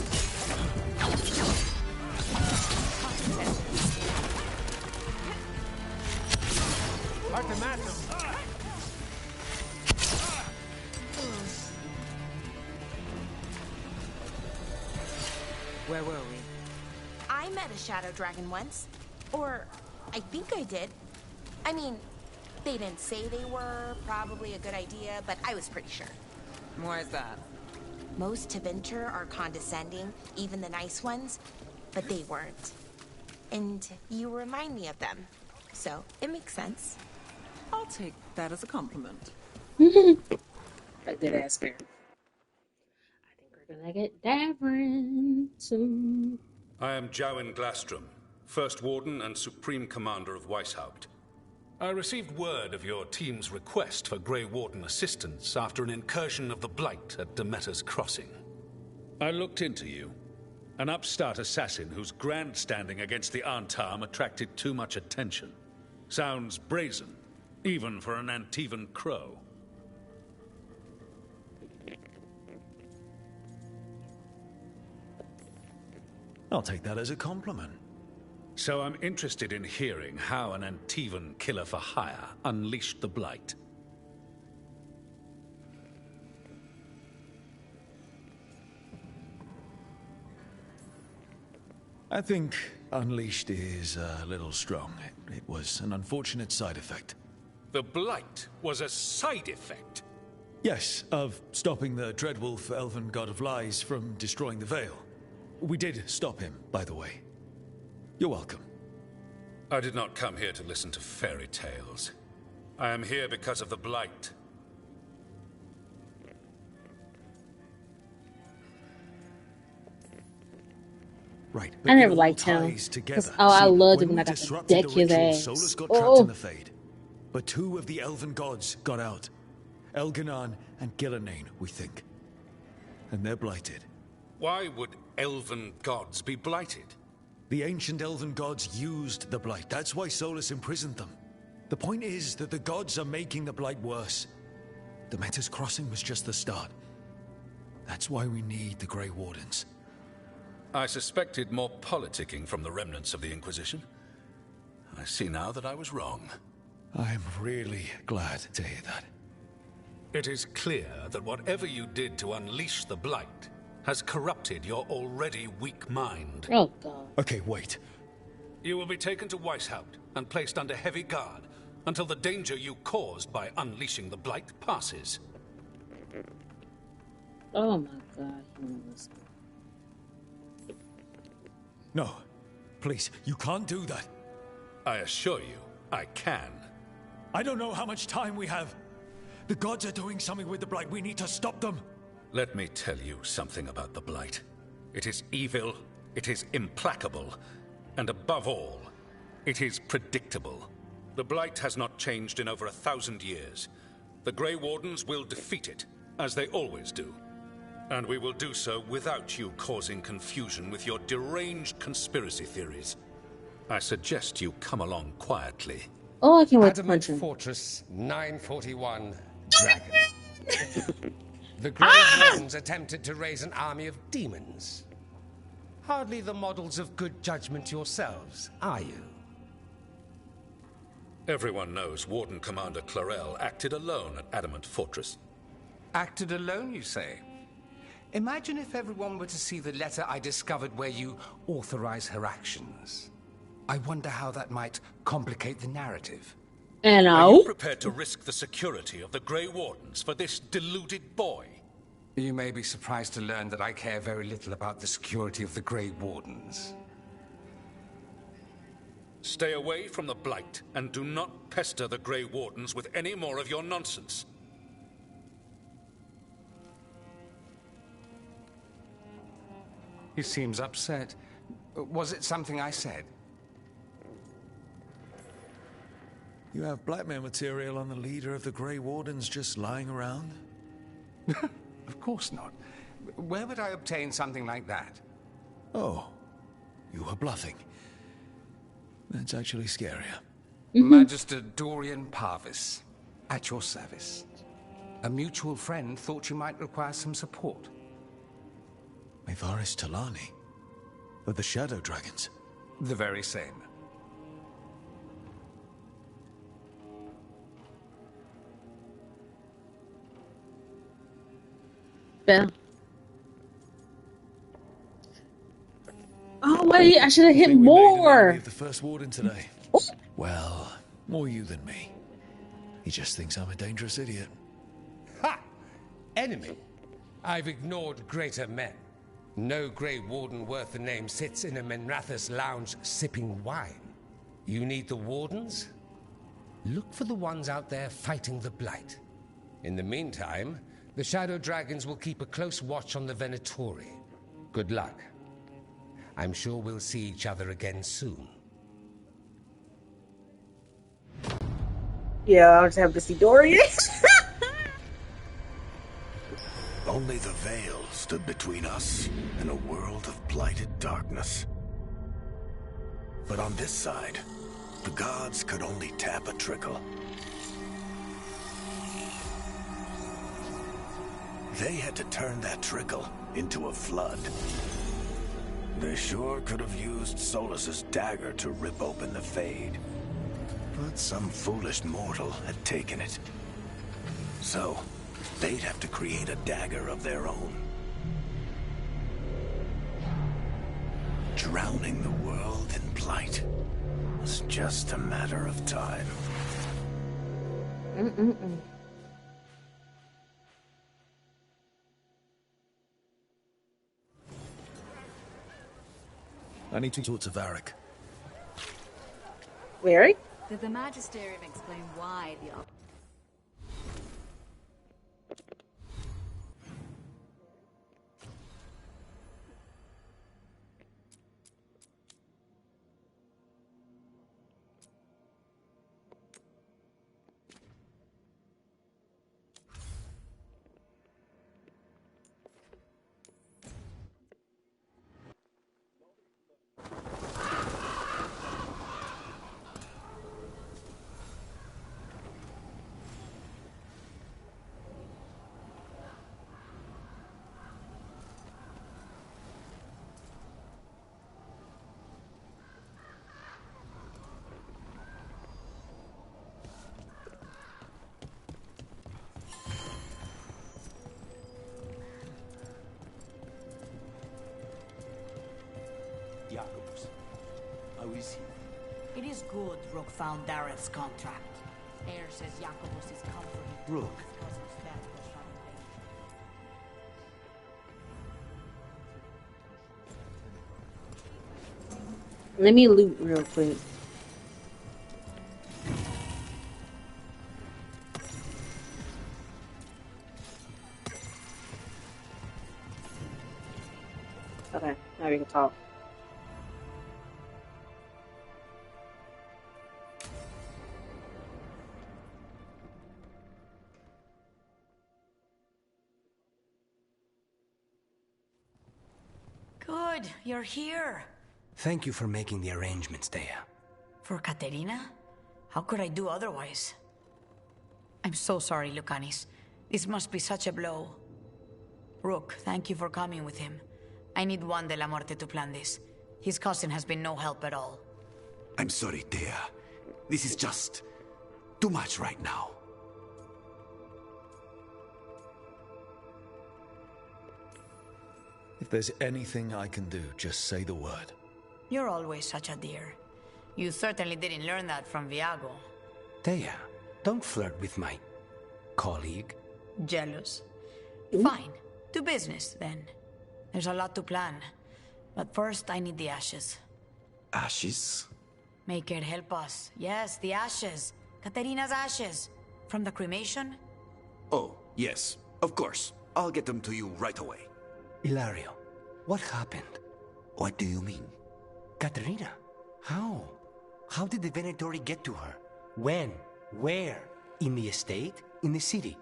Hard to match them. Where were we? I met a shadow dragon once. Or, I think I did. I mean, they didn't say they were probably a good idea, but I was pretty sure. Why is that? Most Tevinter are condescending, even the nice ones, but they weren't. And you remind me of them, so it makes sense. I'll take that as a compliment. A good ass bear. I think we're gonna get Davrin soon. I am Jowen Glastrom, First Warden and Supreme Commander of Weishaupt. I received word of your team's request for Grey Warden assistance after an incursion of the Blight at Demeter's Crossing. I looked into you. An upstart assassin whose grandstanding against the Antarm attracted too much attention. Sounds brazen, even for an Antivan crow. I'll take that as a compliment. So I'm interested in hearing how an Antivan killer for hire unleashed the Blight. I think unleashed is a little strong. It was an unfortunate side effect. The Blight was a side effect? Yes, of stopping the Dreadwolf Elven God of Lies from destroying the Veil. We did stop him, by the way. You're welcome. I did not come here to listen to fairy tales. I am here because of the Blight. Right. I never liked him. I loved him when I got to deck his ass. Solus got trapped in the Fade. But two of the Elven gods got out. Elganon and Gillenane, we think. And they're blighted. Why would Elven gods be blighted? The ancient Elven gods used the Blight. That's why Solus imprisoned them. The point is that the gods are making the Blight worse. Demeter's Crossing was just the start. That's why we need the Grey Wardens. I suspected more politicking from the remnants of the Inquisition. I see now that I was wrong. I'm really glad to hear that. It is clear that whatever you did to unleash the Blight has corrupted your already weak mind. Oh, God. Okay, wait. You will be taken to Weishaupt and placed under heavy guard until the danger you caused by unleashing the Blight passes. Oh, my God. He won't listen. No. Please, you can't do that. I assure you, I can. I don't know how much time we have. The gods are doing something with the Blight. We need to stop them. Let me tell you something about the Blight. It is evil, it is implacable, And above all, it is predictable. The Blight has not changed in over 1,000 years. The Grey Wardens will defeat it, as they always do. And we will do so without you causing confusion with your deranged conspiracy theories. I suggest you come along quietly. Oh, I can't wait to Adamant punch him. Fortress 941 Dragon. The Grey Wardens attempted to raise an army of demons. Hardly the models of good judgment yourselves, are you? Everyone knows Warden Commander Clarel acted alone at Adamant Fortress. Acted alone, you say? Imagine if everyone were to see the letter I discovered where you authorize her actions. I wonder how that might complicate the narrative. And are you prepared to risk the security of the Grey Wardens for this deluded boy? You may be surprised to learn that I care very little about the security of the Grey Wardens. Stay away from the Blight, and do not pester the Grey Wardens with any more of your nonsense. He seems upset. Was it something I said? You have blackmail material on the leader of the Grey Wardens just lying around? Of course not. Where would I obtain something like that? Oh, you were bluffing. That's actually scarier. Magister Dorian Parvis, at your service. A mutual friend thought you might require some support. Mevaris Talani? Of the Shadow Dragons? The very same. Bell. Oh wait, I should have hit more. The first warden today. Well, more you than me. He just thinks I'm a dangerous idiot. Ha! Enemy? I've ignored greater men. No Grey Warden worth the name sits in a Menrathus lounge sipping wine. You need the Wardens? Look for the ones out there fighting the Blight. In the meantime, the Shadow Dragons will keep a close watch on the Venatori. Good luck. I'm sure we'll see each other again soon. Yeah, I'll just have to see Dorian. Only the veil stood between us and a world of blighted darkness. But on this side, the gods could only tap a trickle. They had to turn that trickle into a flood. They sure could have used Solus's dagger to rip open the Fade. But some foolish mortal had taken it. So, they'd have to create a dagger of their own. Drowning the world in blight was just a matter of time. I need to talk to Varric. Where? Did the Magisterium explain why the It is good Rook found Dareth's contract. Air says Jacobus is comforting. Rook. Let me loot real quick. Okay, now we can talk. good. You're here. Thank you for making the arrangements, Dea. For Katerina? How could I do otherwise? I'm so sorry, Lucanis. This must be such a blow. Rook, thank you for coming with him. I need Juan de la Muerte to plan this. His cousin has been no help at all. I'm sorry, Dea. This is just too much right now. If there's anything I can do, just say the word. You're always such a dear. You certainly didn't learn that from Viago. Dea, don't flirt with my colleague. Jealous? Fine. To business, then. There's a lot to plan. But first, I need the ashes. Ashes? Make it help us. Yes, the ashes. Katerina's ashes. From the cremation? Oh, yes, of course. I'll get them to you right away. Hilario, what happened? What do you mean? Katerina, how? How did the Venatori get to her? When? Where? In the estate? In the city?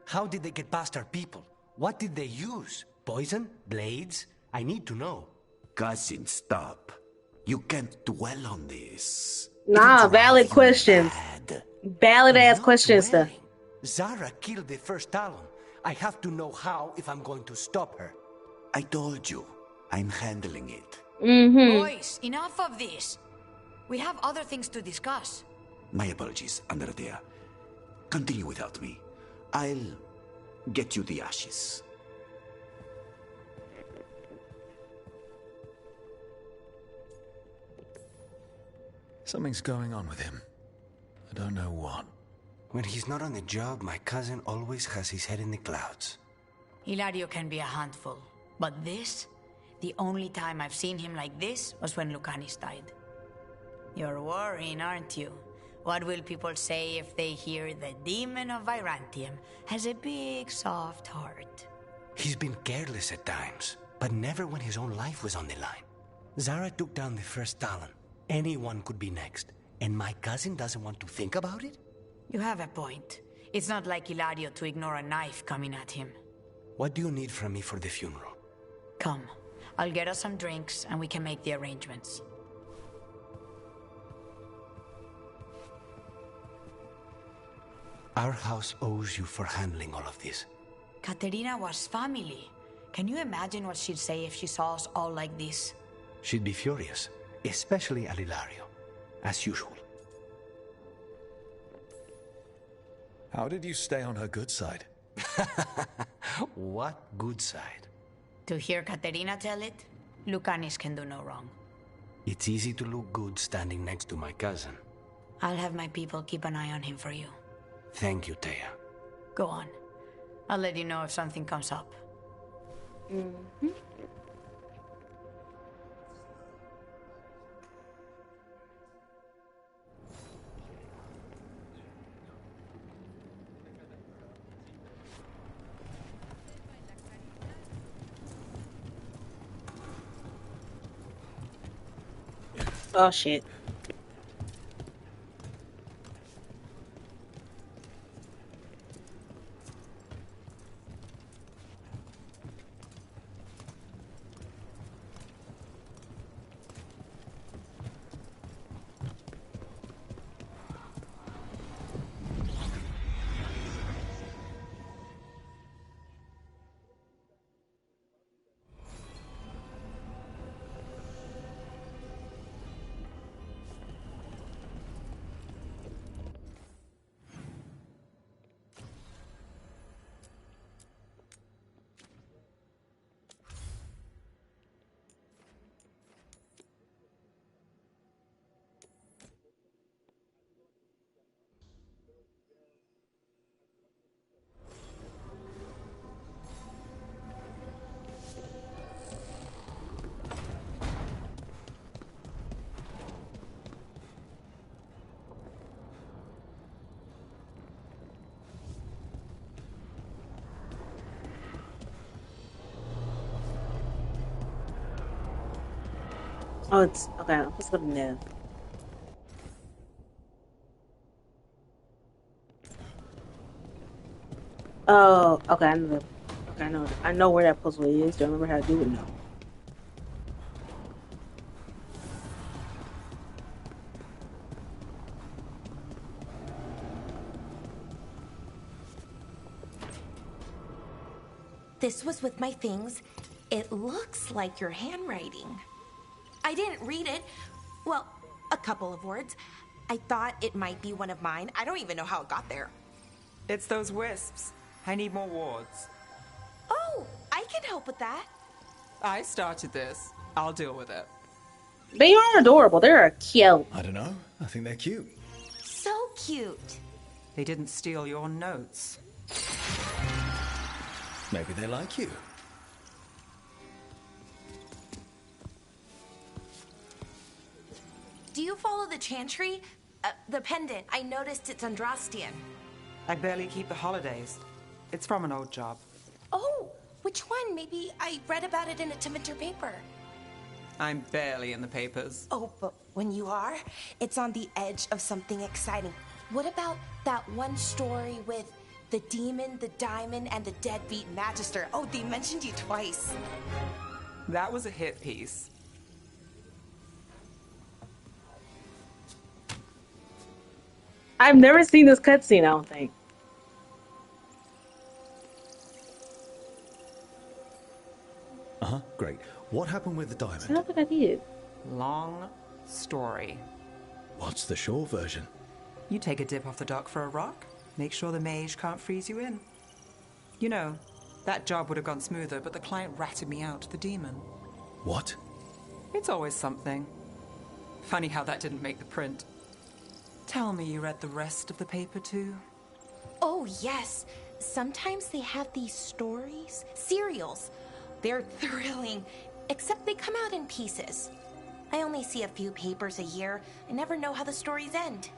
How did they get past our people? What did they use? Poison? Blades? I need to know. Cousin, stop. You can't dwell on this. Nah, valid questions. Valid ass questions, stuff. Zara killed the first Talon. I have to know how if I'm going to stop her. I told you, I'm handling it. Boys, enough of this. We have other things to discuss. My apologies, Andrea. Continue without me. I'll get you the ashes. Something's going on with him. I don't know what. When he's not on the job, my cousin always has his head in the clouds. Hilario can be a handful. But this? The only time I've seen him like this was when Lucanis died. You're worrying, aren't you? What will people say if they hear the demon of Virantium has a big, soft heart? He's been careless at times, but never when his own life was on the line. Zara took down the first Talon. Anyone could be next, and my cousin doesn't want to think about it? You have a point. It's not like Hilario to ignore a knife coming at him. What do you need from me for the funeral? Come. I'll get us some drinks, and we can make the arrangements. Our house owes you for handling all of this. Katerina was family. Can you imagine what she'd say if she saw us all like this? She'd be furious, especially at Hilario, as usual. How did you stay on her good side? What good side? To hear Katerina tell it, Lucanis can do no wrong. It's easy to look good standing next to my cousin. I'll have my people keep an eye on him for you. Thank you, Thea. Go on. I'll let you know if something comes up. Oh shit. Oh, it's okay. Let's go to Nev. Oh, okay. I know where that puzzle is. Don't remember how to do it now. this was with my things. It looks like your handwriting. I didn't read it. Well, a couple of words. I thought it might be one of mine. I don't even know how it got there. It's those wisps. I need more wards. Oh, I can help with that. I started this. I'll deal with it. They are adorable. They're cute. I don't know. I think they're cute. So cute. They didn't steal your notes. Maybe they like you. Do you follow the chantry? The pendant. I noticed it's Andrastian. I barely keep the holidays. It's from an old job. Oh, which one? Maybe I read about it in a Timenter paper. I'm barely in the papers. Oh, but when you are, it's on the edge of something exciting. What about that one story with the demon, the diamond, and the deadbeat magister? Oh, they mentioned you twice. That was a hit piece. I've never seen this cutscene, I don't think. Uh-huh, great. What happened with the diamond? I don't think I did. Long story. What's the short version? You take a dip off the dock for a rock, make sure the mage can't freeze you in. You know, that job would have gone smoother, but the client ratted me out to the demon. What? It's always something. Funny how that didn't make the print. Tell me you read the rest of the paper too? Oh, yes. Sometimes they have these stories, serials. They're thrilling, except they come out in pieces. I only see a few papers a year. I never know how the stories end.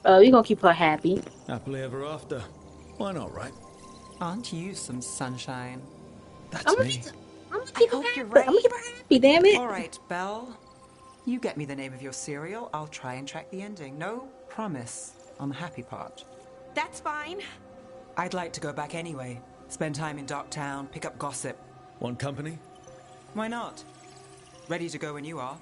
We're gonna keep her happy. Happily ever after. Why not, right? Aren't you some sunshine? That's me. I hope you're right. I'm gonna keep her happy, damn it. All right, Belle. You get me the name of your cereal, I'll try and track the ending. No promise on the happy part. That's fine. I'd like to go back anyway. Spend time in Darktown, pick up gossip. Want company? Why not? Ready to go when you are.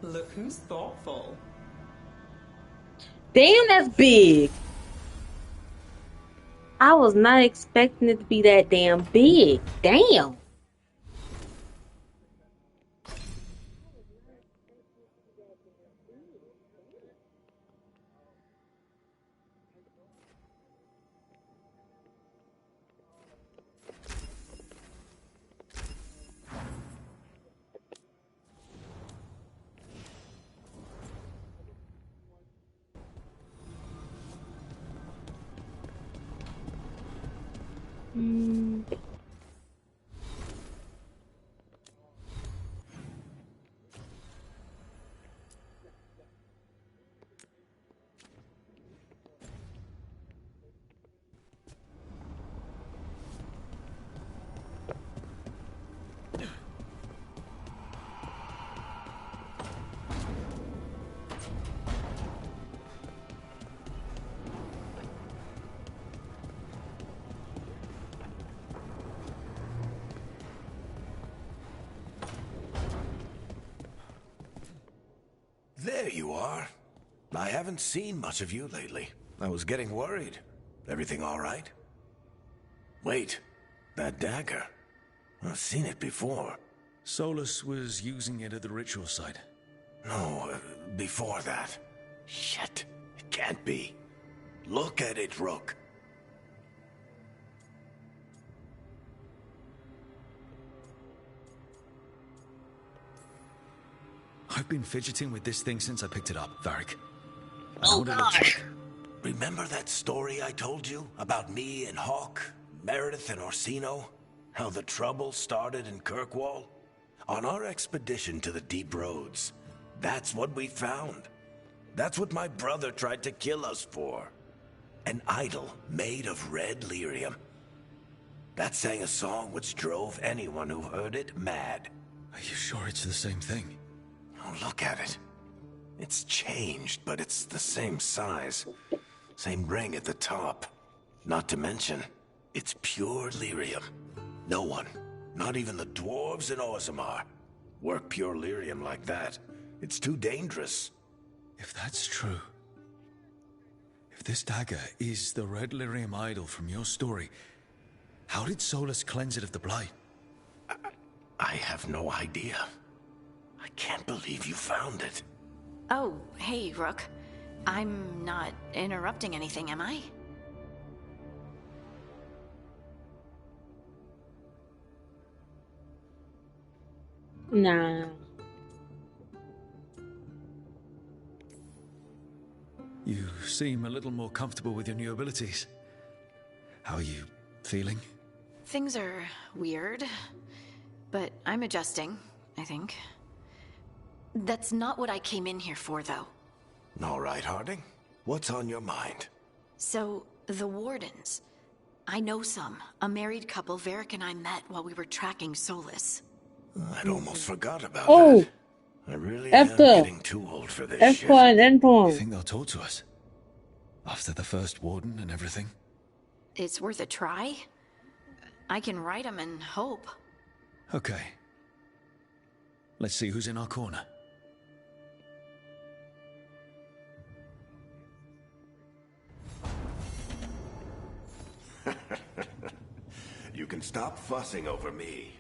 Look who's thoughtful. Damn, that's big. I was not expecting it to be that damn big. Damn. There you are. I haven't seen much of you lately. I was getting worried. Everything all right? Wait, that dagger. I've seen it before. Solus was using it at the ritual site. No, before that. Shit, it can't be. Look at it, Rook. I've been fidgeting with this thing since I picked it up, Varric. Oh, gosh. Remember that story I told you about me and Hawk, Meredith and Orsino? How the trouble started in Kirkwall? On our expedition to the Deep Roads, that's what we found. That's what my brother tried to kill us for. An idol made of red lyrium. That sang a song which drove anyone who heard it mad. Are you sure it's the same thing? Oh, look at it. It's changed, but it's the same size. Same ring at the top. Not to mention, it's pure lyrium. No one, not even the dwarves in Orzammar, work pure lyrium like that. It's too dangerous. If that's true, if this dagger is the red lyrium idol from your story, how did Solus cleanse it of the blight? I have no idea. I can't believe you found it. Oh, hey, Rook. I'm not interrupting anything, am I? Nah. You seem a little more comfortable with your new abilities. How are you feeling? Things are weird, but I'm adjusting, I think. That's not what I came in here for, though. All right, Harding. What's on your mind? So, the Wardens. I know some. A married couple Varric and I met while we were tracking Solus. I'd almost forgot about Oh! that. I really am getting too old for this shit. You think they'll talk to us? After the first warden and everything? It's worth a try. I can write them and hope. Okay. Let's see who's in our corner. You can stop fussing over me.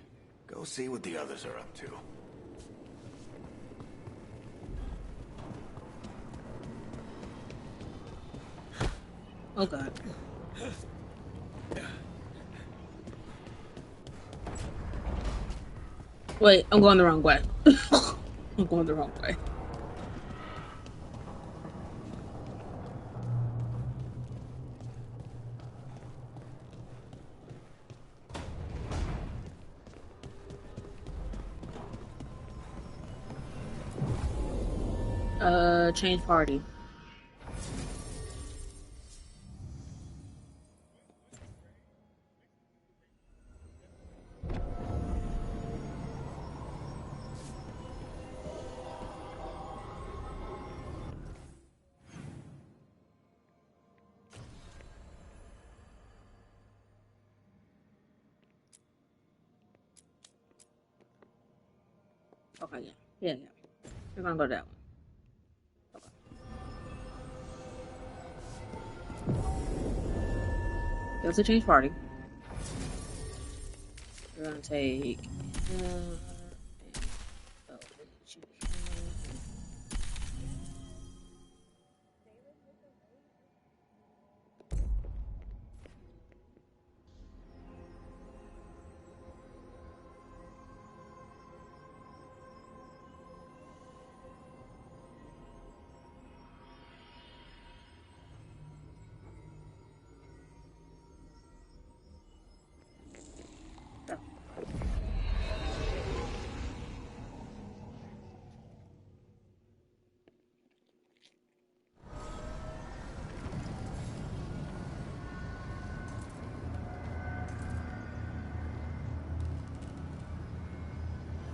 Go see what the others are up to. Oh god. Wait, I'm going the wrong way. I'm going the wrong way. Change party. Okay, yeah. We're gonna go to that one. Let's change party. We're gonna take.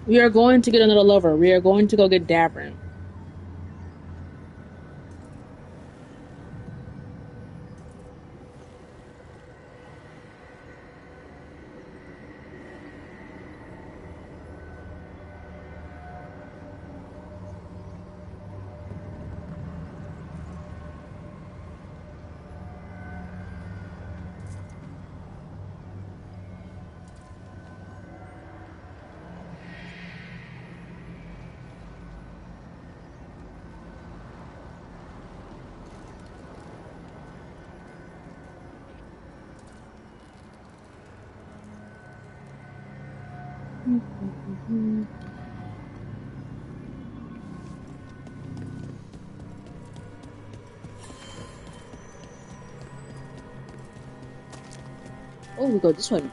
We are going to get another lover. We are going to go get Davrin. Oh, we go this way.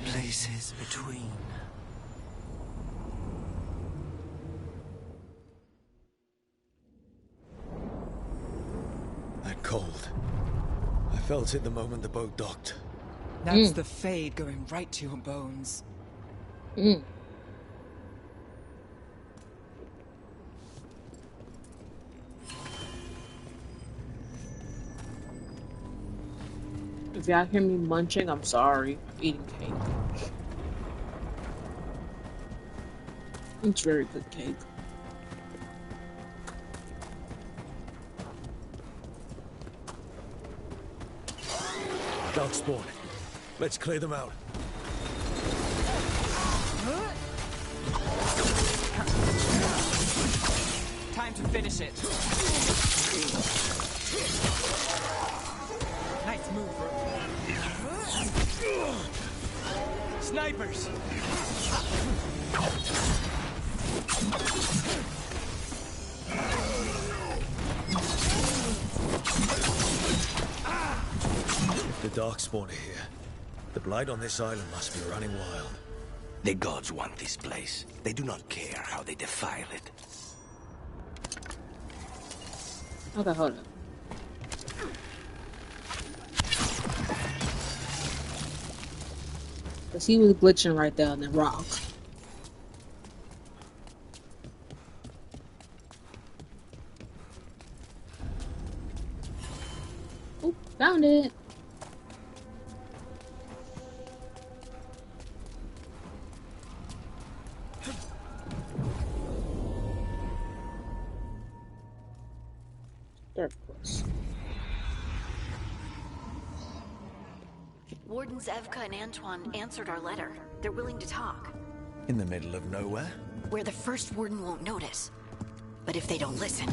Places between. cold. I felt it the moment the boat docked. That's the Fade going right to your bones. Mm. If y'all hear me munching, I'm sorry. I'm eating cake. It's very good cake. Dark spawn. Let's clear them out. Time to finish it. Nice move, bro. Snipers! If the Darkspawn are here, the blight on this island must be running wild. The gods want this place. They do not care how they defile it. Okay, hold on. Cause he was glitching right there on the rock. Oh, found it. Dark Quest. Wardens Evka and Antoine answered our letter. They're willing to talk. In the middle of nowhere? Where the first warden won't notice. But if they don't listen...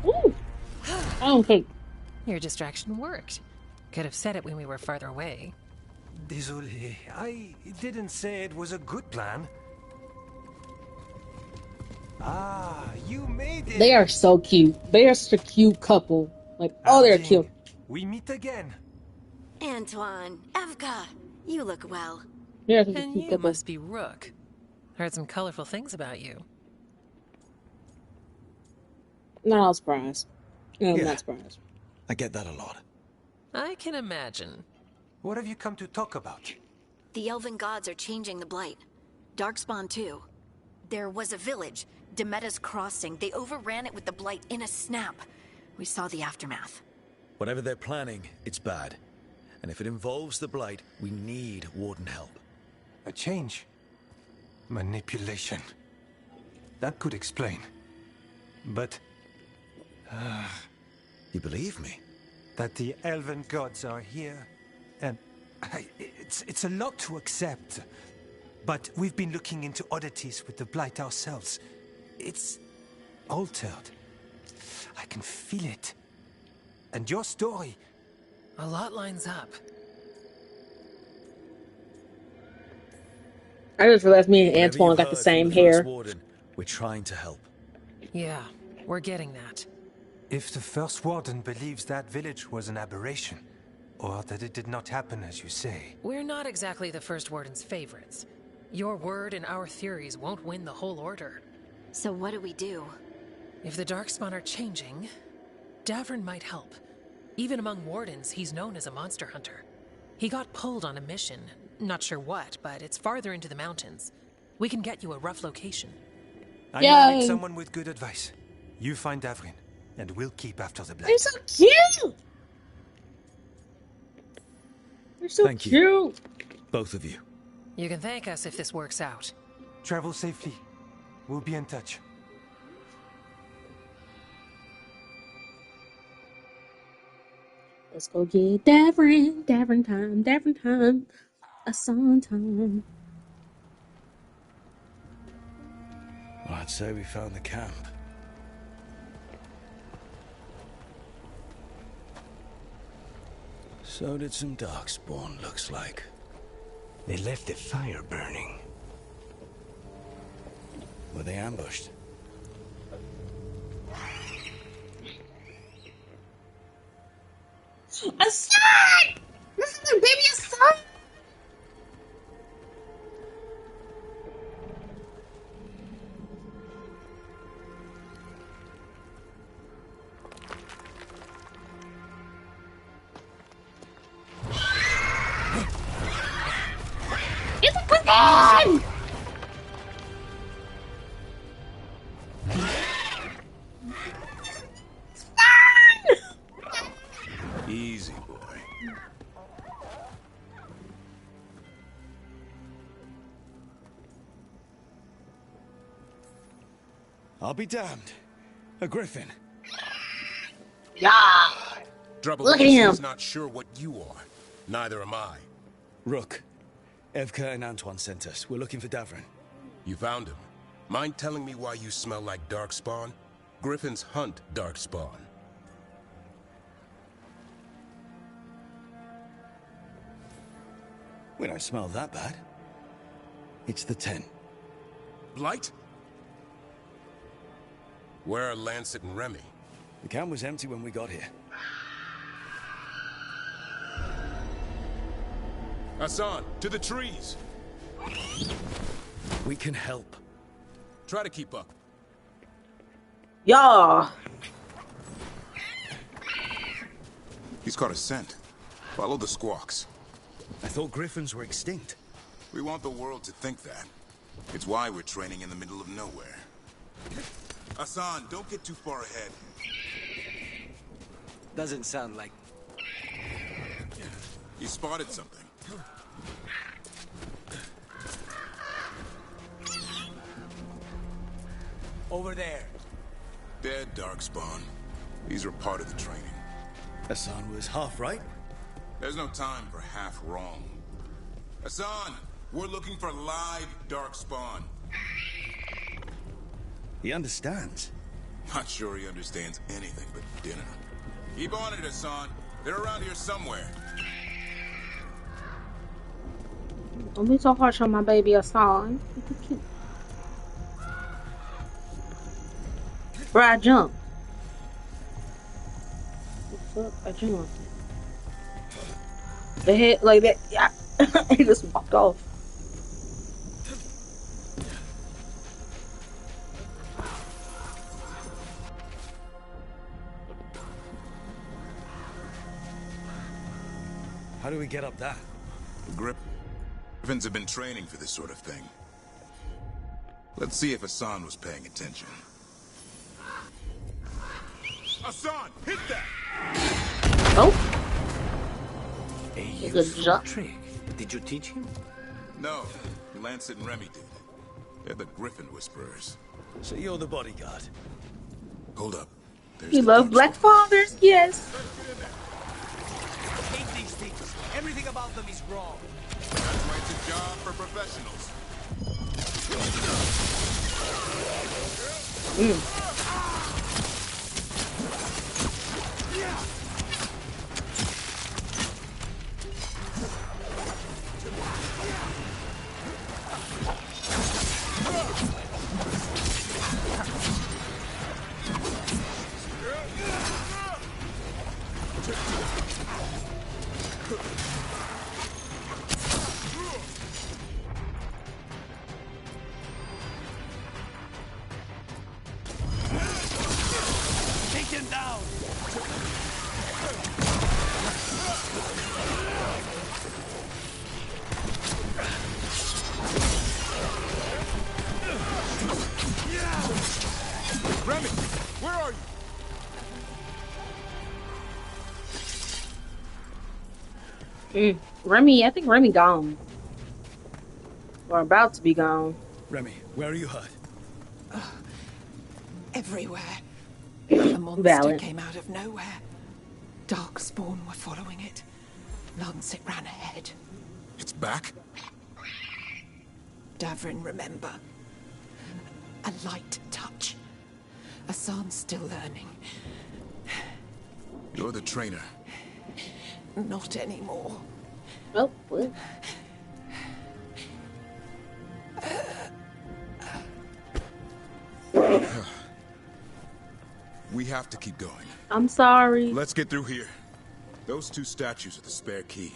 Ooh! I don't think... Your distraction worked. Could have said it when we were farther away. Désolé, I didn't say it was a good plan. Ah, you made it! They are so cute. They are such a cute couple. Like, oh, they're cute. We meet again. Antoine, Evka, you look well. They're such a And cute you couple. must be Rook. Heard some colorful things about you. Not surprised. No, I'm Yeah. not surprised. I get that a lot. I can imagine. What have you come to talk about? The elven gods are changing the blight. Darkspawn too. There was a village, Demeta's Crossing. They overran it with the blight in a snap. We saw the aftermath. Whatever they're planning, it's bad. And if it involves the blight, we need Warden help. A change. Manipulation. That could explain. But... you believe me? That the elven gods are here. And it's a lot to accept. But we've been looking into oddities with the blight ourselves. It's altered. I can feel it. And your story... A lot lines up. I just realized me and Whatever Antoine you've got the heard same from the hair. First Warden, we're trying to help. Yeah, we're getting that. If the First Warden believes that village was an aberration, or that it did not happen as you say... We're not exactly the First Warden's favorites. Your word and our theories won't win the whole order. So what do we do? If the Darkspawn are changing, Davern might help. Even among Wardens, he's known as a monster hunter. He got pulled on a mission. Not sure what, but it's farther into the mountains. We can get you a rough location. I might need someone with good advice. You find Davrin, and we'll keep after the blight. They're so cute! They're so Thank cute! you. Both of you. You can thank us if this works out. Travel safely. We'll be in touch. Let's go get Davrin. Davrin time. Davrin time. A song time. Well, I'd say we found the camp. So did some Darkspawn, looks like. They left the fire burning. Were they ambushed? A son! Listen, baby, a son! Griffin! Easy, boy. I'll be damned. A griffin. Yeah. Trouble Look at is, him. he's not sure what you are. Neither am I. Rook. Evka and Antoine sent us. We're looking for Davrin. You found him. Mind telling me why you smell like darkspawn? Griffins hunt darkspawn. We don't smell that bad. It's the 10. Blight? Where are Lancet and Remy? The camp was empty when we got here. Hassan, to the trees! We can help. Try to keep up. Yeah. He's caught a scent. Follow the squawks. I thought griffins were extinct. We want the world to think that. It's why we're training in the middle of nowhere. Hassan, don't get too far ahead. Doesn't sound like... You spotted something. Over there. Dead darkspawn. These are part of the training. Hassan was half right. There's no time for half wrong. Hassan, we're looking for live darkspawn. He understands. Not sure he understands anything but dinner. Keep on it, Hassan. They're around here somewhere. Don't be so harsh on my baby Hassan. Bro, I jumped. What's up? I jumped. The head like that. Yeah. He just walked off. How do we get up that? Griffins have been training for this sort of thing. Let's see if Hassan was paying attention. Hassan, hit that! Oh. A Good useful job. trick. Did you teach him? No, Lancet and Remy did. They're the Griffin Whisperers. So you're the bodyguard. Hold up. There's You the love darkspawn. black fathers? Yes. I hate these things. Everything about them is wrong. That's why it's a job for professionals. Take him down. Remy, where are you? Remy, I think Remy gone. Or about to be gone. Remy, where are you hurt? Everywhere. A monster Valid. came out of nowhere. Darkspawn were following it. Lancet ran ahead. It's back? Davrin, remember. A light touch. Hassan's still learning. You're the trainer. Not anymore. Oh, what? We have to keep going. I'm sorry. Let's get through here. Those two statues are the spare key.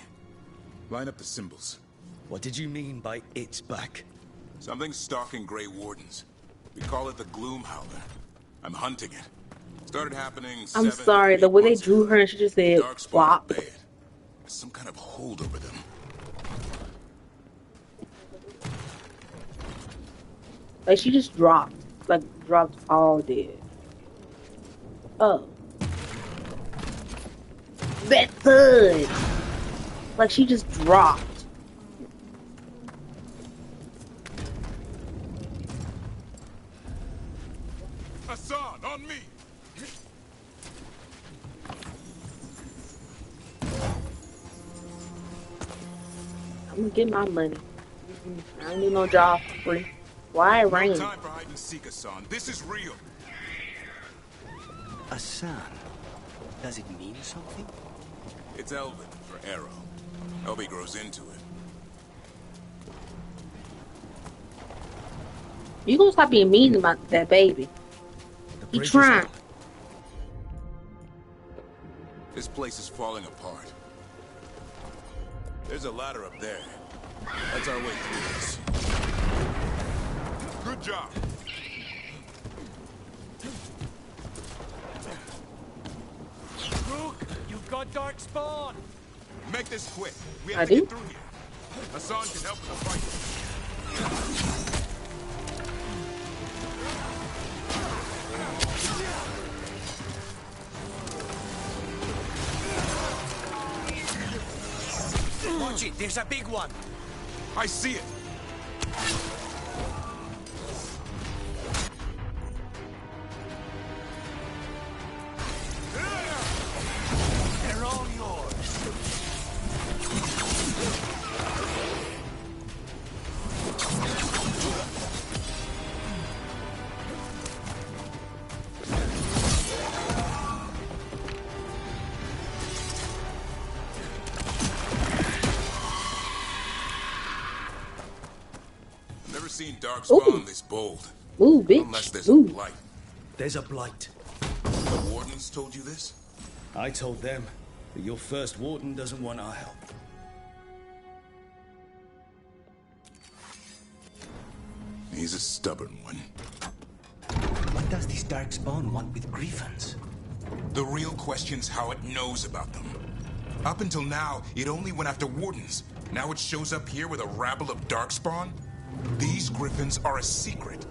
Line up the symbols. What did you mean by it's back? Something's stalking Grey Wardens. We call it the Gloom Howler. I'm hunting it. Started happening I'm 7 sorry. to The 8 way they months drew ago. her and she just said, Darkspawn "Wop." obey it. There's some kind of hold over them. Like she just dropped. Like dropped all dead. Oh. That thud. Like she just dropped. Hassan, on me! I'm gonna get my money. I don't need no job for free. Why it rain? No time for hide and seek, Hassan. This is real. Hassan. Does it mean something? It's Elven for arrow. Elby grows into it. You gonna stop being mean about that baby? He trying. This place is falling apart. There's a ladder up there. That's our way through this. Good job. Rook, you've got Darkspawn. Make this quick. We I have to do? get through here. Hassan can help in the fight. Watch it, there's a big one. I see it. They're all yours. Never seen Darkspawn this bold. Ooh, bitch. Unless there's Ooh. a blight. There's a blight. The wardens told you this? I told them that your first warden doesn't want our help. He's a stubborn one. What does this Darkspawn want with Griffins? The real question's how it knows about them. Up until now, it only went after wardens. Now it shows up here with a rabble of Darkspawn? These griffins are a secret.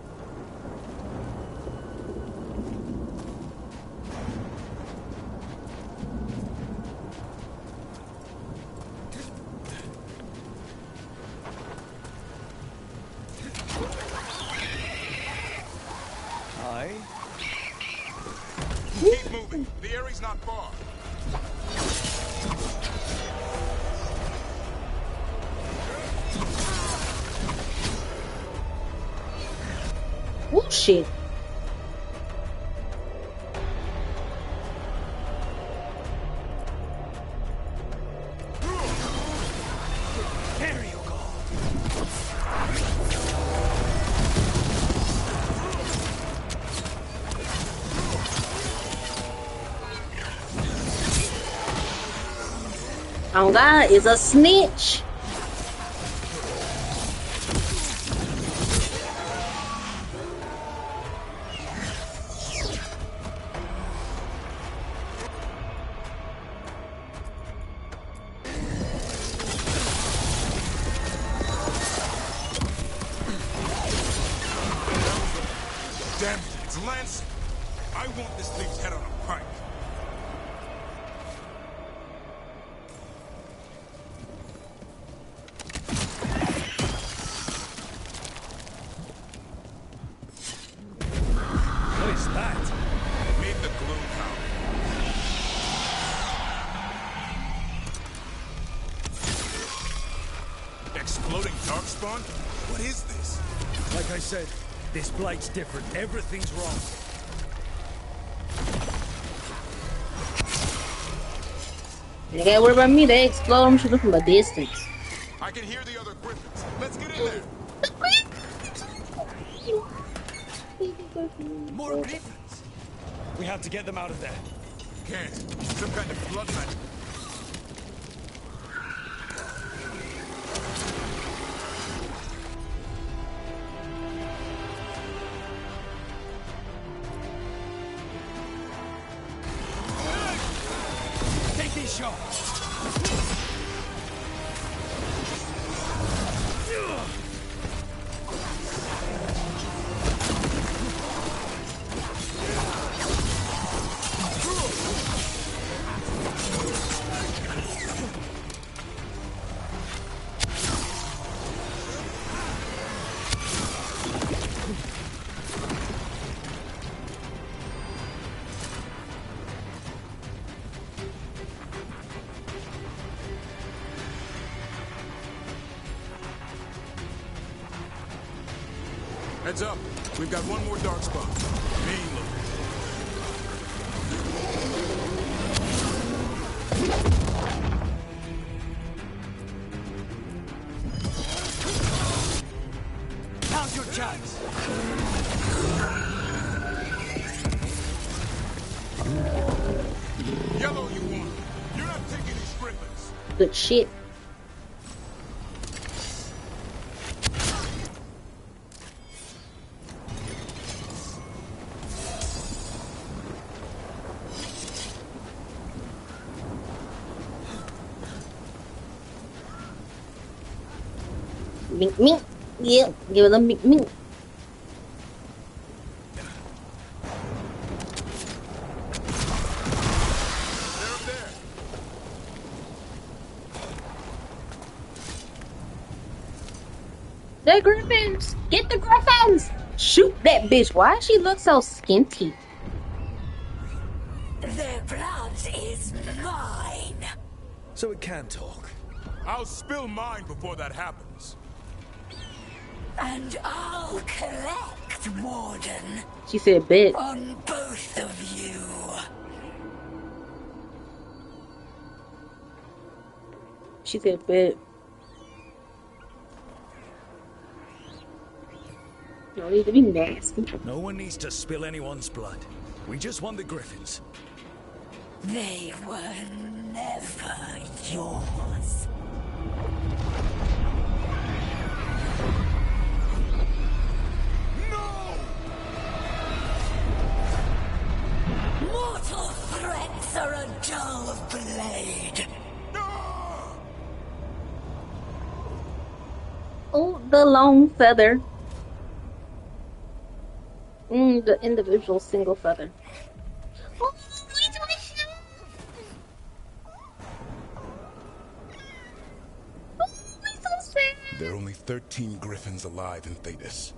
Hi. Keep moving. The area's not far. Oh shit. There you go. Oh God, is a snitch. Damn it, it's Lansing. I want this thing's head on a pike. What is that? Meet the Gloom Tower. Exploding Darkspawn? What is this? Like I said, this blight's different. Everything's wrong. You gotta worry about me, they explode them shooting from a distance. I can hear the other griffins. Let's get in there. More Griffins. We have to get them out of there. Can't. Some kind of blood magic. Take these shots. Heads up. We've got one more darkspawn. Main look. Now's your chance. Yellow, you want. You're not taking these griffins. Good shit. Mink, mink. Yeah, give them mink, mink. The griffins! Get the griffins! Shoot that bitch. Why does she look so skinty? Their blood is mine. So it can talk. I'll spill mine before that happens. And I'll collect, Warden. She said, "Bet." On both of you. She said, "Bet." No need to be nasty. No one needs to spill anyone's blood. We just want the griffins. They were never yours. Mortal threats are a dull blade. Oh, the long feather. The individual single feather. Oh, it's my shoe. Oh, I'm so sad. There are only 13 griffins alive in Thetis.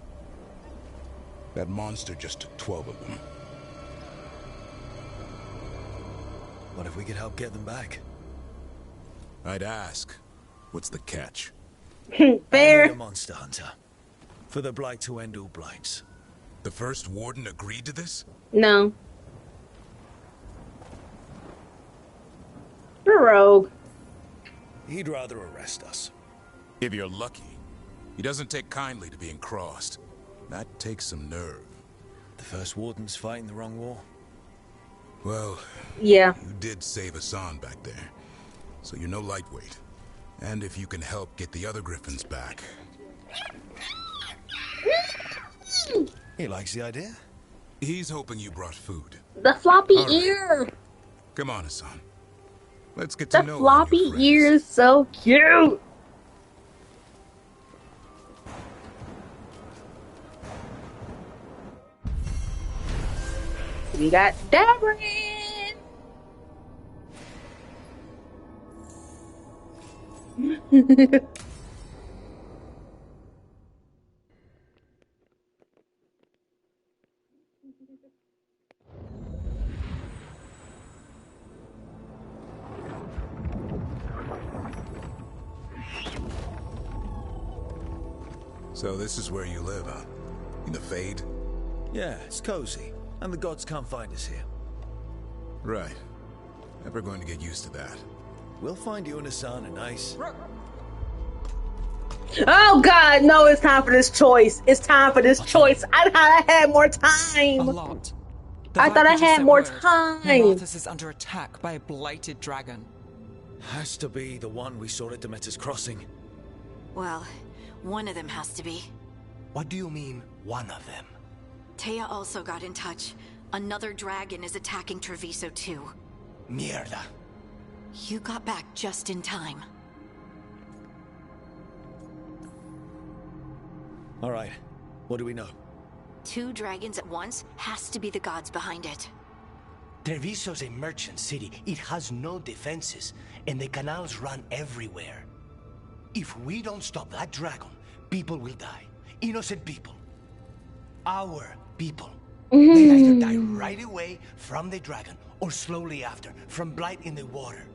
That monster just took 12 of them. What if we could help get them back? I'd ask, what's the catch? I Fair. need a monster hunter. For the blight to end all blights. The first warden agreed to this? No. You're rogue. He'd rather arrest us. If you're lucky. He doesn't take kindly to being crossed. That takes some nerve. The first warden's fighting the wrong war. Well, yeah. You did save Hassan back there. So you're no lightweight. And if you can help get the other griffins back. He likes the idea. He's hoping you brought food. The floppy All right. ear. Come on, Hassan. Let's get to The know floppy ear is so cute. We got Dabrin. So this is where you live, huh? In the Fade? Yeah, it's cozy. And the gods can't find us here. Right. Never going to get used to that. We'll find you and Hassan a nice... Oh God, no, it's time for this choice. It's time for this choice. I thought I had more time. A lot. I thought I had more time. Mirathus is under attack by a blighted dragon. Has to be the one we saw at Demeter's Crossing. Well, one of them has to be. What do you mean, one of them? Taya also got in touch. Another dragon is attacking Treviso too. Mierda. You got back just in time. All right. What do we know? 2 dragons at once has to be the gods behind it. Treviso's a merchant city. It has no defenses, and the canals run everywhere. If we don't stop that dragon, people will die. Innocent people. Our people. They either die right away from the dragon, or slowly after, from blight in the water.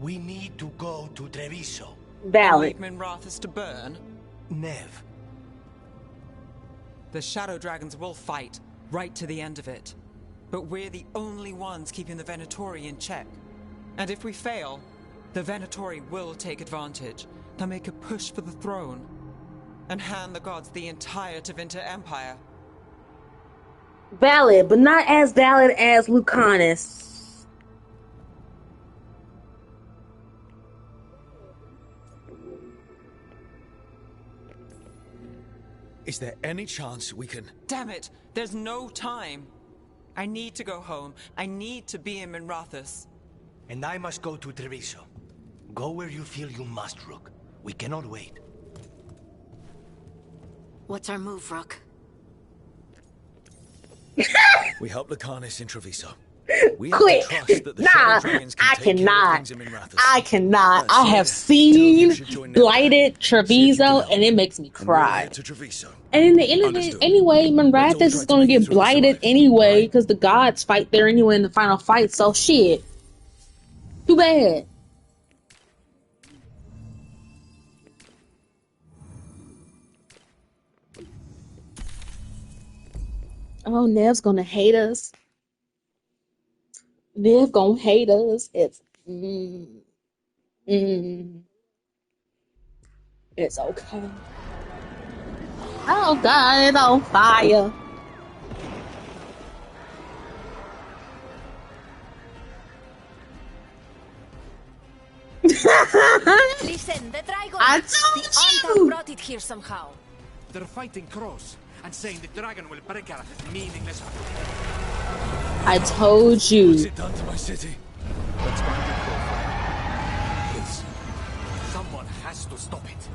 We need to go to Treviso. Valid. Mirathus to burn? Nev. The Shadow Dragons will fight, right to the end of it. But we're the only ones keeping the Venatori in check. And if we fail, the Venatori will take advantage. They'll make a push for the throne, and hand the gods the entire Tevinter Empire. Valid, but not as valid as Lucanus. Is there any chance we can... Damn it! There's no time! I need to go home. I need to be in Minrathous. And I must go to Treviso. Go where you feel you must, Rook. We cannot wait. What's our move, Rook? We help Lucanus in Treviso. Quit. Nah, I cannot. I cannot. I have seen Blighted Treviso, and it makes me cry. And in the end of it, anyway, Minrathous is going to get blighted anyway, because the gods fight there anyway in the final fight, so shit. Too bad. Oh, Nev's gonna hate us. Nev gonna hate us. It's it's okay. Oh God, it's on fire. Listen, the dragon. I told the you. brought it here somehow. They're fighting cross and saying the dragon will break our meaningless. I told you. What's it done to my city? Let's find it, please. Someone has to stop it.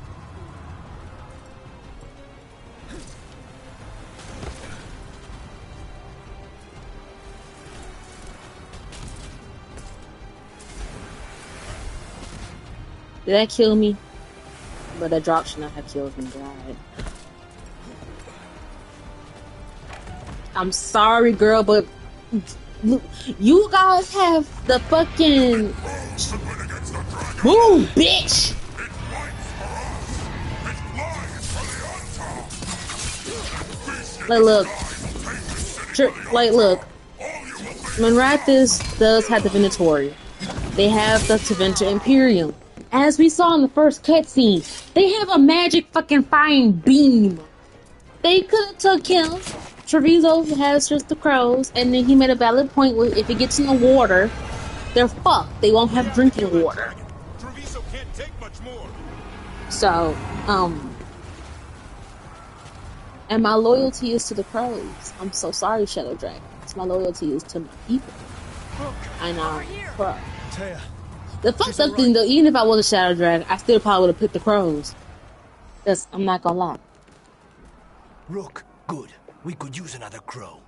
Did that kill me? But that drop should not have killed me, right? I'm sorry, girl, but look, you guys have the fucking move, bitch. Look, Minrathous does have the Venatori. They have the Tevinter Imperium. As we saw in the first cutscene, they have a magic fucking flying beam. They could have took him. Treviso has just the crows, and then he made a valid point with if it gets in the water, they're fucked. They won't have drinking water. Treviso can't take much more. So, and my loyalty is to the crows. I'm so sorry, Shadow Dragons. My loyalty is to my people. I know. The fucked up thing though, even if I was a Shadow Dragon, I still probably would have picked the crows. I'm not gonna lie. Rook, good. We could use another crow.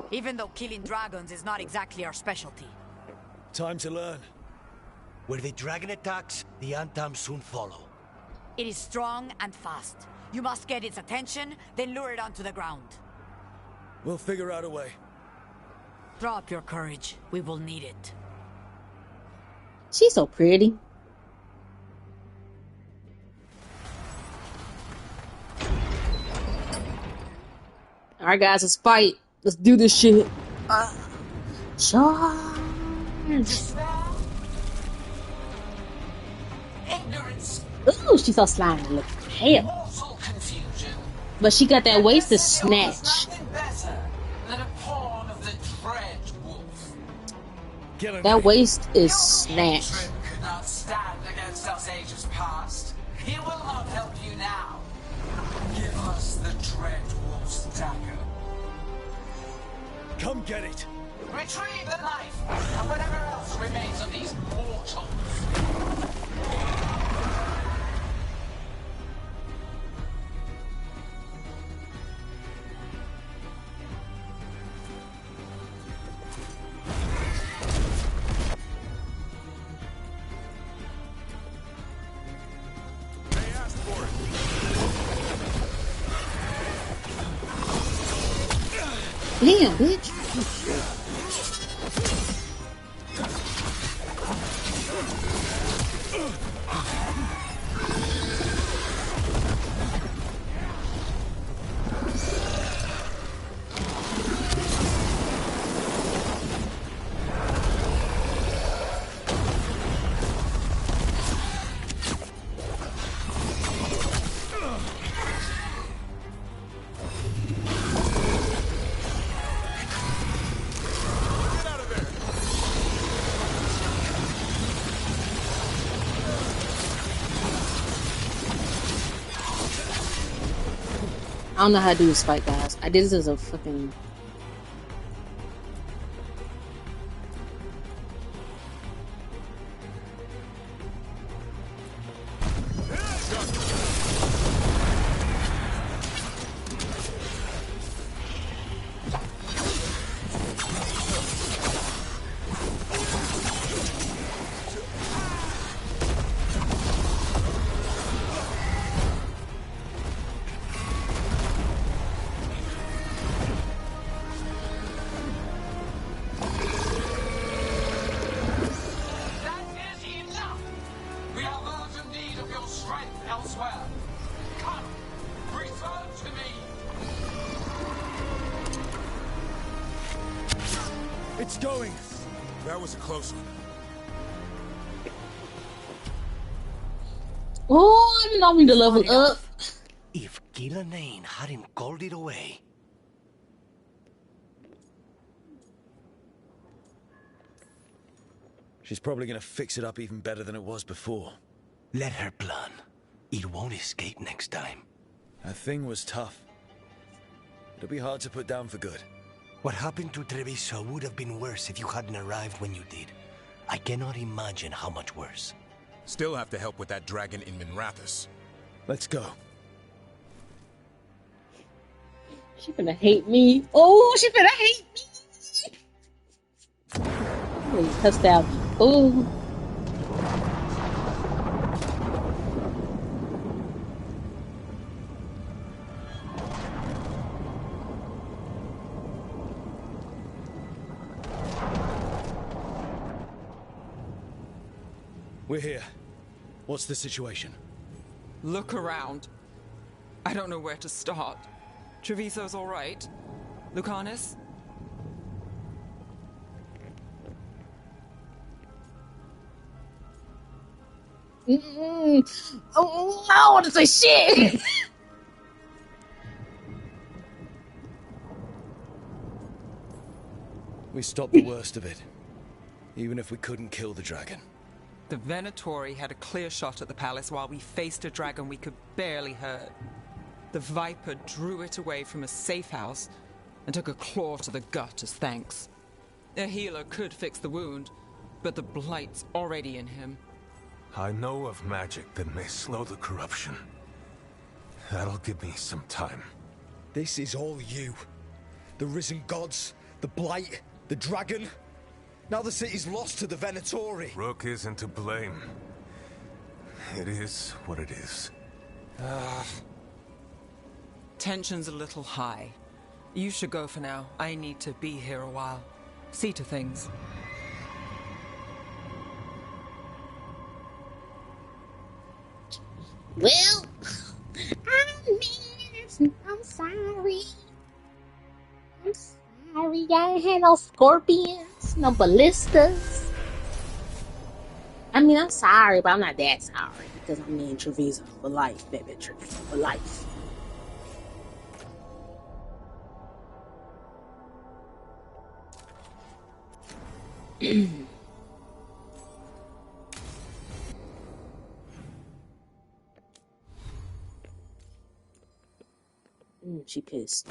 Even though killing dragons is not exactly our specialty. Time to learn. Where the dragon attacks, the Antam soon follow. It is strong and fast. You must get its attention, then lure it onto the ground. We'll figure out a way. Drop your courage. We will need it. She's so pretty. Alright guys, let's fight. Let's do this shit. Charge. Ooh, she's so slimy. Look, hell. But she got that waist to snatch. That waist is snatched. Could not stand against us ages past. He will not help you now. Give us the Dread Wolf's dagger. Come get it. Retrieve the knife and whatever else remains of these mortals. Damn, bitch. I don't know how to do this fight, guys. I did this as a fucking... It's going. That was a close one. Oh, I didn't know me to level up. If Gillanane hadn't called it away. She's probably gonna fix it up even better than it was before. Let her plan. It won't escape next time. That thing was tough. It'll be hard to put down for good. What happened to Treviso would have been worse if you hadn't arrived when you did. I cannot imagine how much worse. Still have to help with that dragon in Minrathous. Let's go. She finna hate me. Oh, she finna hate me. Really cussed out. Oh. We're here. What's the situation? Look around. I don't know where to start. Treviso's all right. Lucanus? Oh, I don't want to say shit. We stopped the worst of it. Even if we couldn't kill the dragon. The Venatori had a clear shot at the palace while we faced a dragon we could barely hurt. The Viper drew it away from a safe house and took a claw to the gut as thanks. A healer could fix the wound, but the Blight's already in him. I know of magic that may slow the corruption. That'll give me some time. This is all you. The risen gods, the Blight, the dragon. Now the city's lost to the Venatori. Rook isn't to blame. It is what it is. Tension's a little high. You should go for now. I need to be here a while. See to things. Well, I'm sorry. I'm sorry. I ain't had no scorpions, no ballistas. I mean, I'm sorry, but I'm not that sorry because I'm in Treviso for life, baby. Treviso for life. She pissed.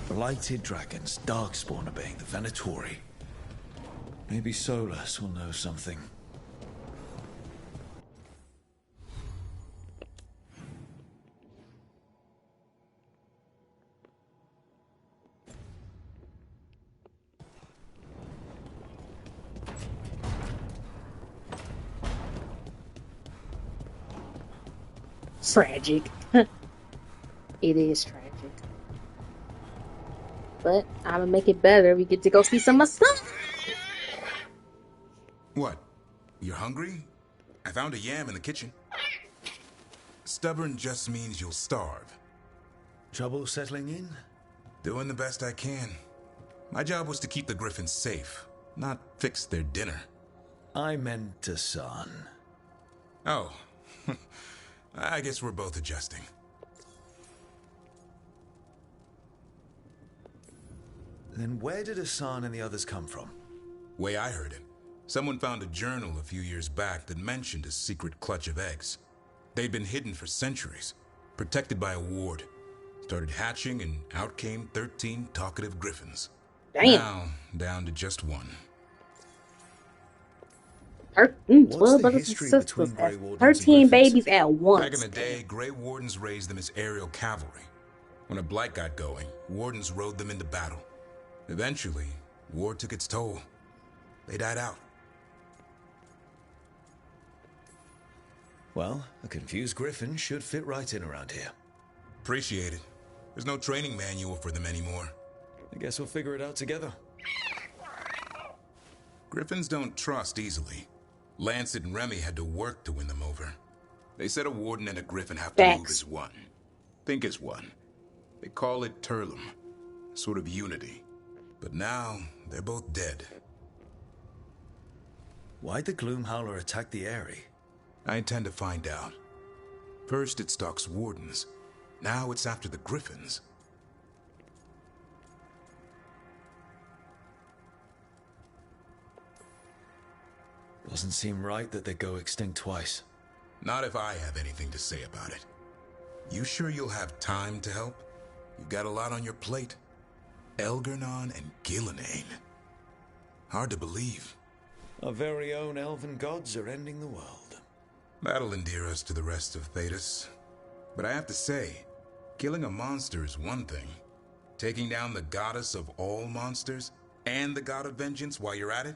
Blighted dragons, darkspawn obeying the Venatori. Maybe Solus will know something. Tragic. It is tragic. But I'm gonna make it better. We get to go see some of my stuff. What? You're hungry? I found a yam in the kitchen. Stubborn just means you'll starve. Trouble settling in? Doing the best I can. My job was to keep the Griffins safe, not fix their dinner. I meant Hassan. Oh. I guess we're both adjusting. Then where did Hassan and the others come from? Way I heard it, someone found a journal a few years back that mentioned a secret clutch of eggs. They'd been hidden for centuries, protected by a ward. Started hatching and out came 13 talkative griffins. Damn. Now, down to just one. 12 brothers and sisters. 13 babies at once. Back in the day, Grey Wardens raised them as aerial cavalry. When a blight got going, Wardens rode them into battle. Eventually, war took its toll. They died out. Well, a confused griffin should fit right in around here. Appreciate it. There's no training manual for them anymore. I guess we'll figure it out together. Griffins don't trust easily. Lancet and Remy had to work to win them over. They said a warden and a griffin have to move as one. Think as one. They call it Turlum, a sort of unity. But now, they're both dead. Why'd the Gloomhowler attack the Eyrie? I intend to find out. First it stalks wardens. Now it's after the griffins. Doesn't seem right that they go extinct twice. Not if I have anything to say about it. You sure you'll have time to help? You've got a lot on your plate. Elgernon and Gillenane. Hard to believe. Our very own elven gods are ending the world. That'll endear us to the rest of Thedas. But I have to say, killing a monster is one thing. Taking down the goddess of all monsters and the god of vengeance while you're at it?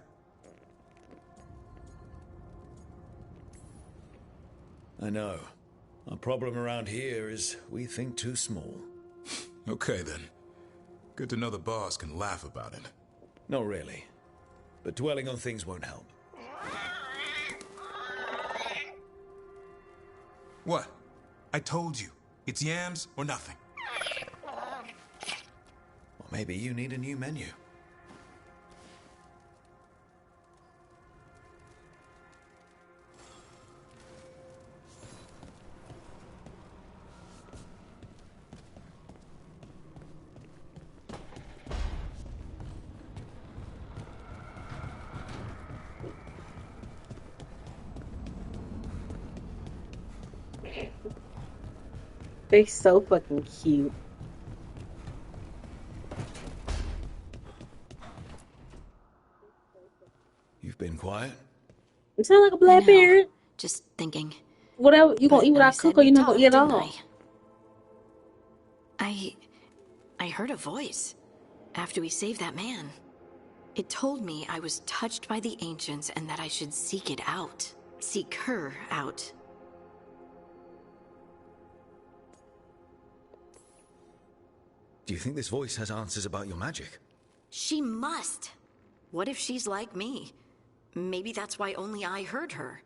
I know. Our problem around here is we think too small. Okay then. Good to know the boss can laugh about it. Not really. But dwelling on things won't help. What? I told you. It's yams or nothing. Or maybe you need a new menu. They're so fucking cute. You've been quiet? You sound like a black parrot. Just thinking. Whatever, you gonna eat what I cook or you not gonna eat at all? I heard a voice after we saved that man. It told me I was touched by the ancients and that I should seek it out. Seek her out. Do you think this voice has answers about your magic? She must. What if she's like me? Maybe that's why only I heard her.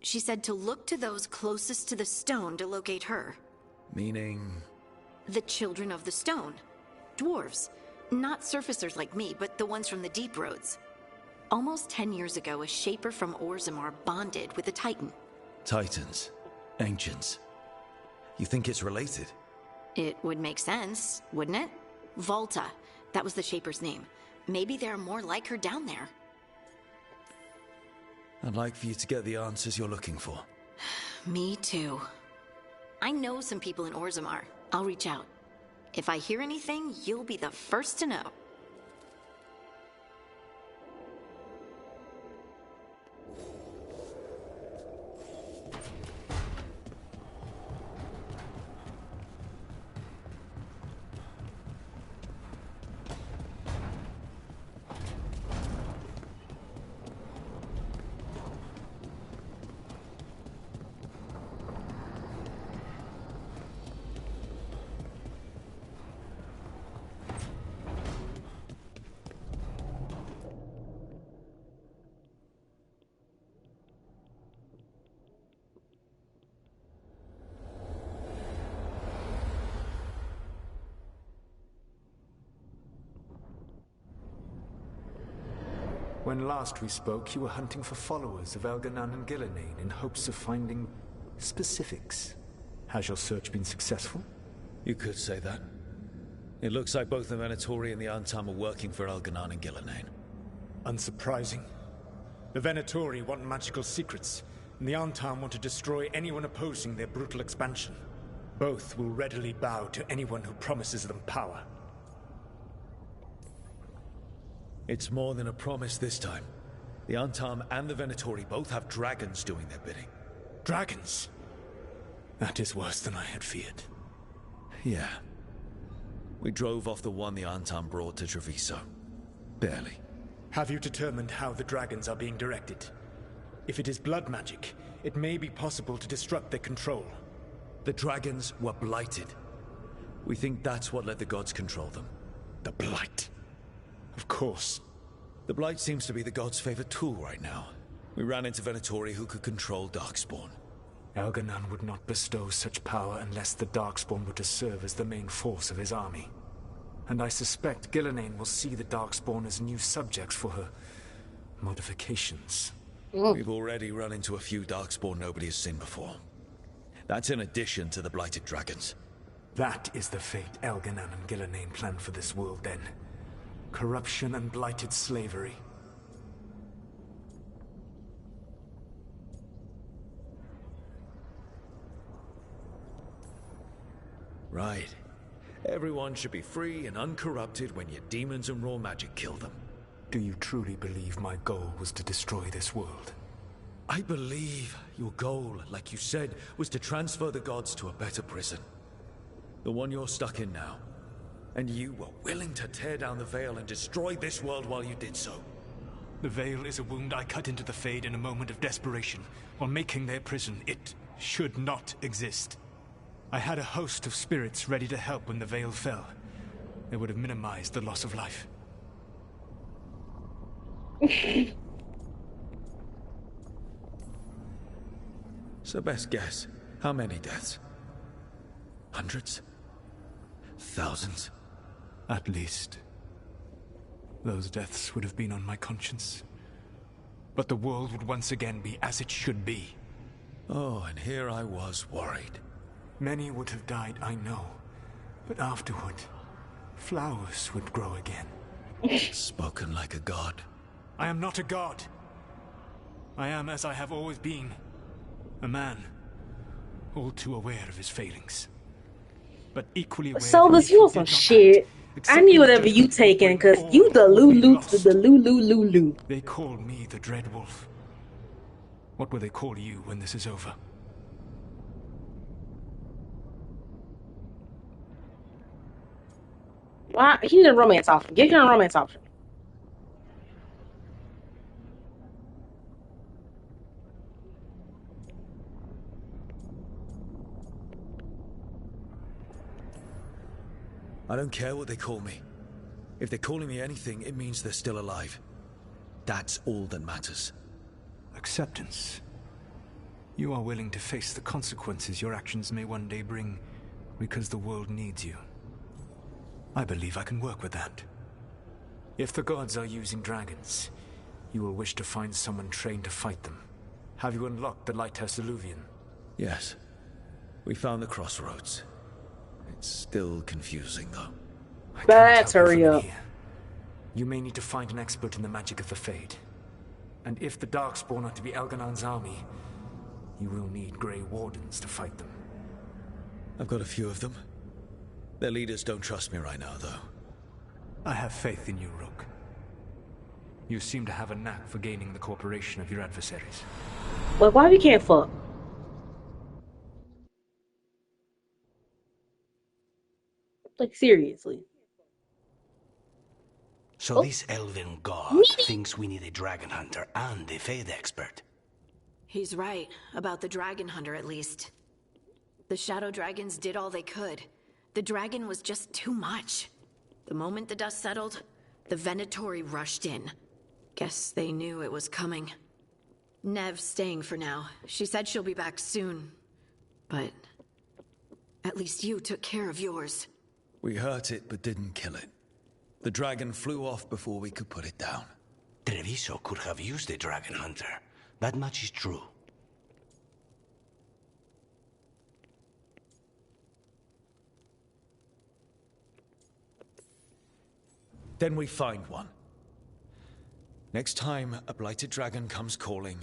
She said to look to those closest to the stone to locate her. Meaning? The children of the stone. Dwarves. Not surfacers like me, but the ones from the deep roads. Almost 10 years ago, a shaper from Orzammar bonded with a titan. Titans. Ancients. You think it's related? It would make sense, wouldn't it? Volta. That was the shaper's name. Maybe there are more like her down there. I'd like for you to get the answers you're looking for. Me too. I know some people in Orzammar. I'll reach out. If I hear anything, you'll be the first to know. When last we spoke, you were hunting for followers of Elgernon and Gillenane in hopes of finding Specifics. Has your search been successful? You could say that. It looks like both the Venatori and the Antam are working for Elganon and Gillenane. Unsurprising. The Venatori want magical secrets, and the Antam want to destroy anyone opposing their brutal expansion. Both will readily bow to anyone who promises them power. It's more than a promise this time. The Antam and the Venatori both have dragons doing their bidding. Dragons? That is worse than I had feared. Yeah. We drove off the one the Antam brought to Treviso. Barely. Have you determined how the dragons are being directed? If it is blood magic, it may be possible to disrupt their control. The dragons were blighted. We think that's what let the gods control them. The blight. Of course. The blight seems to be the gods' favorite tool right now. We ran into Venatori who could control Darkspawn. Elganon would not bestow such power unless the Darkspawn were to serve as the main force of his army. And I suspect Gillenane will see the Darkspawn as new subjects for her modifications. We've already run into a few Darkspawn nobody has seen before. That's in addition to the blighted dragons. That is the fate Elganon and Gillenane plan for this world then. Corruption and blighted slavery. Right. Everyone should be free and uncorrupted when your demons and raw magic kill them. Do you truly believe my goal was to destroy this world? I believe your goal, like you said, was to transfer the gods to a better prison. The one you're stuck in now. And you were willing to tear down the Veil and destroy this world while you did so. The Veil is a wound I cut into the Fade in a moment of desperation, while making their prison. It should not exist. I had a host of spirits ready to help when the Veil fell. They would have minimized the loss of life. So best guess, how many deaths? Hundreds? Thousands? At least. Those deaths would have been on my conscience. But the world would once again be as it should be. Oh, and here I was worried. Many would have died, I know. But afterward, flowers would grow again. Spoken like a god. I am not a god. I am as I have always been. A man. All too aware of his failings. But equally aware Solus, you on some shit. I knew whatever you taking, cause you the Lulu to the Lulu. They call me the Dread Wolf. What will they call you when this is over? Why? He need a romance option. Give him a romance option. I don't care what they call me. If they're calling me anything, it means they're still alive. That's all that matters. Acceptance. You are willing to face the consequences your actions may one day bring because the world needs you. I believe I can work with that. If the gods are using dragons, you will wish to find someone trained to fight them. Have you unlocked the Lighthouse Illuvian? Yes. We found the crossroads. It's still confusing, though. Let's hurry up. You may need to find an expert in the magic of the Fade. And if the Darkspawn are to be Elganon's army, you will need Grey Wardens to fight them. I've got a few of them. Their leaders don't trust me right now, though. I have faith in you, Rook. You seem to have a knack for gaining the cooperation of your adversaries. Well, why we can't fuck? Like, seriously. So this elven god thinks we need a dragon hunter and a Fade expert. He's right, about the dragon hunter at least. The shadow dragons did all they could. The dragon was just too much. The moment the dust settled, the Venatori rushed in. Guess they knew it was coming. Nev's staying for now. She said she'll be back soon. But at least you took care of yours. We hurt it, but didn't kill it. The dragon flew off before we could put it down. Treviso could have used a dragon hunter. That much is true. Then we find one. Next time a blighted dragon comes calling,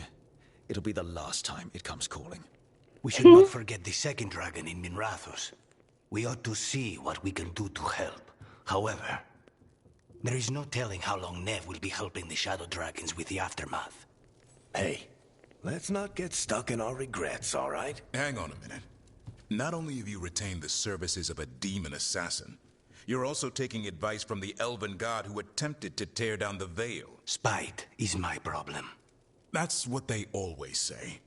it'll be the last time it comes calling. We should not forget the second dragon in Minrathos. We ought to see what we can do to help. However, there is no telling how long Nev will be helping the Shadow Dragons with the aftermath. Hey, let's not get stuck in our regrets, all right? Hang on a minute. Not only have you retained the services of a demon assassin, you're also taking advice from the elven god who attempted to tear down the veil. Spite is my problem. That's what they always say.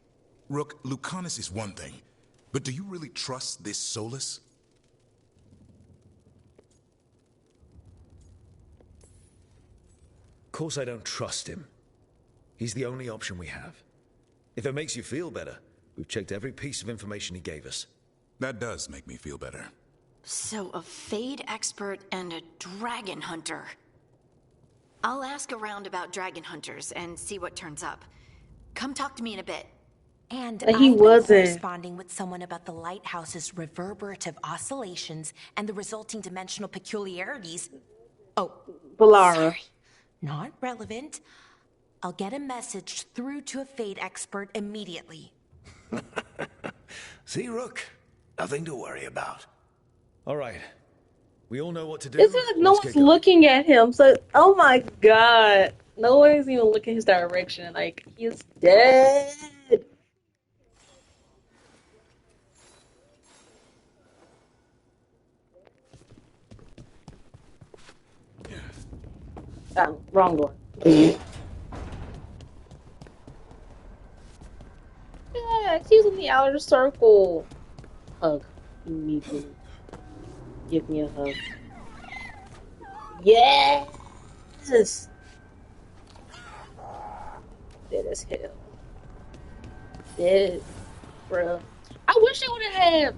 Rook, Lucanus is one thing, but do you really trust this Solus? Of course I don't trust him. He's the only option we have. If it makes you feel better, we've checked every piece of information he gave us. That does make me feel better. So, a Fade expert and a dragon hunter. I'll ask around about dragon hunters and see what turns up. Come talk to me in a bit. And He I've been wasn't. corresponding with someone about the lighthouse's reverberative oscillations and the resulting dimensional peculiarities. Oh, Valara. sorry. Not relevant. I'll get a message through to a Fade expert immediately. See, Rook? Nothing to worry about. All right. We all know what to do. It's like no Let's one's get going. looking at him. So, oh my god. No one's even looking his direction. Like, he's dead. Wrong door. Yeah, he's in the outer circle. Hug. Immediately. Give me a hug. Yes! Dead as hell. Dead, bruh. I wish they would have had.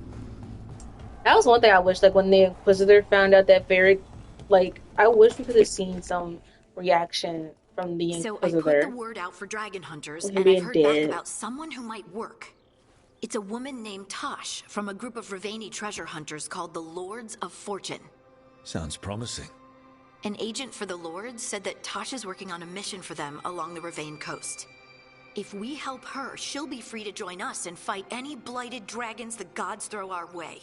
That was one thing I wish, like, when the Inquisitor found out that Varric, like, I wish we could have seen some reaction from the So Inquisitor. I put the word out for dragon hunters, Him and I've being heard dead. back about someone who might work. It's a woman named Tosh from a group of Ravani treasure hunters called the Lords of Fortune. Sounds promising. An agent for the Lords said that Tosh is working on a mission for them along the Ravane coast. If we help her, she'll be free to join us and fight any blighted dragons the gods throw our way.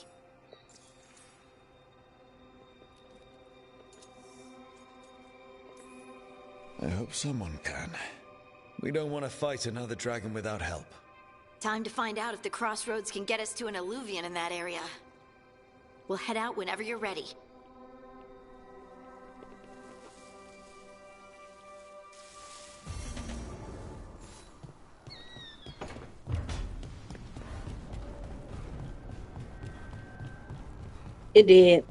I hope someone can. We don't want to fight another dragon without help. Time to find out if the crossroads can get us to an alluvion in that area. We'll head out whenever you're ready. It did.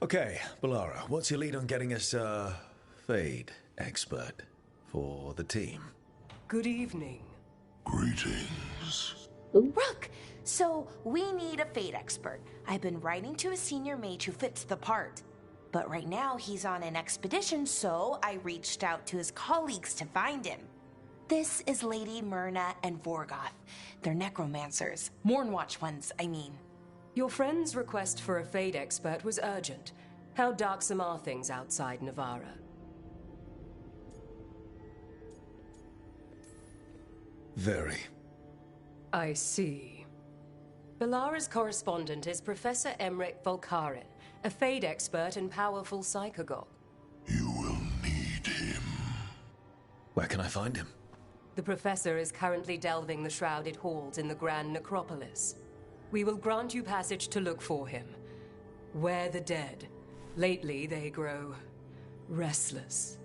Okay, Valara, what's your lead on getting us a Fade expert for the team? Good evening. Greetings. Rook, so we need a Fade expert. I've been writing to a senior mage who fits the part. But right now he's on an expedition, so I reached out to his colleagues to find him. This is Lady Myrna and Vorgoth. They're necromancers. Mournwatch ones, I mean. Your friend's request for a Fade expert was urgent. How darksome are things outside Navarra? Very. I see. Valara's correspondent is Professor Emmerich Volkaren, a Fade expert and powerful psychogog. Where can I find him? The Professor is currently delving the shrouded halls in the Grand Necropolis. We will grant you passage to look for him. Where the dead. Lately, they grow restless.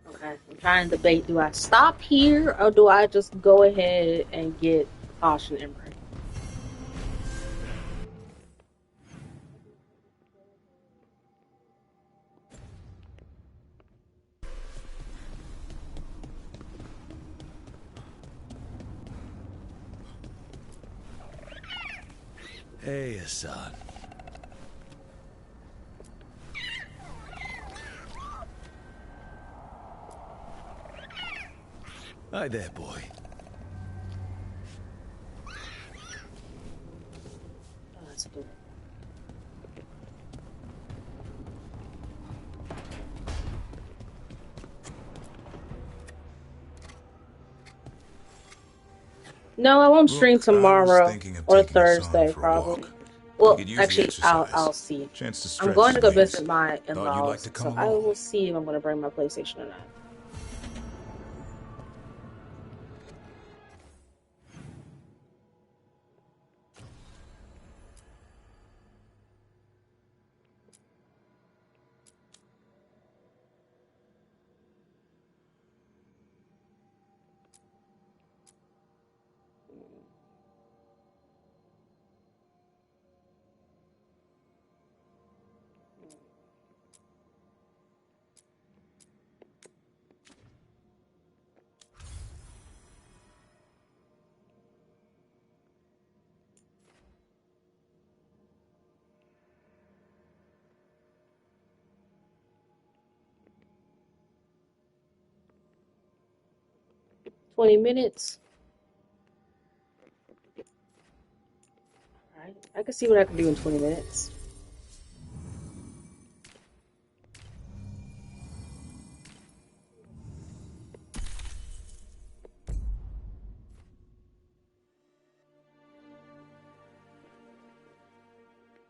Okay, I'm trying to debate, do I stop here or do I just go ahead and get Tosh and Emery? Hey, Hassan. Hi there, boy. Oh, that's good. No, I won't stream tomorrow or Thursday, probably. Well, actually, I'll see. Chance to I'm stretch going to go some legs. visit my Thought you'd like in-laws, to come so I along. will see if I'm going to bring my PlayStation or not. $20. Alright, I can see what I can do in 20 minutes.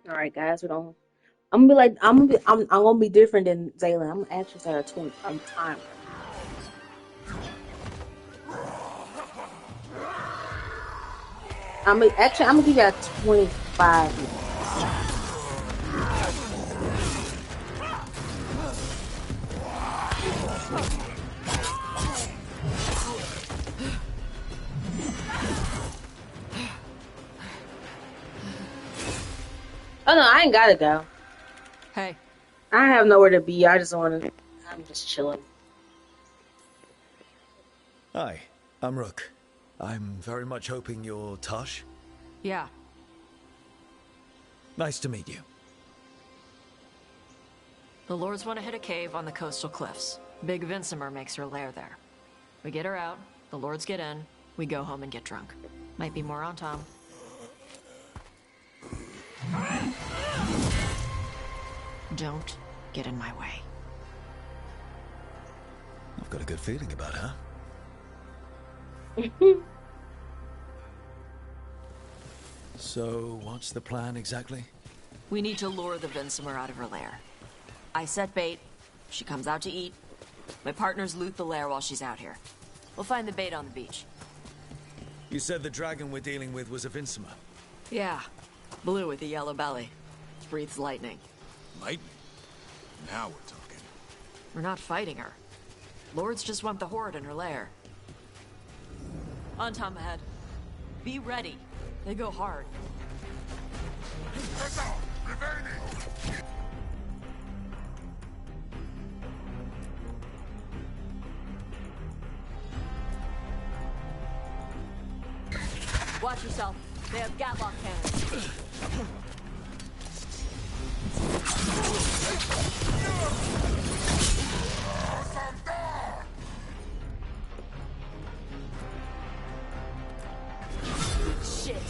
Alright, guys, I'm gonna be like, I'm gonna be different than Zayla. I'm gonna actually set a timer. I'm gonna give you 25 minutes. Oh no, I ain't gotta go. Hey. I have nowhere to be. I'm just chilling. Hi, I'm Rook. I'm very much hoping you're Tosh. Yeah. Nice to meet you. The Lords want to hit a cave on the coastal cliffs. Big Vincimer makes her lair there. We get her out, the Lords get in, we go home and get drunk. Might be more on Tom. Don't get in my way. I've got a good feeling about her. So, what's the plan exactly? We need to lure the Vincimer out of her lair. I set bait, she comes out to eat. My partners loot the lair while she's out here. We'll find the bait on the beach. You said the dragon we're dealing with was a Vincimer. Yeah, blue with a yellow belly. Breathes lightning. Lightning? Now we're talking. We're not fighting her. Lords just want the horde in her lair. On Tom ahead. Be ready. They go hard. Watch yourself. They have Gatlock cannons. Shit.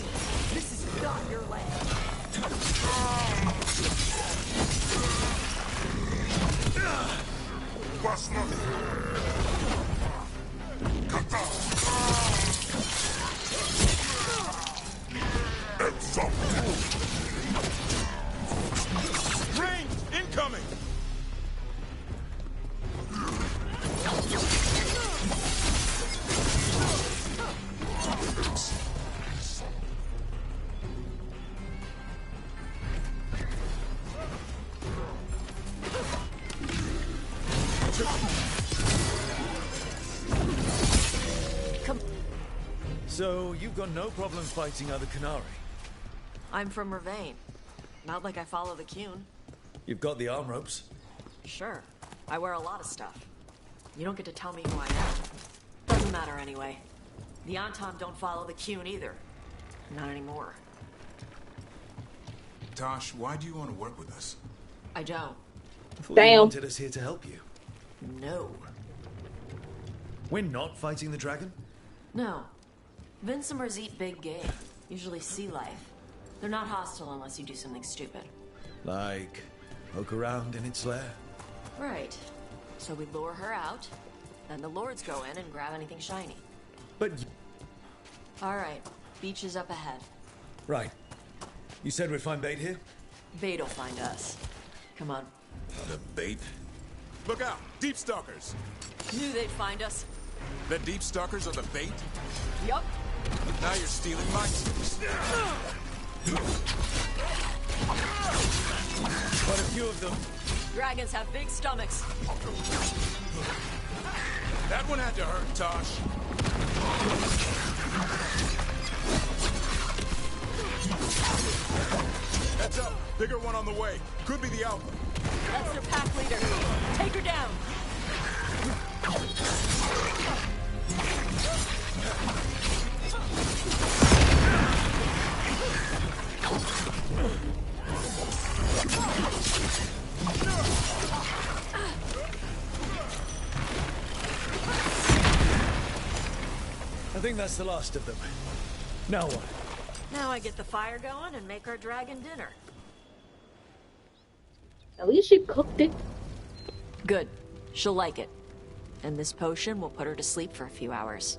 This is not your land. Range incoming! So, you've got no problem fighting other Qunari? I'm from Ravain. Not like I follow the Qun. You've got the arm ropes. Sure. I wear a lot of stuff. You don't get to tell me who I am. Doesn't matter anyway. The Anton don't follow the Qun either. Not anymore. Tosh, why do you want to work with us? I don't. I thought you wanted us here to help you. No. We're not fighting the dragon? No. Vincimers eat big game, usually sea life. They're not hostile unless you do something stupid. Like, poke around in its lair? Right. So we lure her out, then the lords go in and grab anything shiny. But... Alright, beach is up ahead. Right. You said we'd find bait here? Bait'll find us. Come on. The bait? Look out! Deep stalkers! Knew they'd find us. The deep stalkers are the bait? Yup. Now you're stealing my... Quite a few of them. Dragons have big stomachs. That one had to hurt, Tosh. Heads up! Bigger one on the way. Could be the Alpha. That's their pack leader. Take her down. I think that's the last of them. Now what? Now I get the fire going and make our dragon dinner. At least she cooked it. Good. She'll like it. And this potion will put her to sleep for a few hours.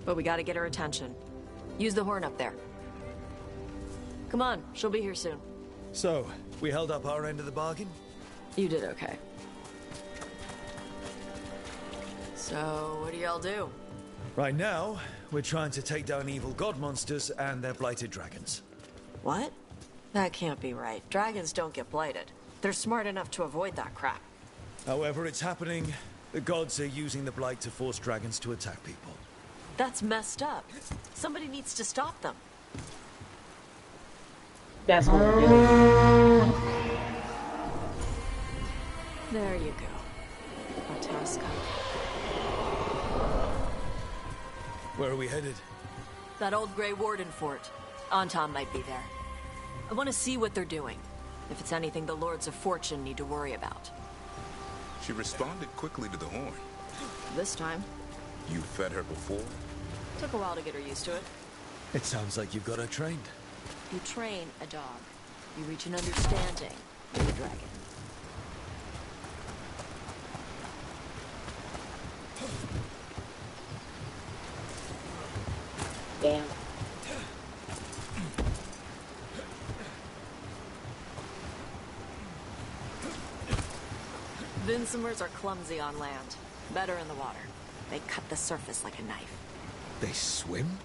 But we gotta get her attention. Use the horn up there. Come on, she'll be here soon. So, we held up our end of the bargain? You did okay. So, what do y'all do? Right now, we're trying to take down evil god monsters and their blighted dragons. What? That can't be right. Dragons don't get blighted. They're smart enough to avoid that crap. However it's happening, the gods are using the blight to force dragons to attack people. That's messed up. Somebody needs to stop them. That's what we're doing. There you go. Otaska. Where are we headed? That old Grey Warden fort. Anton might be there. I want to see what they're doing. If it's anything the Lords of Fortune need to worry about. She responded quickly to the horn. This time. You fed her before? Took a while to get her used to it. It sounds like you've got her trained. You train a dog. You reach an understanding with a dragon. Damn. Vincimers are clumsy on land. Better in the water. They cut the surface like a knife. They swim?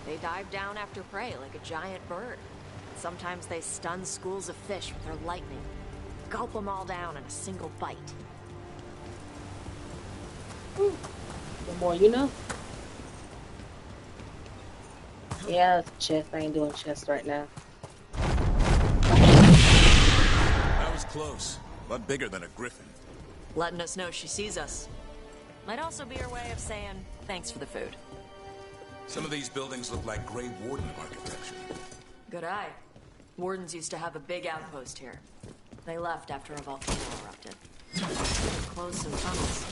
They dive down after prey like a giant bird. Sometimes they stun schools of fish with their lightning. Gulp them all down in a single bite. The more you know. Yeah, chest. I ain't doing chest right now. That was close. A lot bigger than a griffin. Letting us know she sees us. Might also be her way of saying thanks for the food. Some of these buildings look like Grey Warden architecture. Good eye. Wardens used to have a big outpost here. They left after a volcano erupted. Closed some tunnels.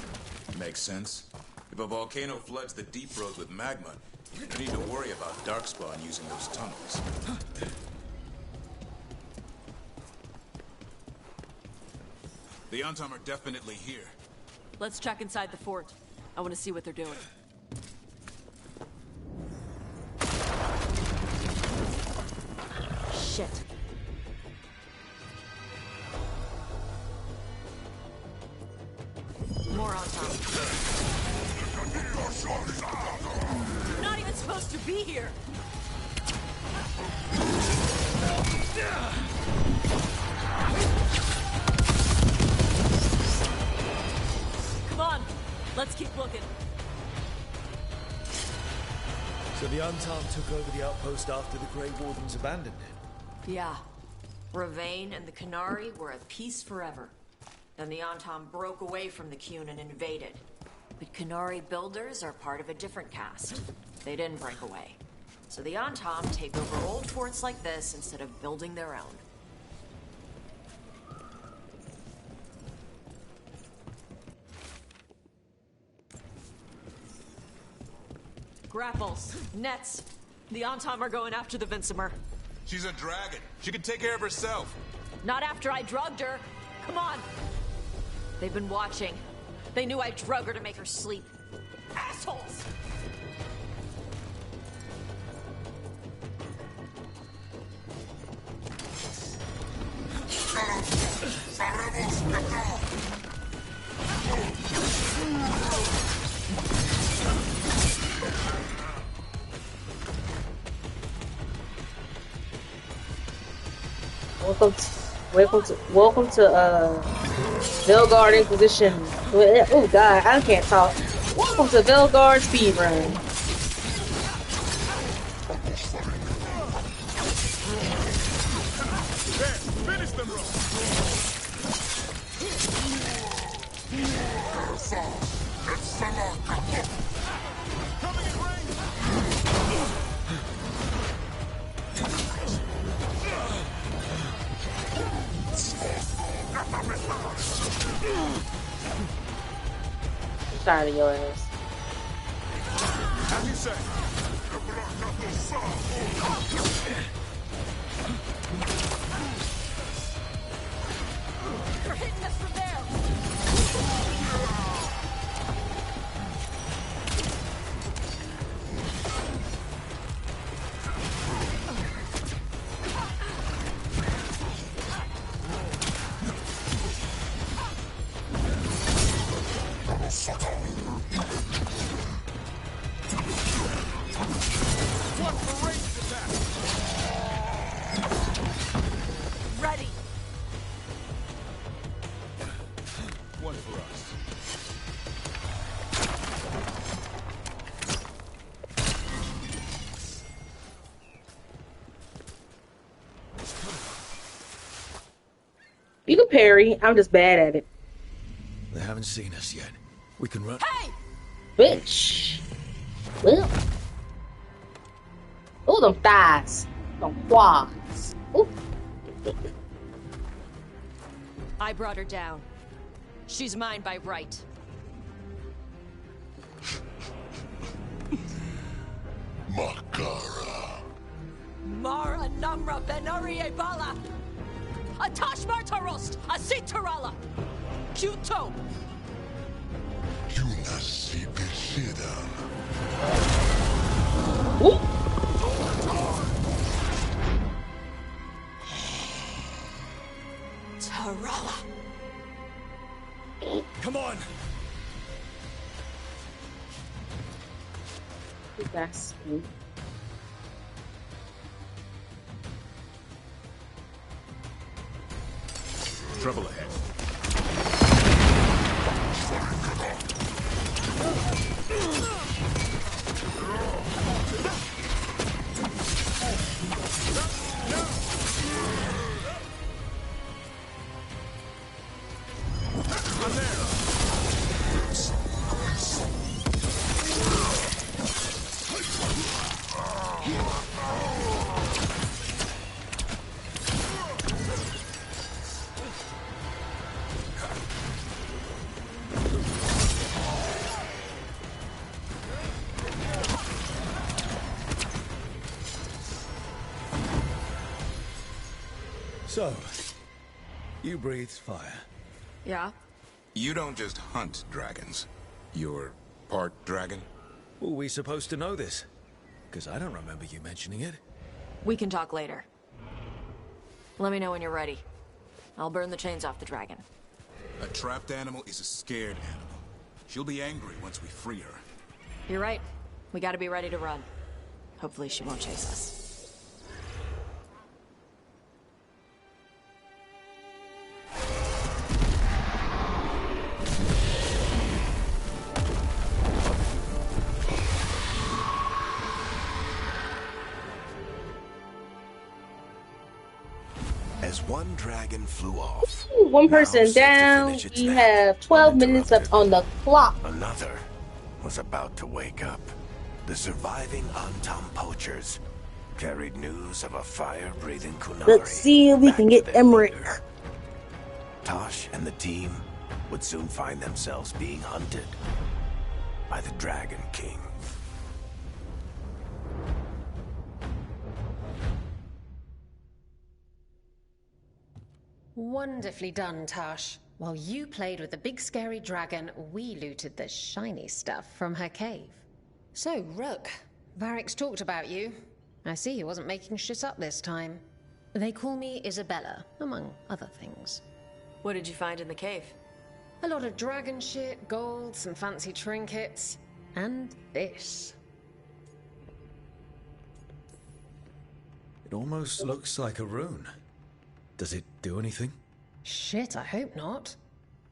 Makes sense. If a volcano floods the deep road with magma, you need to worry about Darkspawn using those tunnels. The Antom are definitely here. Let's check inside the fort. I want to see what they're doing. Shit. More Antom. You're not even supposed to be here. Come on, let's keep looking. So the Antom took over the outpost after the Grey Wardens abandoned it? Yeah. Ravane and the Canary were at peace forever. Then the Antom broke away from the Qun and invaded. But Canary builders are part of a different caste. They didn't break away. So the Antom take over old forts like this instead of building their own. Grapples, nets. The Antom are going after the Vincimer. She's a dragon. She can take care of herself. Not after I drugged her. Come on. They've been watching. They knew I drug her to make her sleep. Assholes! Welcome to Veilguard Inquisition. Oh god, I can't talk. Welcome to Veilguard speedrun. Finish them, bro. Coming in range. I'm tired of your ass. As you say. You're hitting us from there. Ready. One for us. You can parry. I'm just bad at it. They haven't seen us yet. We can run. Hey! Bitch. Well. Oh, them thighs. Them quads. Ooh. I brought her down. She's mine by right. Makara. Mara Namra Benarie Bala. Atash Martarost. Asitarala. Kuto. Tarala. Come on. That's me. Trouble ahead. So, you breathed fire. Yeah? You don't just hunt dragons. You're part dragon? Were we supposed to know this? Because I don't remember you mentioning it. We can talk later. Let me know when you're ready. I'll burn the chains off the dragon. A trapped animal is a scared animal. She'll be angry once we free her. You're right. We gotta be ready to run. Hopefully she won't chase us. As one dragon flew off, Ooh, one person down. We have 12 minutes left on the clock. Another was about to wake up. The surviving Antom poachers carried news of a fire-breathing Kunari. Let's see if we can get Emmerich. Tosh and the team would soon find themselves being hunted by the Dragon King. Wonderfully done, Tash. While you played with the big scary dragon, we looted the shiny stuff from her cave. So, Rook, Varric's talked about you. I see he wasn't making shit up this time. They call me Isabella, among other things. What did you find in the cave? A lot of dragon shit, gold, some fancy trinkets, and this. It almost looks like a rune. Does it do anything? Shit, I hope not.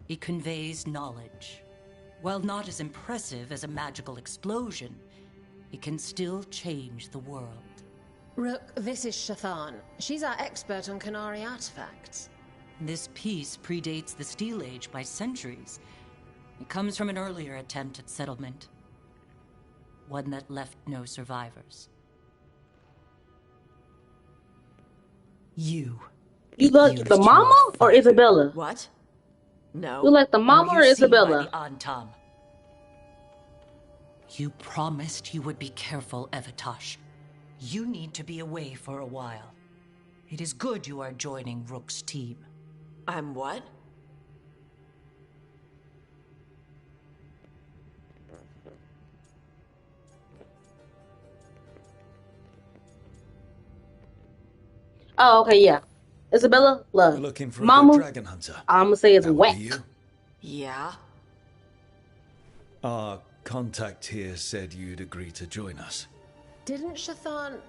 It conveys knowledge. While not as impressive as a magical explosion, it can still change the world. Rook, this is Shathan. She's our expert on Qunari artifacts. This piece predates the Steel Age by centuries. It comes from an earlier attempt at settlement. One that left no survivors. You like the mama or Isabella? What? No. You like the mama or Isabella? Antam. You promised you would be careful, Evatash. You need to be away for a while. It is good you are joining Rook's team. I'm what? Oh, okay, yeah. Isabella, love. You're looking for Mama, a good dragon hunter. I'm gonna say it's That would whack. be you? Yeah? Our contact here said you'd agree to join us. Didn't Shathan...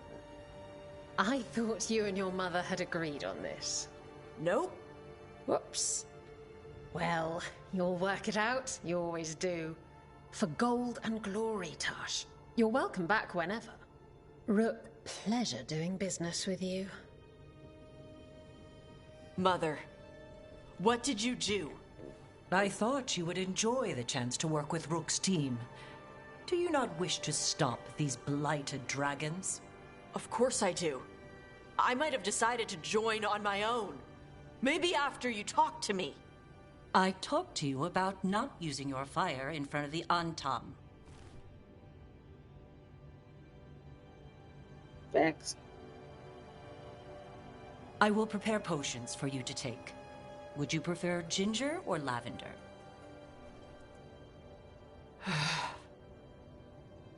I thought you and your mother had agreed on this. Nope. Whoops. Well, you'll work it out. You always do. For gold and glory, Tash. You're welcome back whenever. Rook, pleasure doing business with you. Mother, what did you do? I thought you would enjoy the chance to work with Rook's team. Do you not wish to stop these blighted dragons? Of course I do. I might have decided to join on my own. Maybe after you talked to me. I talked to you about not using your fire in front of the Antam. Facts. I will prepare potions for you to take. Would you prefer ginger or lavender?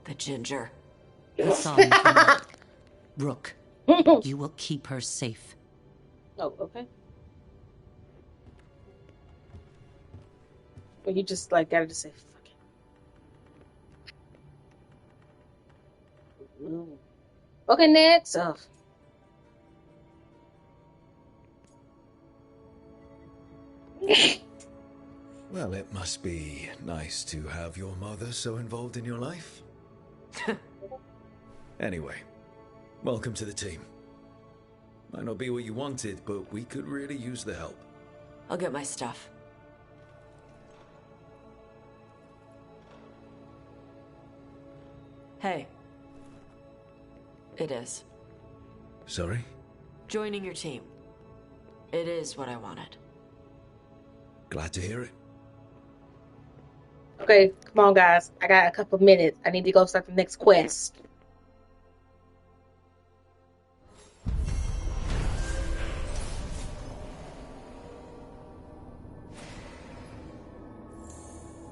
The ginger. Hassan, Rook, you will keep her safe. Oh, okay. Well, you just like gotta just say fuck it. Mm. Okay, next. Oh. Well, it must be nice to have your mother so involved in your life. Anyway, welcome to the team. Might not be what you wanted, but we could really use the help. I'll get my stuff. Hey. It is. Sorry? Joining your team. It is what I wanted. Glad to hear it. Okay, come on, guys. I got a couple minutes. I need to go start the next quest.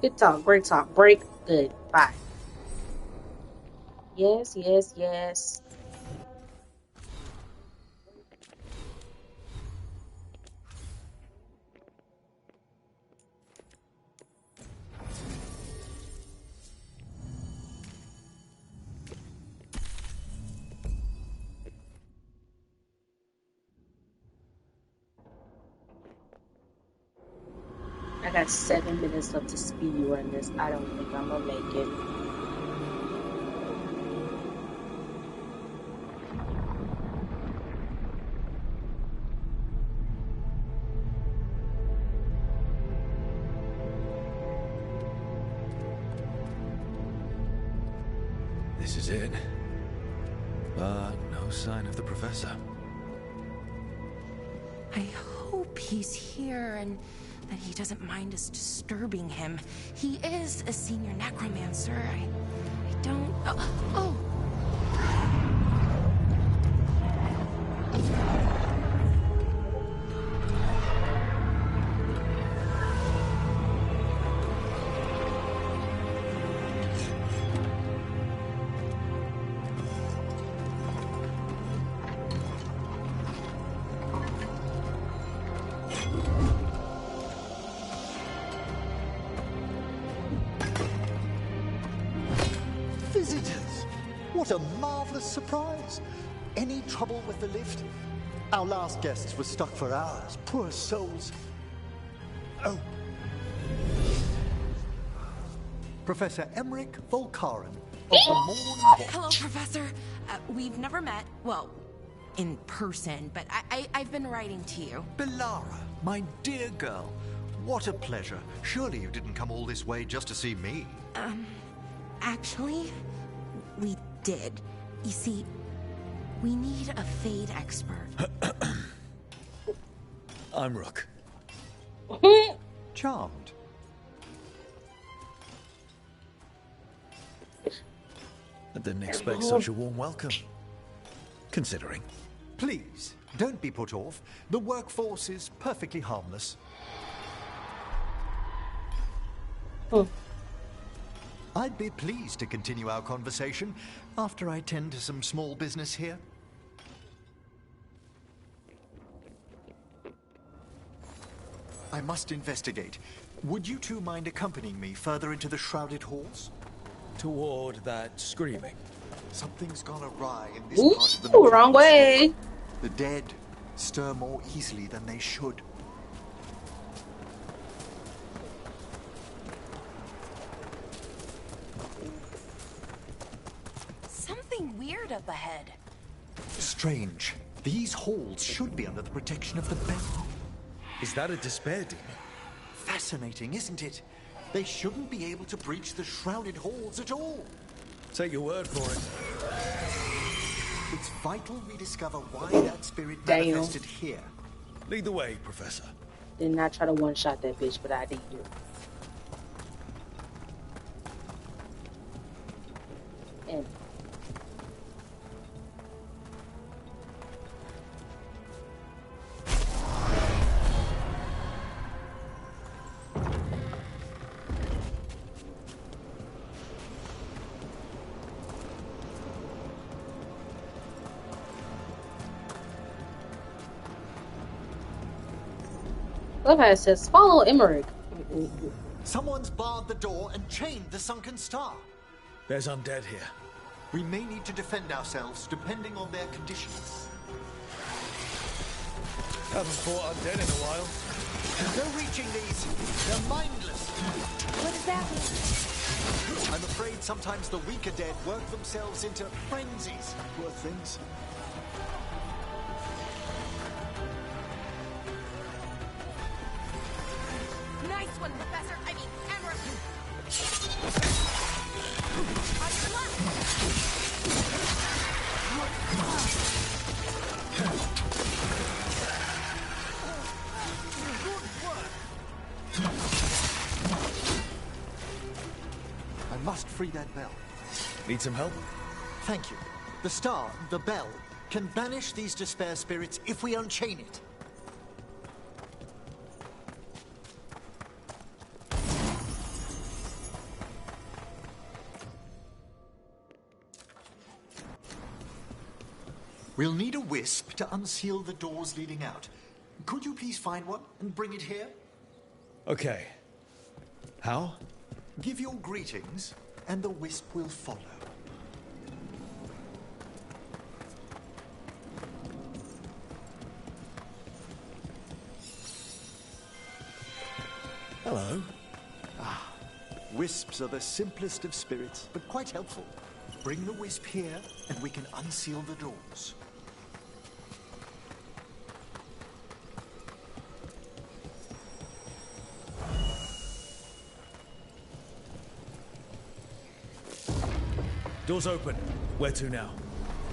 Good talk, great talk. Break, good. Bye. Yes, yes, yes. I got 7 minutes left to speed run this. I don't think I'm gonna make it. This is it. No sign of the professor. I hope he's here and that he doesn't mind us disturbing him. He is a senior necromancer. I don't... Oh! What a marvelous surprise. Any trouble with the lift? Our last guests were stuck for hours. Poor souls. Oh. Professor Emmerich Volkaren of the Morn... Hello, Professor. We've never met, well, in person, but I've been writing to you. Belara, my dear girl, what a pleasure. Surely you didn't come all this way just to see me. Actually, we did. You see, we need a Fade expert. I'm Rook. Charmed. I didn't expect such a warm welcome. Considering. Please, don't be put off. The workforce is perfectly harmless. I'd be pleased to continue our conversation after I tend to some small business here. I must investigate. Would you two mind accompanying me further into the shrouded halls? Toward that screaming. Something's gone awry in this part of the Ooh, wrong way. The dead stir more easily than they should. Something weird up ahead. Strange. These halls should be under the protection of the bell. Is that a despair demon? Fascinating, isn't it? They shouldn't be able to breach the shrouded halls at all. Take your word for it. It's vital we discover why that spirit manifested here. Lead the way, Professor. Did not try to one-shot that bitch, but I did. And love how it says, follow Emmerich. Someone's barred the door and chained the sunken star. There's undead here. We may need to defend ourselves depending on their conditions. Haven't fought undead in a while. No reaching these. They're mindless. What does that mean? I'm afraid sometimes the weaker dead work themselves into frenzies. Poor things. Nice one, Professor. I mean, Emmerich. On your left. I must free that bell. Need some help? Thank you. The star, the bell, can banish these despair spirits if we unchain it. We'll need a wisp to unseal the doors leading out. Could you please find one and bring it here? Okay. How? Give your greetings, and the wisp will follow. Hello. Wisps are the simplest of spirits, but quite helpful. Bring the wisp here, and we can unseal the doors. Doors open. Where to now?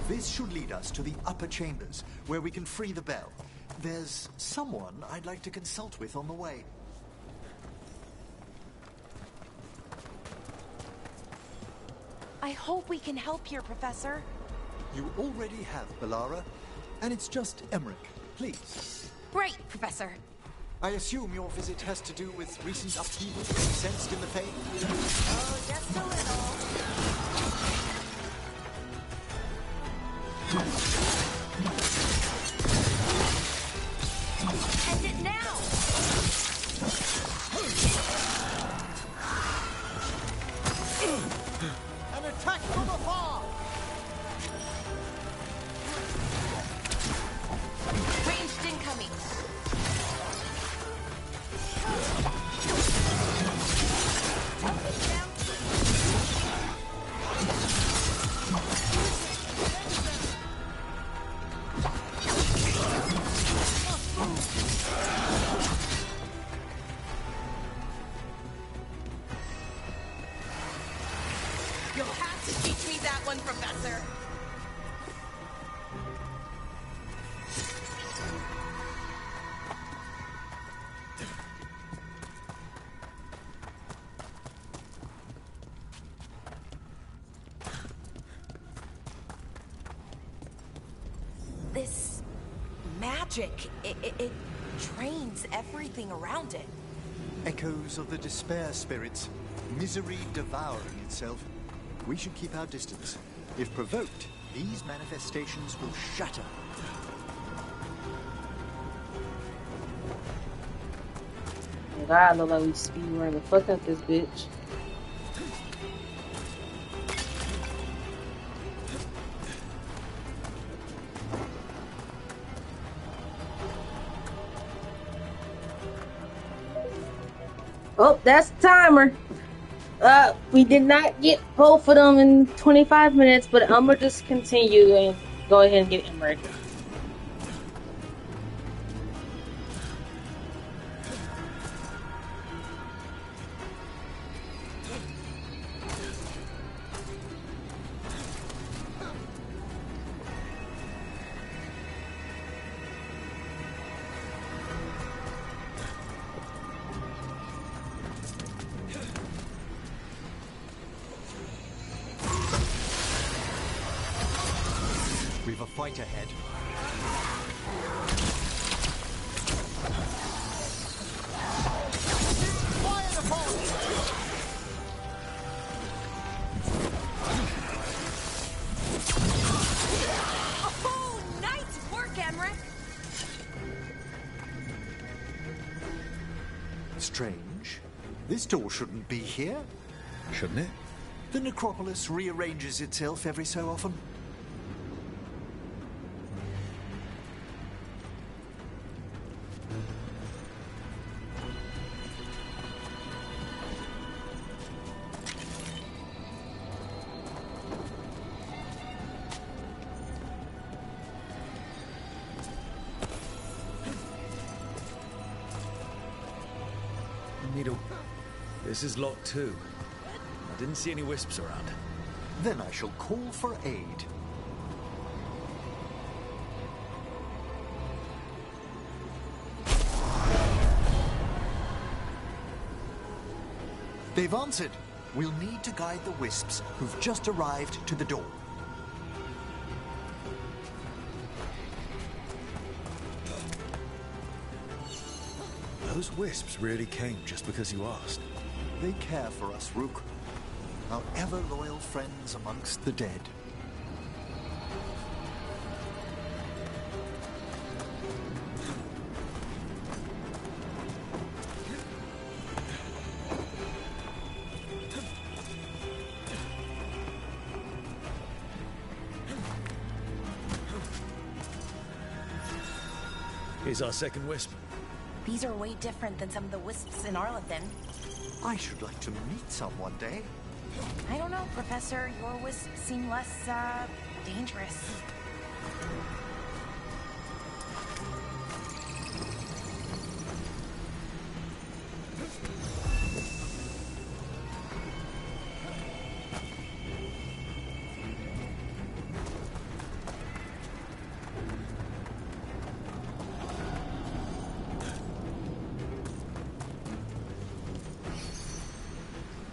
This should lead us to the upper chambers, where we can free the bell. There's someone I'd like to consult with on the way. I hope we can help here, Professor. You already have, Belara, and it's just Emmerich. Please. Right, Professor. I assume your visit has to do with recent upheaval sensed in the Fade? Oh, just a little. End it now! An attack from afar! one, Professor. This magic, it drains everything around it. Echoes of the despair spirits, misery devouring itself. We should keep our distance. If provoked, these manifestations will shatter. God, look like we speed running the fuck up this bitch. Oh, that's the timer. We did not get both of them in 25 minutes, but I'm gonna just continue and go ahead and get Emery. We've a fight ahead. Fire the bolt! Oh, nice work, Emmerich! Strange. This door shouldn't be here. Shouldn't it? The necropolis rearranges itself every so often. Needle, this is locked too. I didn't see any wisps around. Then I shall call for aid. They've answered. We'll need to guide the wisps who've just arrived to the door. Those wisps really came just because you asked. They care for us, Rook. Our ever-loyal friends amongst the dead. Here's our second wisp. These are way different than some of the wisps in Arlington. I should like to meet some one day. I don't know, Professor. Your wisps seem less, dangerous.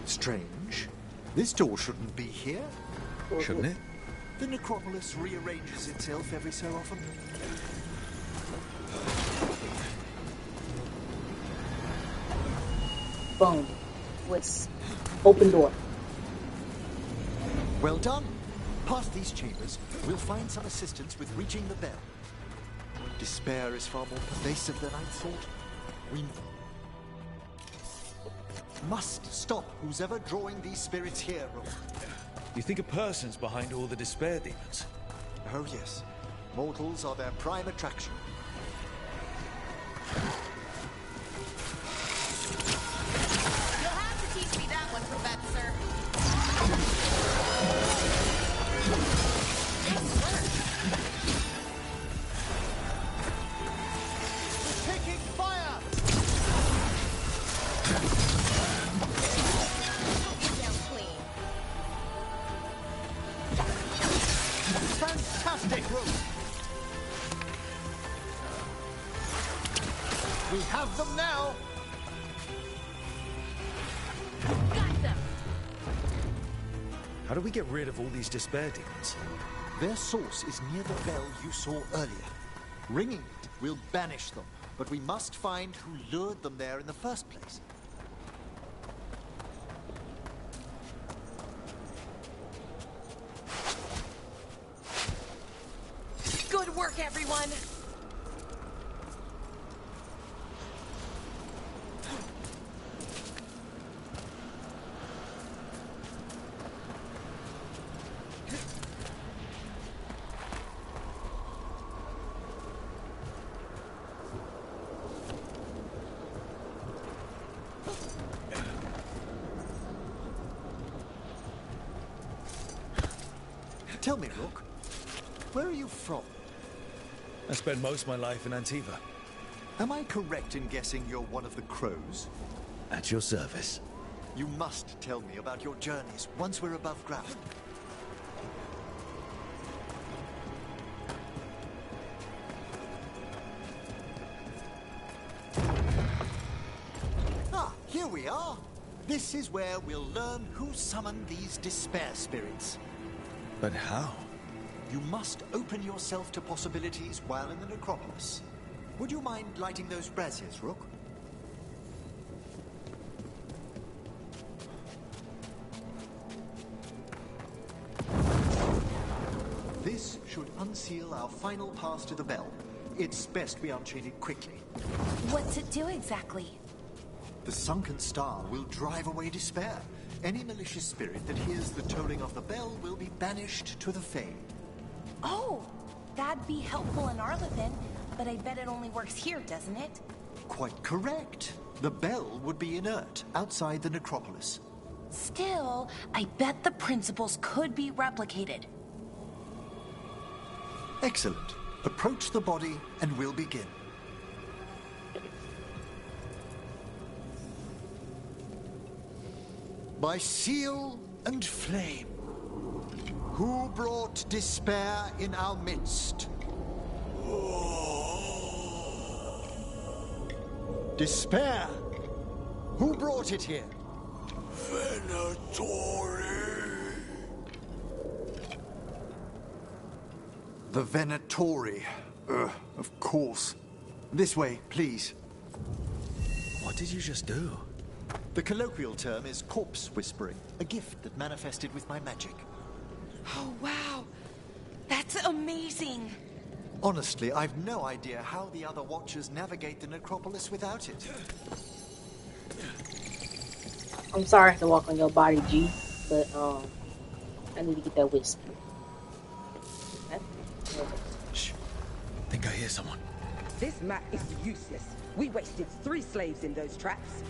Strange. This door shouldn't be here. Shouldn't it? The necropolis rearranges itself every so often. Boom. Wisp. Open door. Well done. Past these chambers, we'll find some assistance with reaching the bell. Despair is far more pervasive than I thought. We must stop who's ever drawing these spirits here. You think a person's behind all the despair demons? Oh yes. Mortals are their prime attraction. You'll have to teach me that one, Professor. Taking fire! Down clean. How do we get rid of all these despair demons? Their source is near the bell you saw earlier. Ringing it will banish them, but we must find who lured them there in the first place. Good work, everyone! Tell me, Rook, where are you from? I spent most of my life in Antiva. Am I correct in guessing you're one of the crows? At your service. You must tell me about your journeys once we're above ground. Ah, here we are. This is where we'll learn who summoned these despair spirits. But how? You must open yourself to possibilities while in the necropolis. Would you mind lighting those braziers, Rook? This should unseal our final pass to the bell. It's best we unchain it quickly. What's it do exactly? The sunken star will drive away despair. Any malicious spirit that hears the tolling of the bell will be banished to the Fade. Oh, that'd be helpful in Arlethan, but I bet it only works here, doesn't it? Quite correct. The bell would be inert outside the necropolis. Still, I bet the principles could be replicated. Excellent. Approach the body and we'll begin. By seal and flame, who brought despair in our midst? Despair! Who brought it here? Venatori! The Venatori. Of course. This way, please. What did you just do? The colloquial term is corpse whispering, a gift that manifested with my magic. Oh, wow. That's amazing. Honestly, I've no idea how the other Watchers navigate the necropolis without it. I'm sorry I have to walk on your body, G, but I need to get that whisper. Shh. Think I hear someone. This map is useless. We wasted 3 slaves in those traps.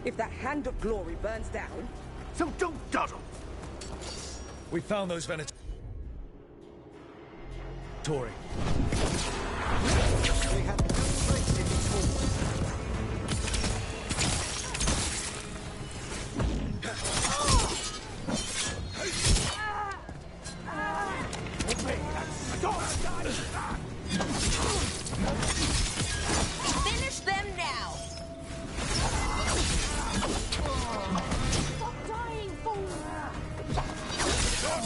If that Hand of Glory burns down... So don't dawdle! We found those Venatori. They had no place in these halls. Finish them now! Stop dying, fool!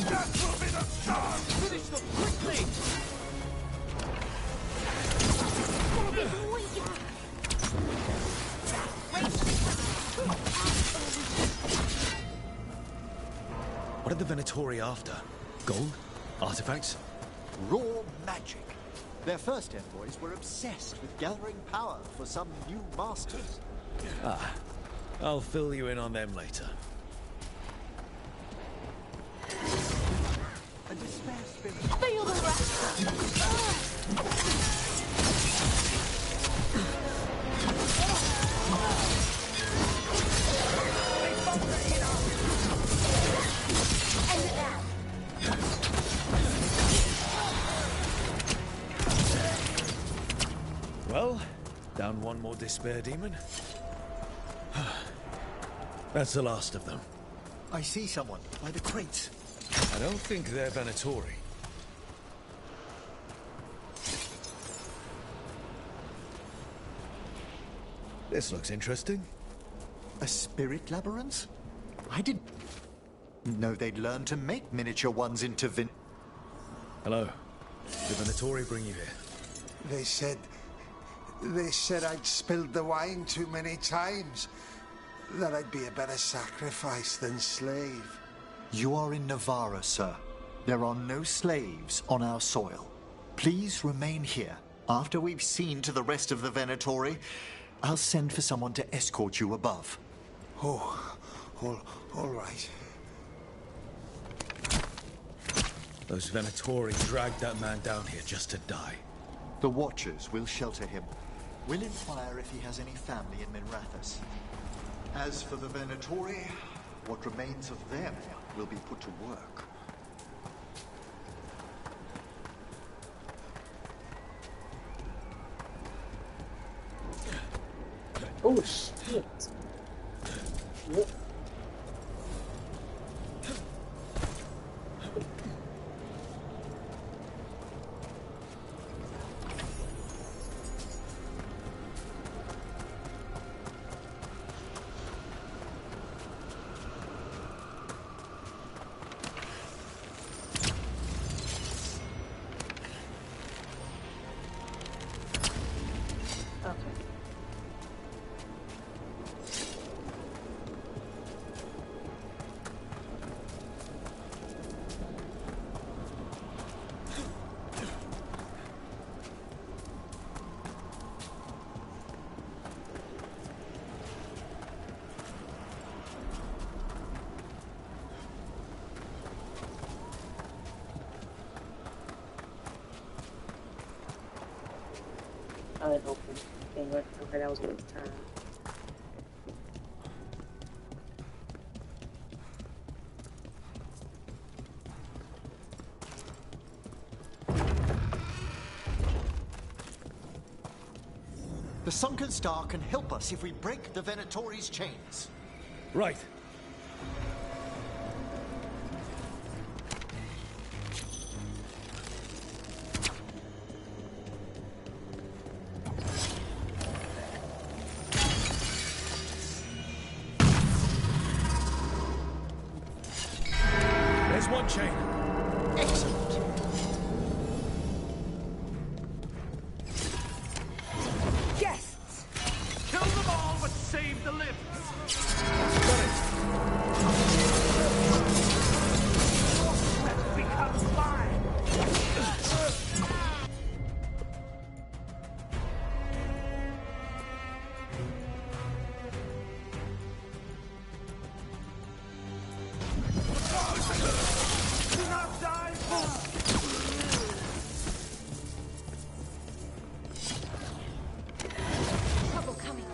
That will be the charm! Finish them quickly! What are the Venatori after? Gold? Artifacts? Raw magic. Their first envoys were obsessed with gathering power for some new masters. Ah, I'll fill you in on them later. A despair spirit. Feel the wrath! End it now! Well, down one more despair demon. That's the last of them. I see someone by the crates. I don't think they're Venatori. This looks interesting. A spirit labyrinth? I did... know they'd learn to make miniature ones into Hello. Did Venatori bring you here? They said I'd spilled the wine too many times. That I'd be a better sacrifice than slave. You are in Navarra, sir. There are no slaves on our soil. Please remain here. After we've seen to the rest of the Venatori, I'll send for someone to escort you above. Oh, all right. Those Venatori dragged that man down here just to die. The Watchers will shelter him. We'll inquire if he has any family in Minrathous. As for the Venatori, what remains of them will be put to work. Oh, shit. Yep. Oh, it opened. Okay, that was a good turn. The Sunken Star can help us if we break the Venatori's chains. Right. There's one chain. Excellent. Guests! Kill them all, but save the limbs! Let's become fire! Do not die, Trouble coming.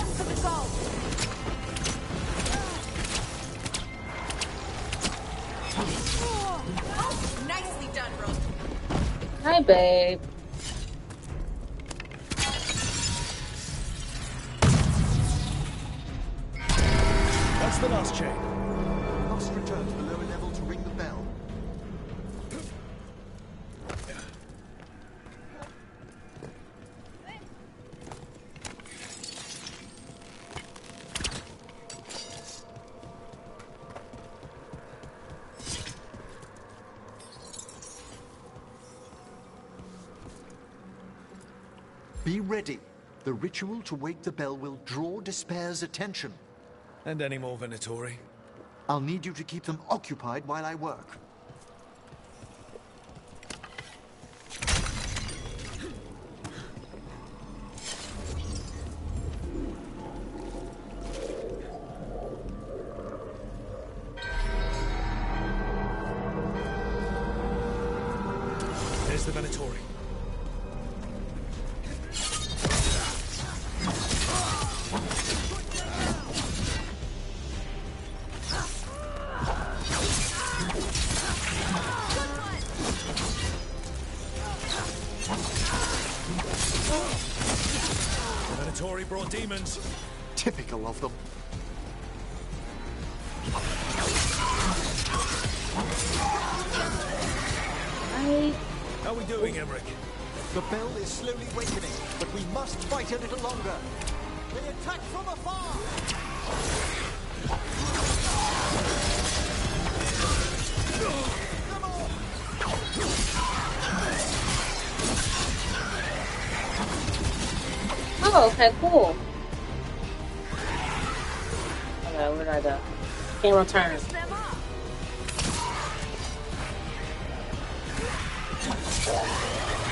To the goal. Oh, nicely done, Rook. Hi, babe. That's the last chain. We must return to the lower level to ring the bell. Be ready. The ritual to wake the bell will draw Despair's attention. And any more Venatori? I'll need you to keep them occupied while I work. There's the Venatori. The Venatori brought demons. Typical of them. doing, Emmerich? The bell is slowly wakening, but we must fight a little longer. They attack from afar! Oh, okay, cool. Okay, where did I go? Camera turn.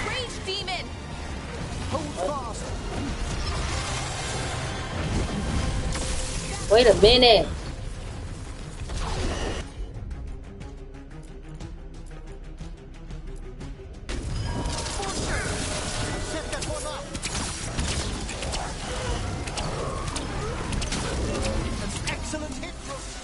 Rage demon! Hold fast! Wait a minute. Set that one up! An excellent hit, Brooks!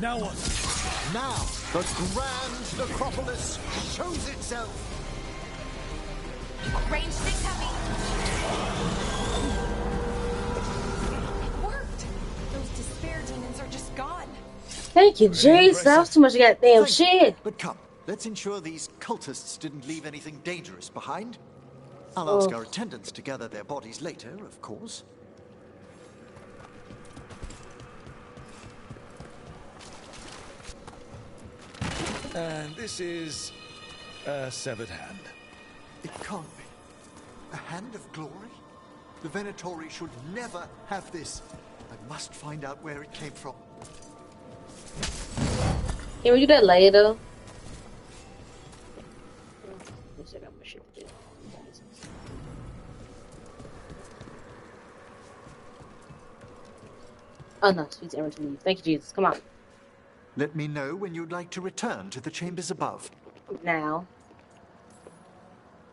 Now what? Now, the grand necropolis shows itself! Range 6 heavy! It worked! Those despair demons are just gone. Thank you, Jace. That was too much goddamn shit. But come, let's ensure these cultists didn't leave anything dangerous behind. I'll ask our attendants to gather their bodies later, of course. And this is a severed hand. It can't be. A hand of glory? The Venatori should never have this. I must find out where it came from. Can we do that later? Looks like I got more shit to do. Oh no, sweet errand to leave. Thank you, Jesus. Come on. Let me know when you'd like to return to the chambers above. Now.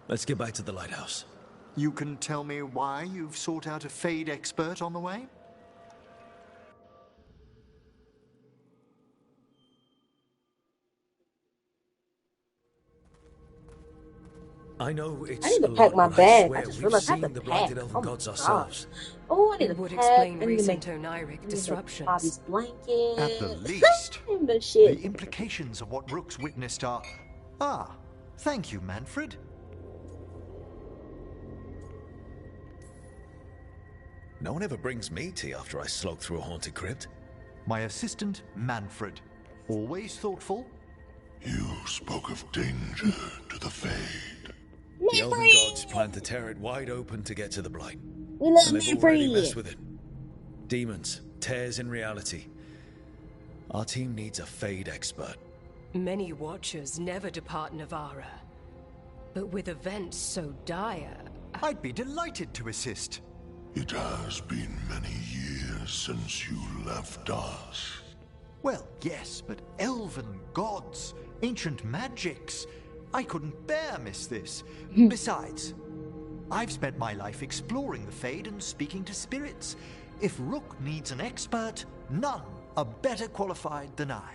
Let's get back to the lighthouse. You can tell me why you've sought out a Fade expert on the way? I know it's I need to a pack lot, my but bag. I I just swear realized I we've have seen to the pack. blighted elven Oh my gods gosh. ourselves. Oh, I need to It would pack. explain I need to recent make Oniric disruptions. disruptions. Bobby's blanket. At the least, But shit. the implications of what Rook's witnessed are... Ah, thank you, Manfred. No one ever brings me tea after I slog through a haunted crypt. My assistant, Manfred. Always thoughtful. You spoke of danger to the Fade. The elven gods plan to tear it wide open to get to the blight. We love And they've already Manfred. messed with it. Demons, tears in reality. Our team needs a Fade expert. Many watchers never depart Navara. But with events so dire... I'd be delighted to assist. It has been many years since you left us. Well, yes, but elven gods, ancient magics. I couldn't bear miss this. Besides, I've spent my life exploring the Fade and speaking to spirits. If Rook needs an expert, none are better qualified than I.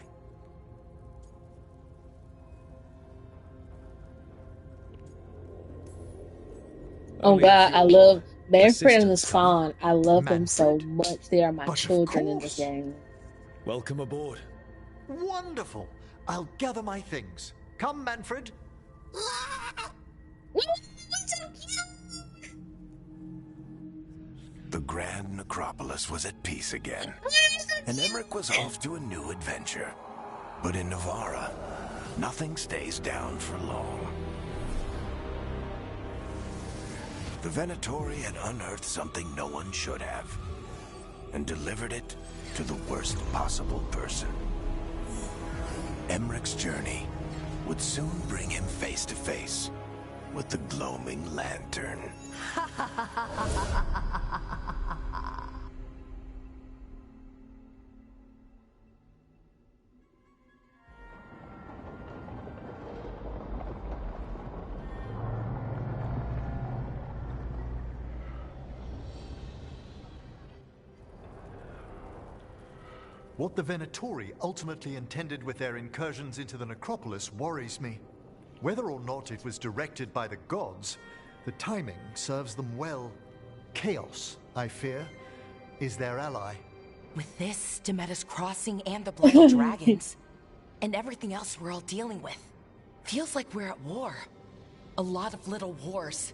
Oh God, I love Manfred and the Spawn. I love them so much. They are my children in this game. Welcome aboard. Wonderful. I'll gather my things. Come, Manfred. The Grand Necropolis was at peace again, and Emmerich was off to a new adventure. But in Navarra, nothing stays down for long. The Venatori had unearthed something no one should have, and delivered it to the worst possible person. Emmerich's journey would soon bring him face to face with the gloaming lantern. What the Venatori ultimately intended with their incursions into the necropolis worries me. Whether or not it was directed by the gods, the timing serves them well. Chaos, I fear, is their ally. With this, Demeter's Crossing and the Blood Dragons, and everything else we're all dealing with, feels like we're at war. A lot of little wars.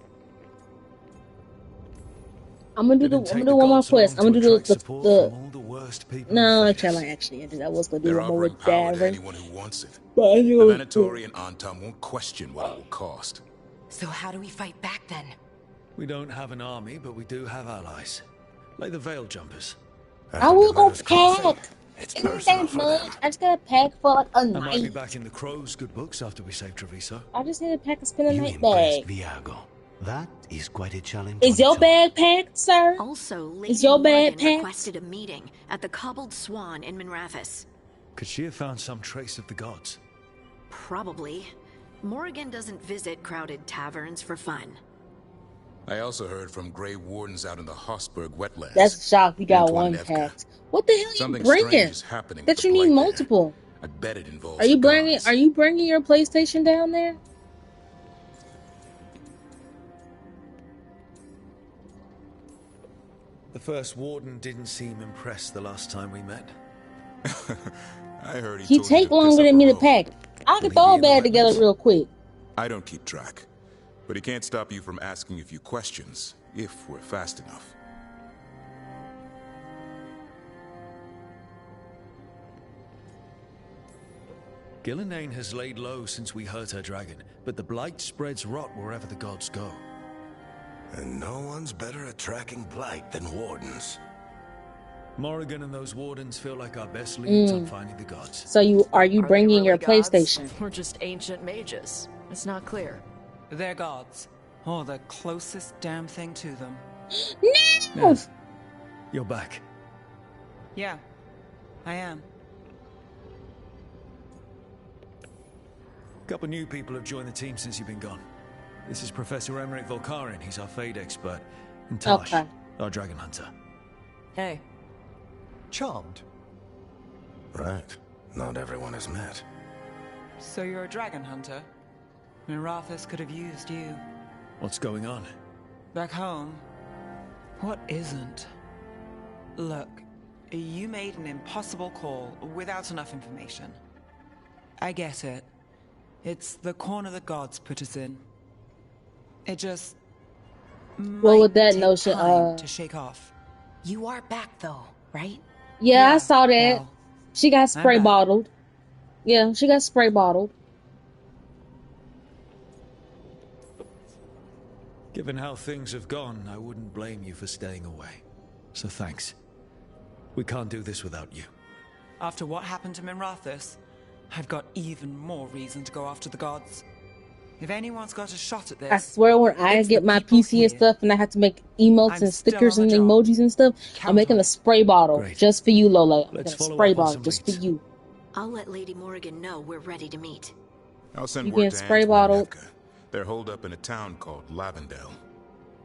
I'm gonna do one more quest. I'm gonna do the no, actually, I was gonna do one more with Davin. Anyone who wants it. But The Venatori and Antam won't question what it will cost. So how do we fight back then? We don't have an army, but we do have allies. Like the Veil Jumpers. I will go pack. It's not that much. I just gotta pack for like a I might be night. back in the Crow's good books after we save Treviso. I just need to pack and spend a You night impressed bag. Viago. That is quite a challenge. Is your bag packed, sir? Also, Lady Is your bag Morgan packed? requested a meeting at the Cobbled Swan in Minrathis. Could she have found some trace of the gods? Probably. Morrigan doesn't visit crowded taverns for fun. I also heard from Grey Wardens out in the Hossberg wetlands. That's a shock. You got Antoine one Nevka. packed. What the hell are you Something bringing? strange is happening That with you the need blight multiple. I bet it involves Are you the bringing? gods. Are you bringing your PlayStation down there? The first warden didn't seem impressed the last time we met. I heard He told you take to piss longer up than a me to road. pack. I can throw a bag together real quick. I don't keep track, but he can't stop you from asking a few questions, if we're fast enough. Gillenane has laid low since we hurt her dragon, but the blight spreads rot wherever the gods go. And no one's better at tracking blight than wardens. Morrigan and those wardens feel like our best leads on Mm. finding the gods. So are you bringing your really gods? PlayStation? Or just ancient mages? It's not clear. They're gods. Or the closest damn thing to them. No! You're back. Yeah, I am. A couple new people have joined the team since you've been gone. This is Professor Emmerich Volkarin. He's our Fade expert. And Tash, Okay. our dragon hunter. Hey. Charmed. Right. Not everyone is met. So you're a dragon hunter? Minrathis could have used you. What's going on? Back home, what isn't? Look, you made an impossible call without enough information. I get it. It's the corner the gods put us in. It just Well, with that take notion, time to shake off. You are back though, right? Yeah, I saw that. well, She got I'm spray back. bottled. Yeah, she got spray bottled. Given how things have gone, I wouldn't blame you for staying away. So thanks. We can't do this without you. After what happened to Minrathis, I've got even more reason to go after the gods. If anyone's got a shot at this, I swear when I it's get the my people PC and here. stuff and I have to make emotes I'm and still stickers on and the job. emojis and stuff, I'm making a spray bottle Great. just for you, Lola. I'm Let's making a follow spray up on bottle some just for leads. you. I'll let Lady Morrigan know we're ready to meet. I'll send You word get to spray Antoine and bottled. Efka. They're holed up in a town called Lavendale.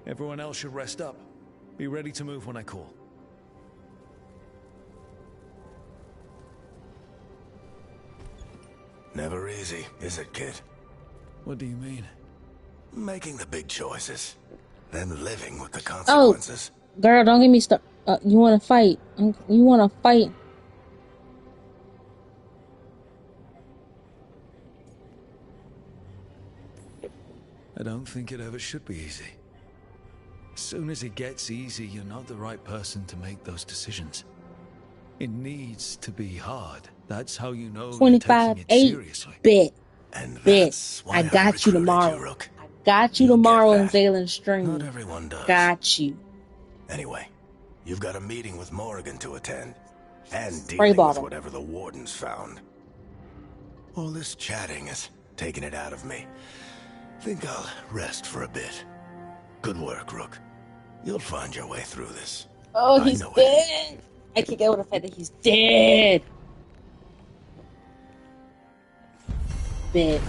Everyone else should rest up. Be ready to move when I call. Never easy, is it, kid? What do you mean? Making the big choices, then living with the Oh, consequences. girl, don't get me started. You want to fight? You want to fight? I don't think it ever should be easy. As soon as it gets easy, you're not the right person to make those decisions. It needs to be hard. That's how you know you're taking it 25-8. seriously. Bet. And Bet. I got you tomorrow. Rook. I got you tomorrow in Zaylen Stream. Not everyone does. Got you. Anyway, you've got a meeting with Morrigan to attend. And Spray dealing with bottle. whatever the wardens found. All this chatting is taking it out of me. Think I'll rest for a bit. Good work, Rook. You'll find your way through this. Oh, I he's know it. dead. I can't get over the fact that he's dead. Bet.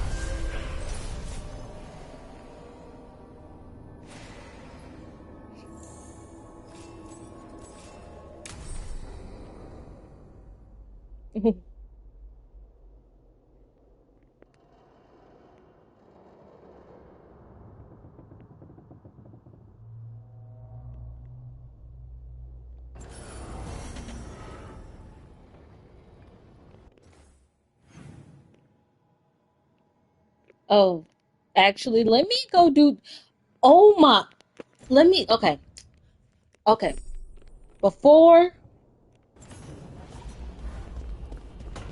Oh, actually, let me go do. Oh my. Let me. Okay. Okay.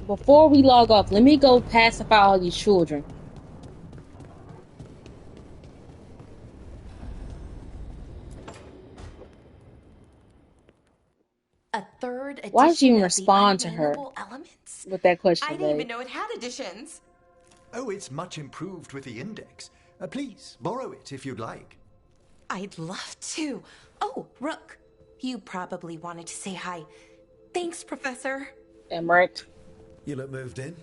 Before we log off, let me go pacify all these children. A third edition Why did you even of the respond to her Unavailable Elements? with that question, I didn't even babe? know it had editions. Oh, it's much improved with the index. Please, borrow it if you'd like. I'd love to. Oh, Rook, you probably wanted to say hi. Thanks, Professor. Emmerich. You look moved in?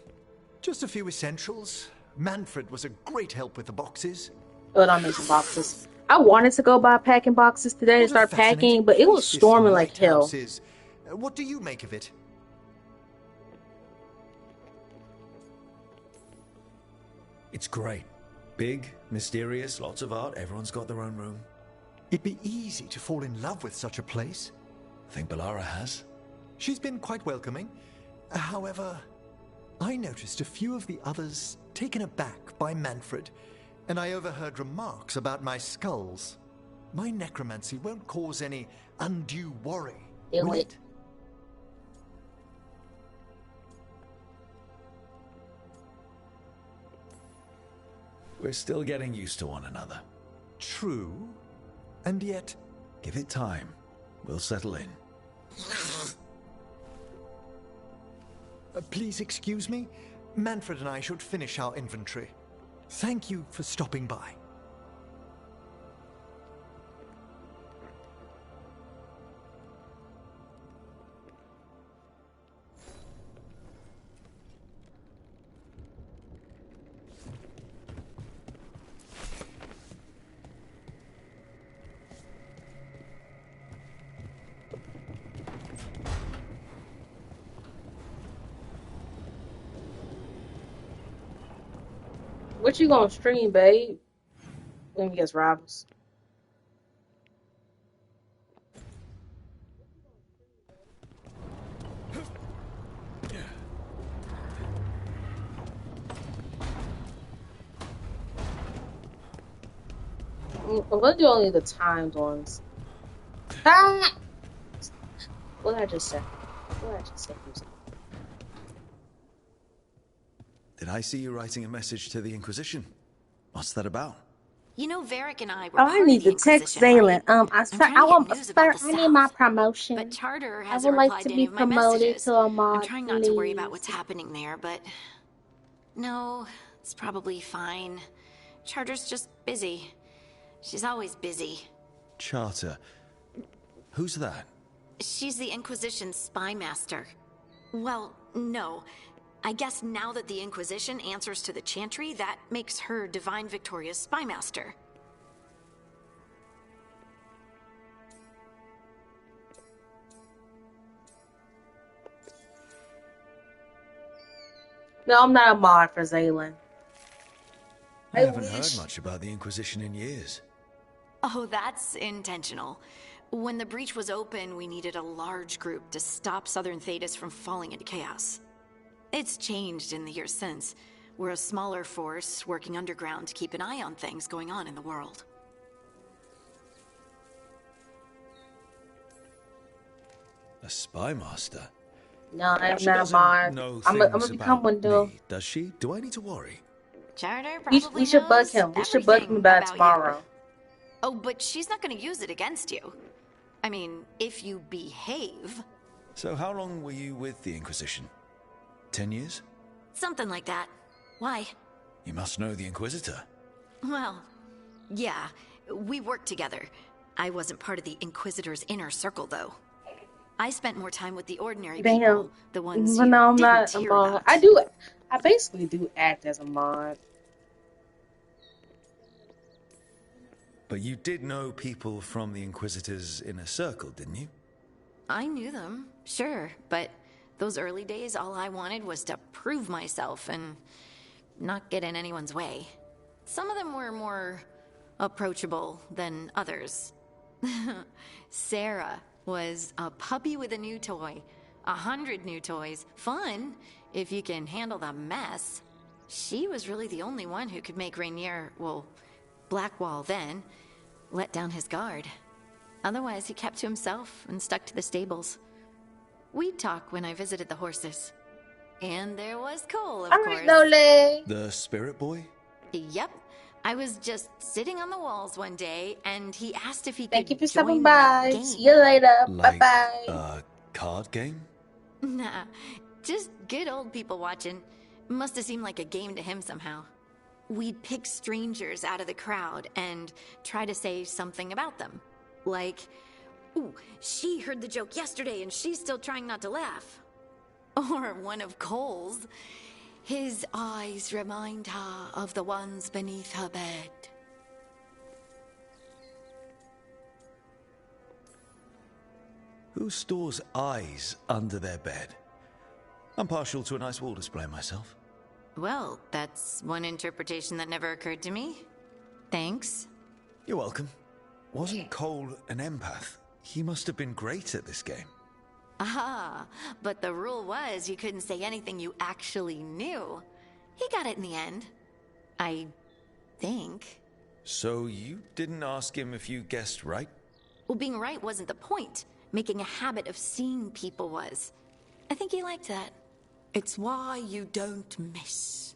Just a few essentials. Manfred was a great help with the boxes. But I'm making boxes. I wanted to go buy packing boxes today to What a start fascinating packing, but it was place this storming like hell. lighthouse is. What do you make of it? It's great. Big, mysterious, lots of art. Everyone's got their own room. It'd be easy to fall in love with such a place. I think Bellara has. She's been quite welcoming. However, I noticed a few of the others taken aback by Manfred, and I overheard remarks about my skulls. My necromancy won't cause any undue worry, will it? We're still getting used to one another. True. And yet... Give it time. We'll settle in. Please excuse me. Manfred and I should finish our inventory. Thank you for stopping by. What you gonna stream, babe? Let me guess, Rivals. I'm gonna do only the timed ones. Ah! What did I just say? What did I just say? Did I see you writing a message to the Inquisition? What's that about? You know, Varric and I were Oh, part I need of the to text Inquisition, right? Zaylen. I'm trying to get news about the I need my South. promotion. But Charter I hasn't would like replied to to be any of my promoted messages. to a mod, I'm trying not to worry about please. what's happening there, but... No, it's probably fine. Charter's just busy. She's always busy. Charter. Who's that? She's the Inquisition's spy master. Well, no. I guess now that the Inquisition answers to the Chantry, that makes her Divine Victoria's spymaster. No, I'm not a mod for Zaylin. I haven't heard much about the Inquisition in years. Oh, that's intentional. When the breach was open, we needed a large group to stop Southern Thedas from falling into chaos. It's changed in the years since. We're a smaller force working underground to keep an eye on things going on in the world. A spy master? No, I'm She not a doesn't mod. know I'm gonna things become about one though. me, does she? Do I need to worry? Charter We probably should bug knows him. We should bug him everything about it you. tomorrow. Oh, but she's not going to use it against you. I mean, if you behave. So how long were you with the Inquisition? 10 years? Something like that. Why? You must know the Inquisitor. Well, yeah, we worked together. I wasn't part of the Inquisitor's inner circle, though. I spent more time with the ordinary people, the ones But you no, I'm didn't not a hear mod. about. I basically do act as a mod. But you did know people from the Inquisitor's inner circle, didn't you? I knew them, sure, but those early days, all I wanted was to prove myself and not get in anyone's way. Some of them were more approachable than others. Sarah was a puppy with a new toy. 100 new toys. Fun, if you can handle the mess. She was really the only one who could make Rainier, well, Blackwall then, let down his guard. Otherwise, he kept to himself and stuck to the stables. We'd talk when I visited the horses. And there was Cole, of course. Nole. The spirit boy? Yep. I was just sitting on the walls one day, and he asked if he Thank you could for stopping join by. the game. See you later. Like Bye-bye. a card game? Nah, just good old people watching. Must have seemed like a game to him somehow. We'd pick strangers out of the crowd and try to say something about them. Like, ooh, she heard the joke yesterday and she's still trying not to laugh. Or one of Cole's. His eyes remind her of the ones beneath her bed. Who stores eyes under their bed? I'm partial to a nice wall display myself. Well, that's one interpretation that never occurred to me. Thanks. You're welcome. Wasn't Cole an empath? He must have been great at this game. Ah, but the rule was you couldn't say anything you actually knew. He got it in the end. I think. So you didn't ask him if you guessed right? Well, being right wasn't the point. Making a habit of seeing people was. I think he liked that. It's why you don't miss.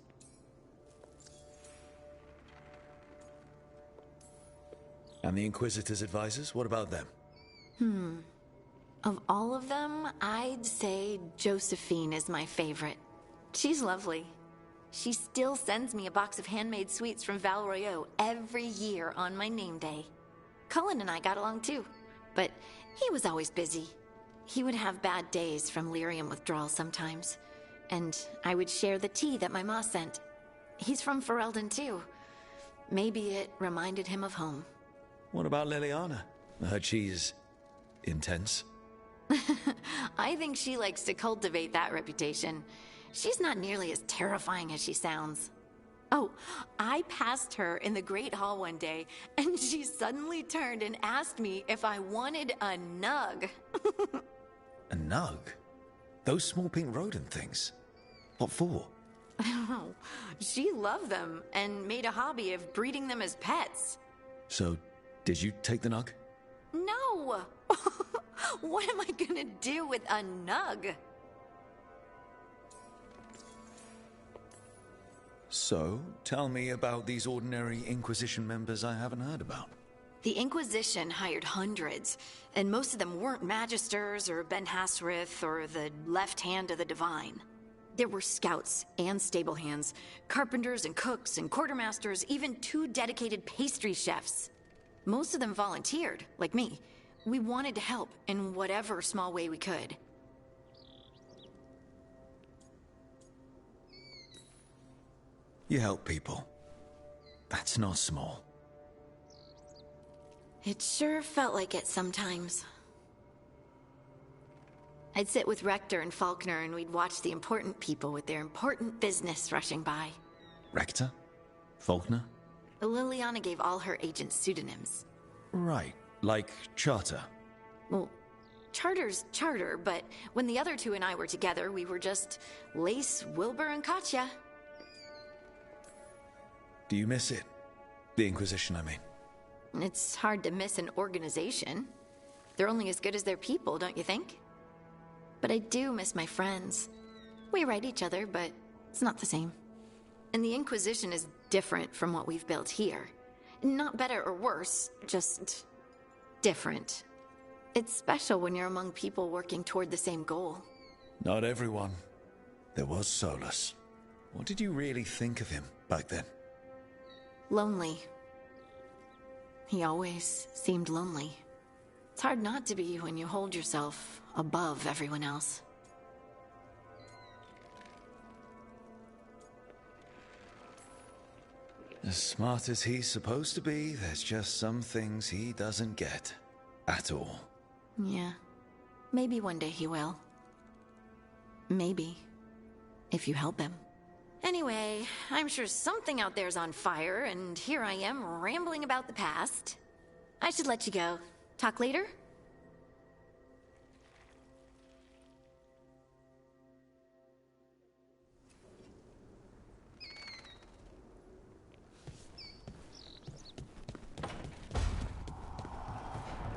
And the Inquisitor's advisors, what about them? Of all of them, I'd say Josephine is my favorite. She's lovely. She still sends me a box of handmade sweets from Val Royeaux every year on my name day. Cullen and I got along too, but he was always busy. He would have bad days from lyrium withdrawal sometimes, and I would share the tea that my ma sent. He's from Ferelden too. Maybe it reminded him of home. What about Liliana? I heard she's intense. I think she likes to cultivate that reputation. She's not nearly as terrifying as she sounds. Oh, I passed her in the Great Hall one day, and she suddenly turned and asked me if I wanted a nug. A nug? Those small pink rodent things? What for? Oh, she loved them and made a hobby of breeding them as pets. So, did you take the nug? No! What am I gonna do with a nug? So, tell me about these ordinary Inquisition members I haven't heard about. The Inquisition hired hundreds, and most of them weren't Magisters or Ben Hasrith or the left hand of the Divine. There were scouts and stable hands, carpenters and cooks and quartermasters, even 2 dedicated pastry chefs. Most of them volunteered, like me. We wanted to help in whatever small way we could. You help people. That's not small. It sure felt like it sometimes. I'd sit with Rector and Faulkner and we'd watch the important people with their important business rushing by. Rector? Faulkner? Liliana gave all her agents pseudonyms. Right, like Charter. Well, Charter's Charter, but when the other two and I were together, we were just Lace, Wilbur, and Katya. Do you miss it? The Inquisition, I mean. It's hard to miss an organization. They're only as good as their people, don't you think? But I do miss my friends. We write each other, but it's not the same. And the Inquisition is different from what we've built here. Not better or worse, just different. It's special when you're among people working toward the same goal. Not everyone. There was Solus. What did you really think of him back then? Lonely. He always seemed lonely. It's hard not to be when you hold yourself above everyone else. As smart as he's supposed to be, there's just some things he doesn't get. At all. Yeah. Maybe one day he will. Maybe. If you help him. Anyway, I'm sure something out there's on fire, and here I am rambling about the past. I should let you go. Talk later?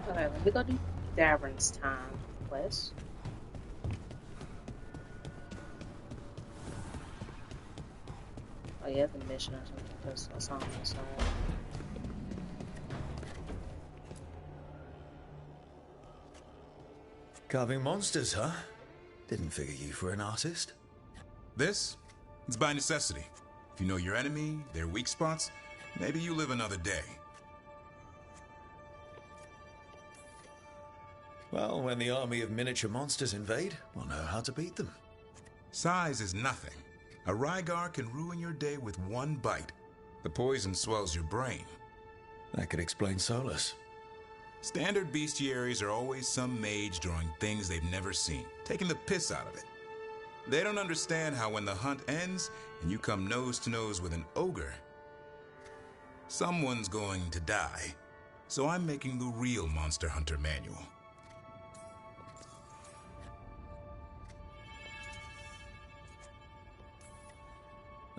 Okay, let me go do Davern's time quest. Oh yeah, the mission or something. That's on the side. Carving monsters, huh? Didn't figure you for an artist. This? It's by necessity. If you know your enemy, their weak spots, maybe you live another day. Well, when the army of miniature monsters invade, we'll know how to beat them. Size is nothing. A Rygar can ruin your day with one bite. The poison swells your brain. That could explain Solus. Standard bestiaries are always some mage drawing things they've never seen, taking the piss out of it. They don't understand how when the hunt ends and you come nose to nose with an ogre, someone's going to die. So I'm making the real Monster Hunter manual.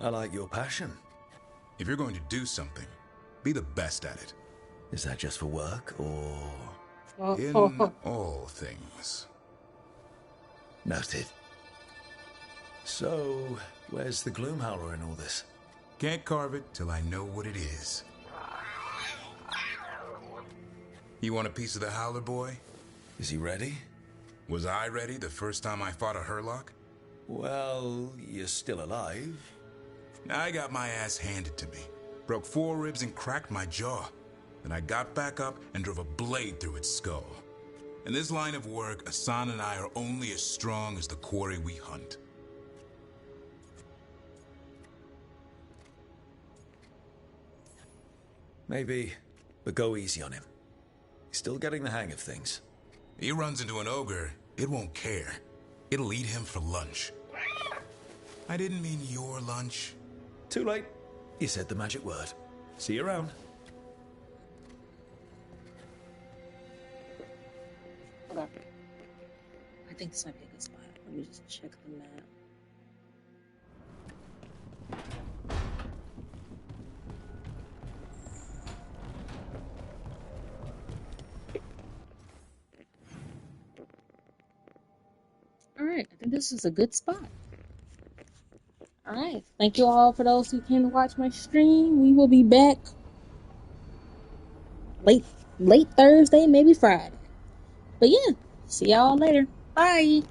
I like your passion. If you're going to do something, be the best at it. Is that just for work, or...? In all things. Noted. So, where's the Gloomhowler in all this? Can't carve it till I know what it is. You want a piece of the Howler boy? Is he ready? Was I ready the first time I fought a Hurlock? Well, you're still alive. I got my ass handed to me. Broke 4 ribs and cracked my jaw. Then I got back up and drove a blade through its skull. In this line of work, Asan and I are only as strong as the quarry we hunt. Maybe, but go easy on him. He's still getting the hang of things. He runs into an ogre, it won't care. It'll eat him for lunch. I didn't mean your lunch. Too late. You said the magic word. See you around. Okay. I think this might be a good spot. Let me just check the map. Alright, I think this is a good spot. Alright, thank you all for those who came to watch my stream. We will be back late Thursday, maybe Friday. But yeah, see y'all later. Bye.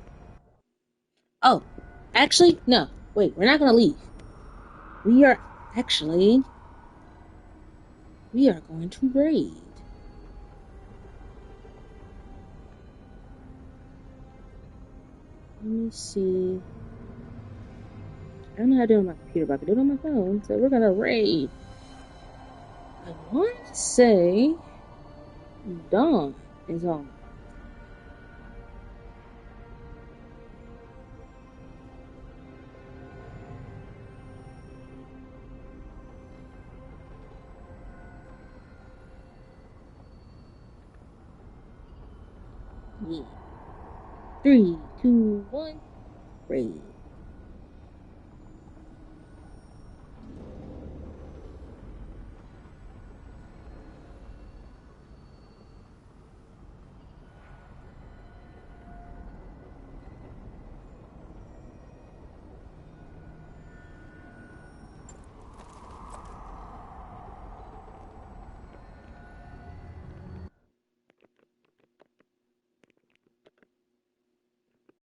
Oh, actually, no. Wait, we're not gonna leave. We are going to raid. Let me see. I don't know how to do it on my computer, but I can do it on my phone. So we're gonna raid. I want to say Dawn is on. Yeah. 3, 2, 1, raid.